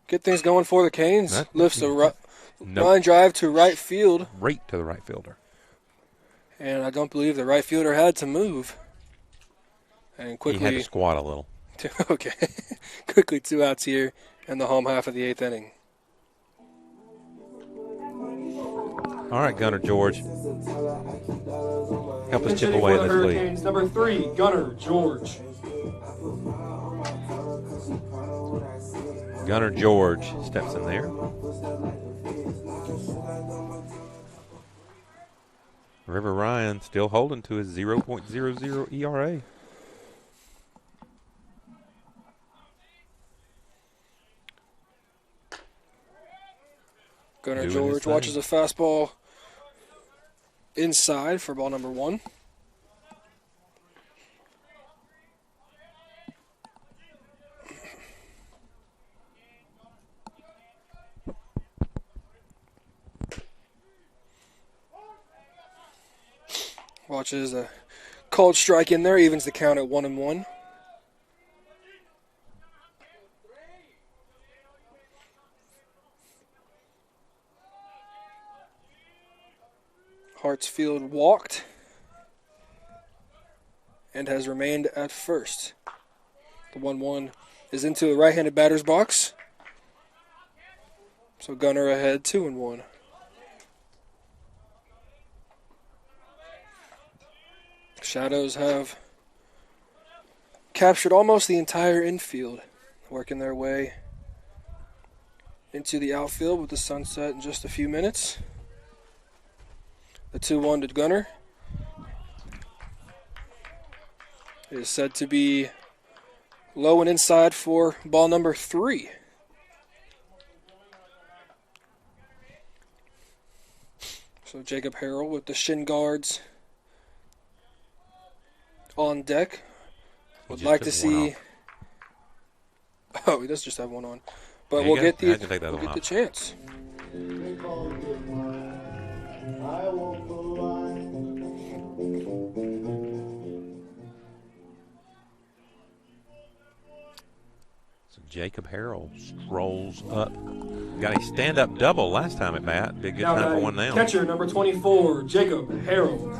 get things going for the Canes. Lifts a line drive to right field. Right to the right fielder. And I don't believe the right fielder had to move. And quickly, he had to squat a little. Okay. Quickly 2 outs here in the home half of the 8th inning. All right, Gunner George. Help us chip away at this lead. Number 3, Gunner George. Gunner George steps in there. River Ryan still holding to his 0.00 ERA. Gunner George watches a fastball inside for ball number 1. Watches a called strike in there, evens the count at 1-1. Hartsfield walked and has remained at first. The 1-1 is into the right-handed batter's box. So Gunner ahead 2-1. Shadows have captured almost the entire infield, working their way into the outfield with the sunset in just a few minutes. The 2-1 to Gunner is said to be low and inside for ball number 3. So Jacob Harrell with the shin guards on deck. Would like to see. Oh, he does just have one on, but we'll get the chance. So Jacob Harrell strolls up. Got a stand-up double last time at bat. Big good time for one now. Catcher number 24, Jacob Harrell.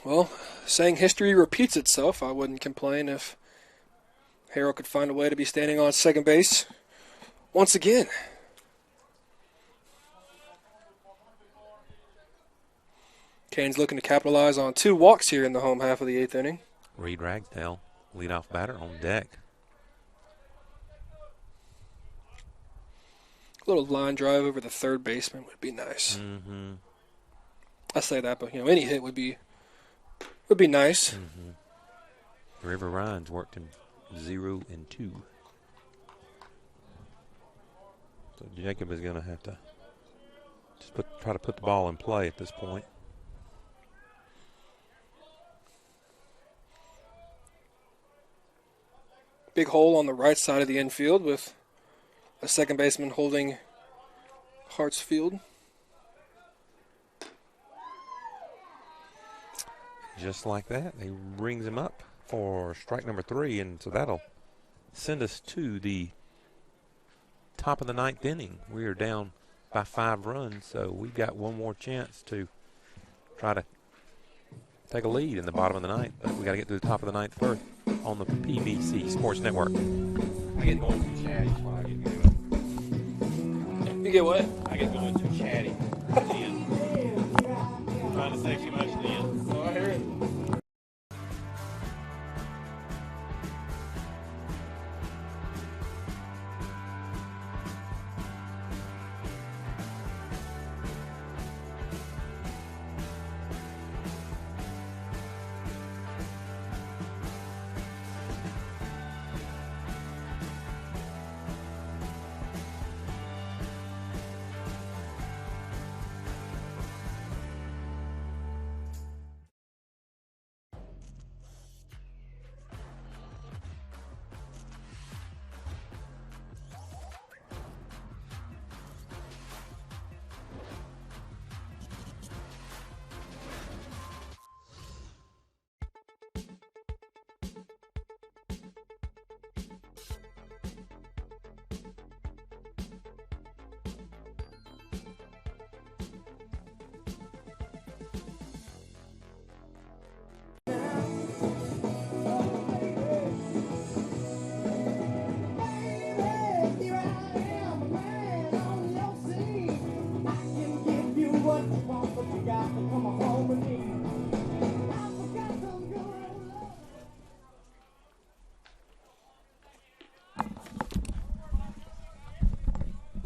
Well, saying history repeats itself, I wouldn't complain if Harrell could find a way to be standing on second base once again. Canes looking to capitalize on 2 walks here in the home half of the 8th inning. Reed Ragsdale, leadoff batter on deck. A little line drive over the third baseman would be nice. Mm-hmm. I say that, but any hit would be nice. Mm-hmm. River Ryan's worked him 0 and 2. So Jacob is going to have to just try to put the ball in play at this point. Big hole on the right side of the infield with a second baseman holding Hartsfield. Just like that, he brings him up for strike number 3, and so that'll send us to the top of the 9th inning. We are down by 5 runs, so we've got one more chance to try to take a lead in the bottom of the 9th. But we got to get to the top of the 9th first on the PBC Sports Network. I get going too chatty while I get going. You get what? I get going too chatty. I'm trying to say too much at the end. Oh, I hear it.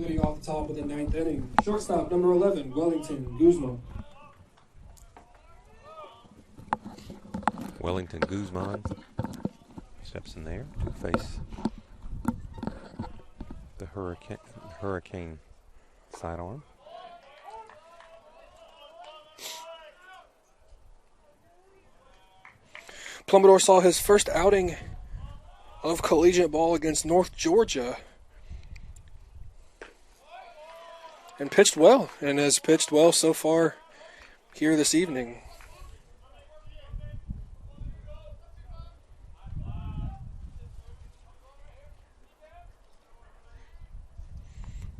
leading off the top of the 9th inning. Shortstop, number 11, Wellington Guzman. Wellington Guzman steps in there to face the Hurricane sidearm. Plummador saw his first outing of collegiate ball against North Georgia and pitched well, and has pitched well so far here this evening.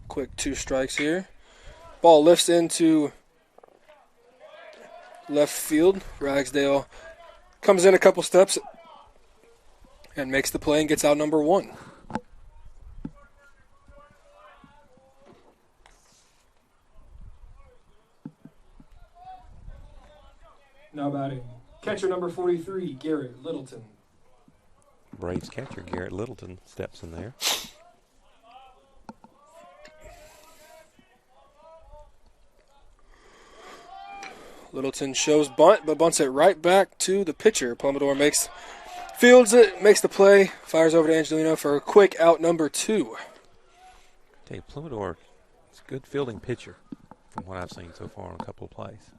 Quick 2 strikes here. Ball lifts into left field. Ragsdale comes in a couple steps and makes the play and gets out number 1. Now batting, catcher number 43, Garrett Littleton. Braves catcher Garrett Littleton steps in there. Littleton shows bunt, but bunts it right back to the pitcher. Plummador fields it, makes the play, fires over to Angelino for a quick out number 2. Hey, Plummador is a good fielding pitcher from what I've seen so far on a couple of plays.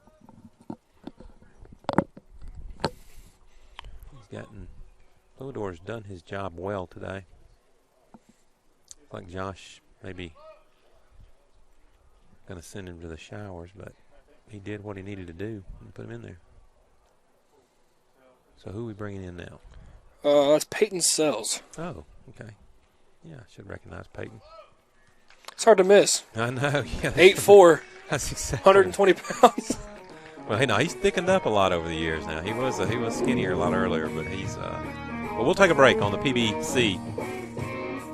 Plummador's done his job well today. Like Josh maybe going to send him to the showers, but he did what he needed to do and put him in there. So who are we bringing in now? That's Peyton Sells. Oh, okay. Yeah, I should recognize Peyton. It's hard to miss. I know. Yeah, 8'4", that's exactly 120 pounds. Well, he's thickened up a lot over the years now. He was skinnier a lot earlier, but he's. Well, we'll take a break on the PBC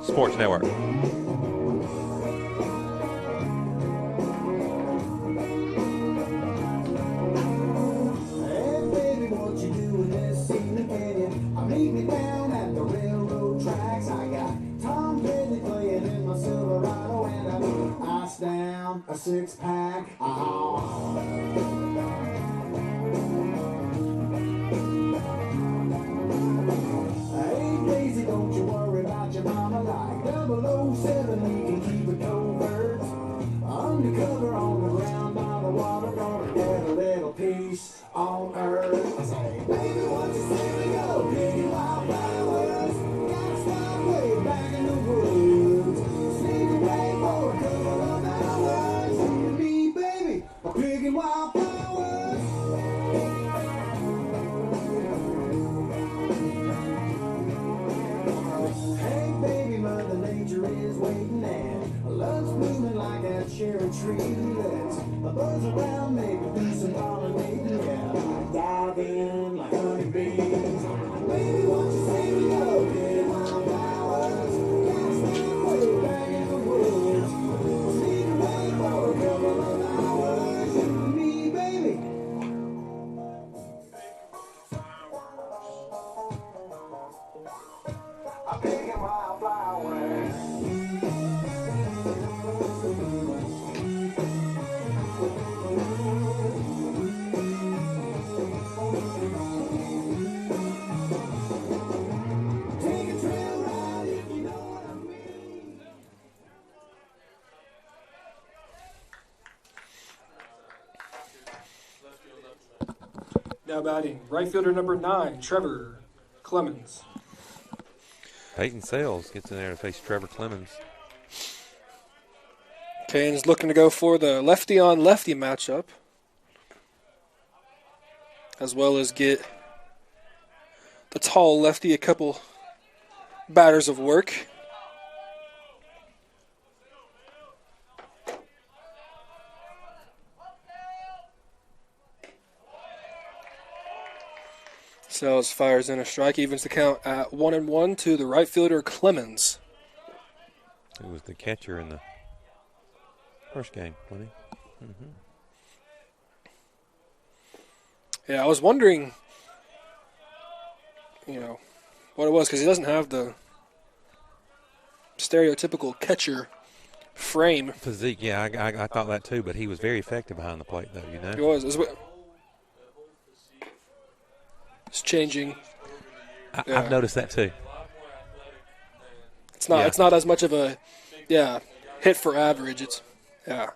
Sports Network. Meet me down at the railroad tracks. I got Tom Petty playing in my Silverado and ice down a 6-pack. Hey, Daisy, don't you worry about your mama. Like 007, we can keep it covert. Undercover on the ground by the water, gonna get a little peace on earth. I say, baby, what you say we go? Picking wildflowers, gotta stop way back in the woods. Sneak away for a couple of hours. You and me, baby, are picking wildflowers. Hey, baby, Mother Nature is waiting and love's blooming like a cherry tree. Let's buzz around, maybe do some pollinating. Yeah, dive in like honeybees. Baby, what you say we go? Get wildflowers. Gotta stop way back in the woods. Sneak away for a couple of hours. You and me, baby. I'm picking wildflowers. Take a trail ride if you know what I mean. Now batting, right fielder number 9, Trevor Clemens. Peyton Sells gets in there to face Trevor Clemens. Canes looking to go for the lefty-on-lefty matchup, as well as get the tall lefty a couple batters of work. Sells fires in a strike, evens the count at 1-1 to the right fielder Clemens. He was the catcher in the first game, wasn't he? Mm-hmm. Yeah, I was wondering, what it was, because he doesn't have the stereotypical catcher frame. Physique, yeah, I thought that too, but he was very effective behind the plate, though, you know? He was. It's changing. I've noticed that too. It's not. It's not as much of a, hit for average. It's, Yeah,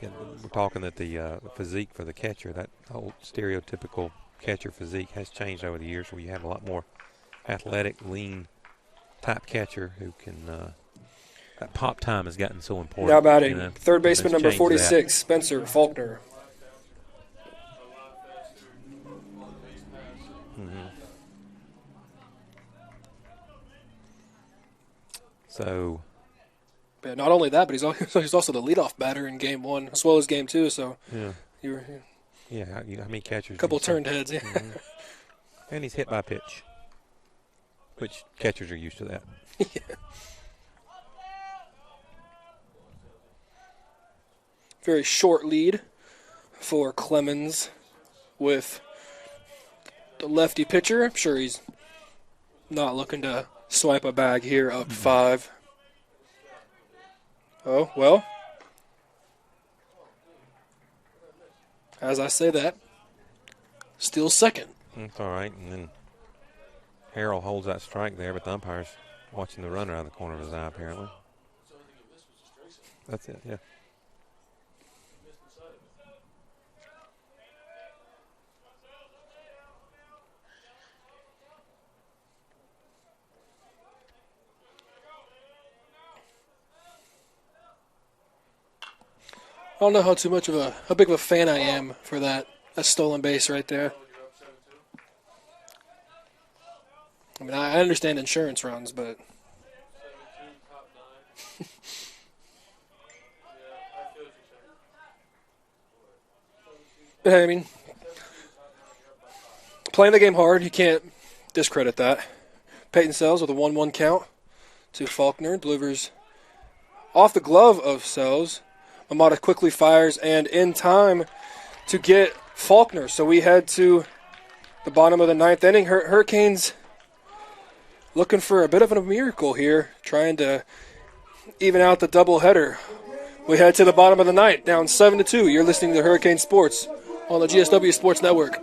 we're talking that the physique for the catcher, that whole stereotypical catcher physique has changed over the years, where you have a lot more athletic, lean type catcher who can. That pop time has gotten so important. Now batting, third baseman number 46, Spencer Faulkner. So, but not only that, but he's also the leadoff batter in Game 1 as well as Game 2. So yeah, how many catchers? A couple turned heads, yeah. Mm-hmm. And he's hit by pitch, which catchers are used to that. Yeah. Very short lead for Clemens with the lefty pitcher. I'm sure he's not looking to swipe a bag here, up 5. Oh, well. As I say that, still second. That's all right. And then Harrell holds that strike there, but the umpire's watching the runner out of the corner of his eye, apparently. That's it, yeah. I don't know how big of a fan I am for that stolen base right there. I mean, I understand insurance runs, but hey, I mean, playing the game hard, you can't discredit that. Peyton Sells with a 1-1 count to Faulkner, delivers off the glove of Sells. Amata quickly fires and in time to get Faulkner. So we head to the bottom of the 9th inning. Hurricanes looking for a bit of a miracle here, trying to even out the doubleheader. We head to the bottom of the 9th, down 7-2. You're listening to Hurricane Sports on the GSW Sports Network.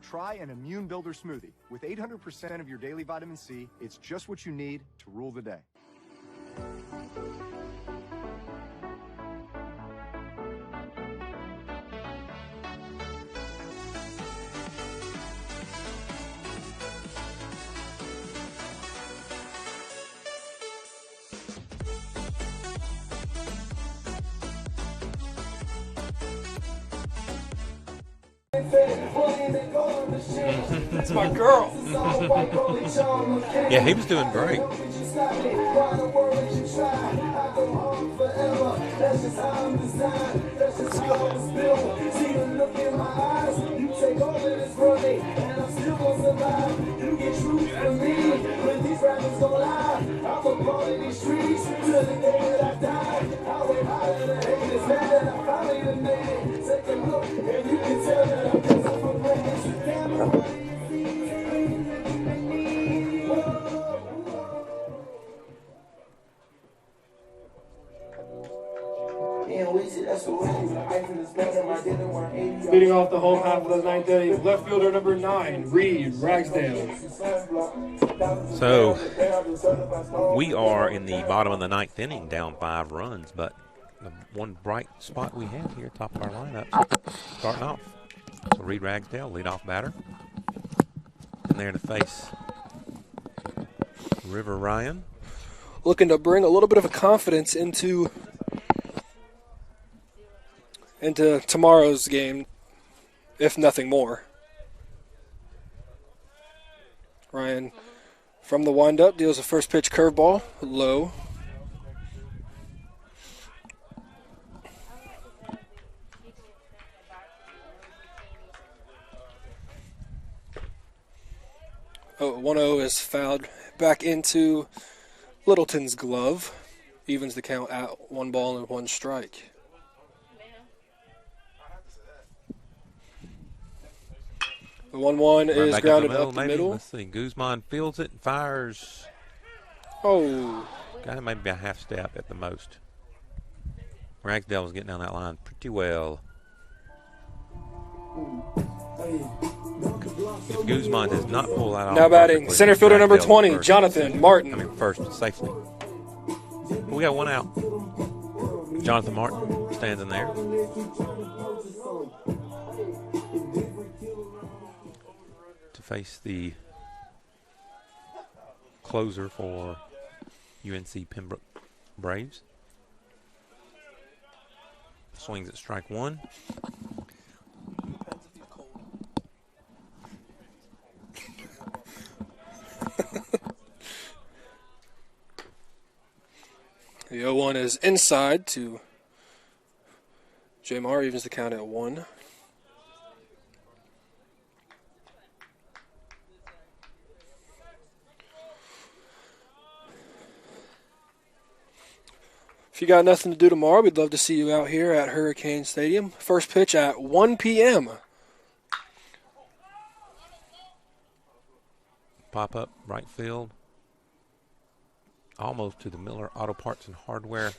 Try an Immune Builder smoothie. With 800% of your daily vitamin C, it's just what you need to rule the day. That's my girl. Yeah, he was doing great. Leading off the home half of the 9th inning, left fielder number 9, Reed Ragsdale. So we are in the bottom of the 9th inning, down 5 runs, but the one bright spot we have here, top of our lineup, starting off. So Reed Ragsdale, leadoff batter, and there to face River Ryan. Looking to bring a little bit of a confidence into tomorrow's game, if nothing more. Ryan from the windup deals a first pitch curveball, low. Oh, 1-0 is fouled back into Littleton's glove. Evens the count at 1 ball and 1 strike. The 1-1 is grounded up the middle. Let's see. Guzman fields it and fires. Oh. Got him maybe a half step at the most. Ragsdale was getting down that line pretty well. If Guzman does not pull that off. Now batting center fielder number 20, first. Jonathan Martin. I mean, first safely. We got 1 out. Jonathan Martin stands in there. To face the closer for UNC Pembroke Braves. Swings at strike 1. The 0-1 is inside to Jamar, evens the count at 1. If you got nothing to do tomorrow, we'd love to see you out here at Hurricane Stadium. First pitch at 1 p.m. Pop up, right field. Almost to the Miller Auto Parts and Hardware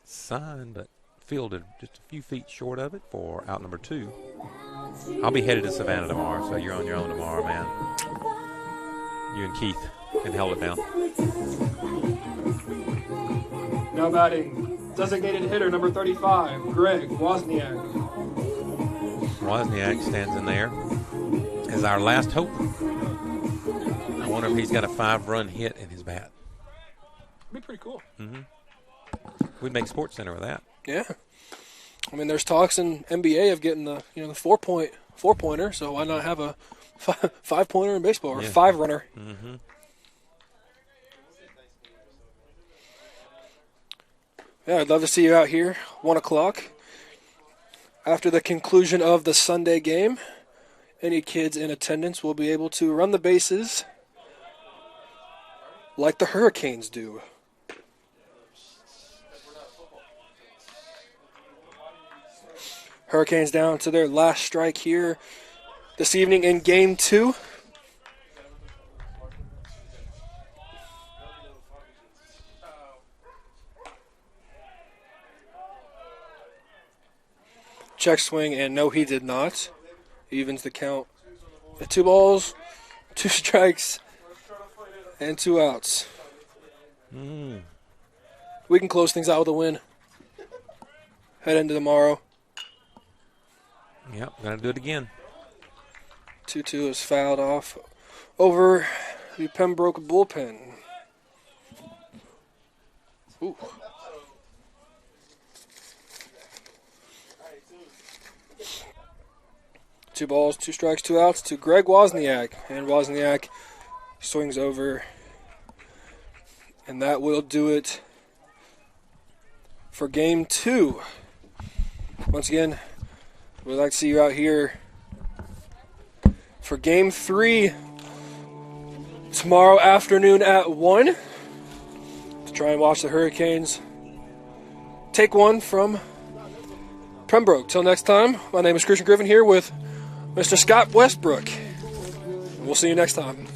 sign, but fielded just a few feet short of it for out number 2. I'll be headed to Savannah tomorrow, so you're on your own tomorrow, man. You and Keith can hold it down. Now batting, designated hitter number 35, Greg Wozniak. Wozniak stands in there as our last hope. I wonder if he's got a 5-run hit in his bat. Be pretty cool. We'd make Sports Center with that. Yeah, I mean, there's talks in NBA of getting the the 4-pointer. So why not have a 5-pointer in baseball or 5-runner? Yeah, I'd love to see you out here 1 o'clock after the conclusion of the Sunday game. Any kids in attendance will be able to run the bases like the Hurricanes do. Hurricanes down to their last strike here this evening in Game 2. Check swing, and no, he did not. Evens the count at 2 balls, 2 strikes, and 2 outs. We can close things out with a win. Head into tomorrow. Yep, gotta do it again. 2-2 is fouled off over the Pembroke bullpen. Ooh. Two balls, 2 strikes, 2 outs to Greg Wozniak. And Wozniak swings over. And that will do it for Game 2. Once again, we'd like to see you out here for Game 3 tomorrow afternoon at 1 to try and watch the Hurricanes take one from Pembroke. Till next time, my name is Christian Griffin here with Mr. Scott Westbrook. We'll see you next time.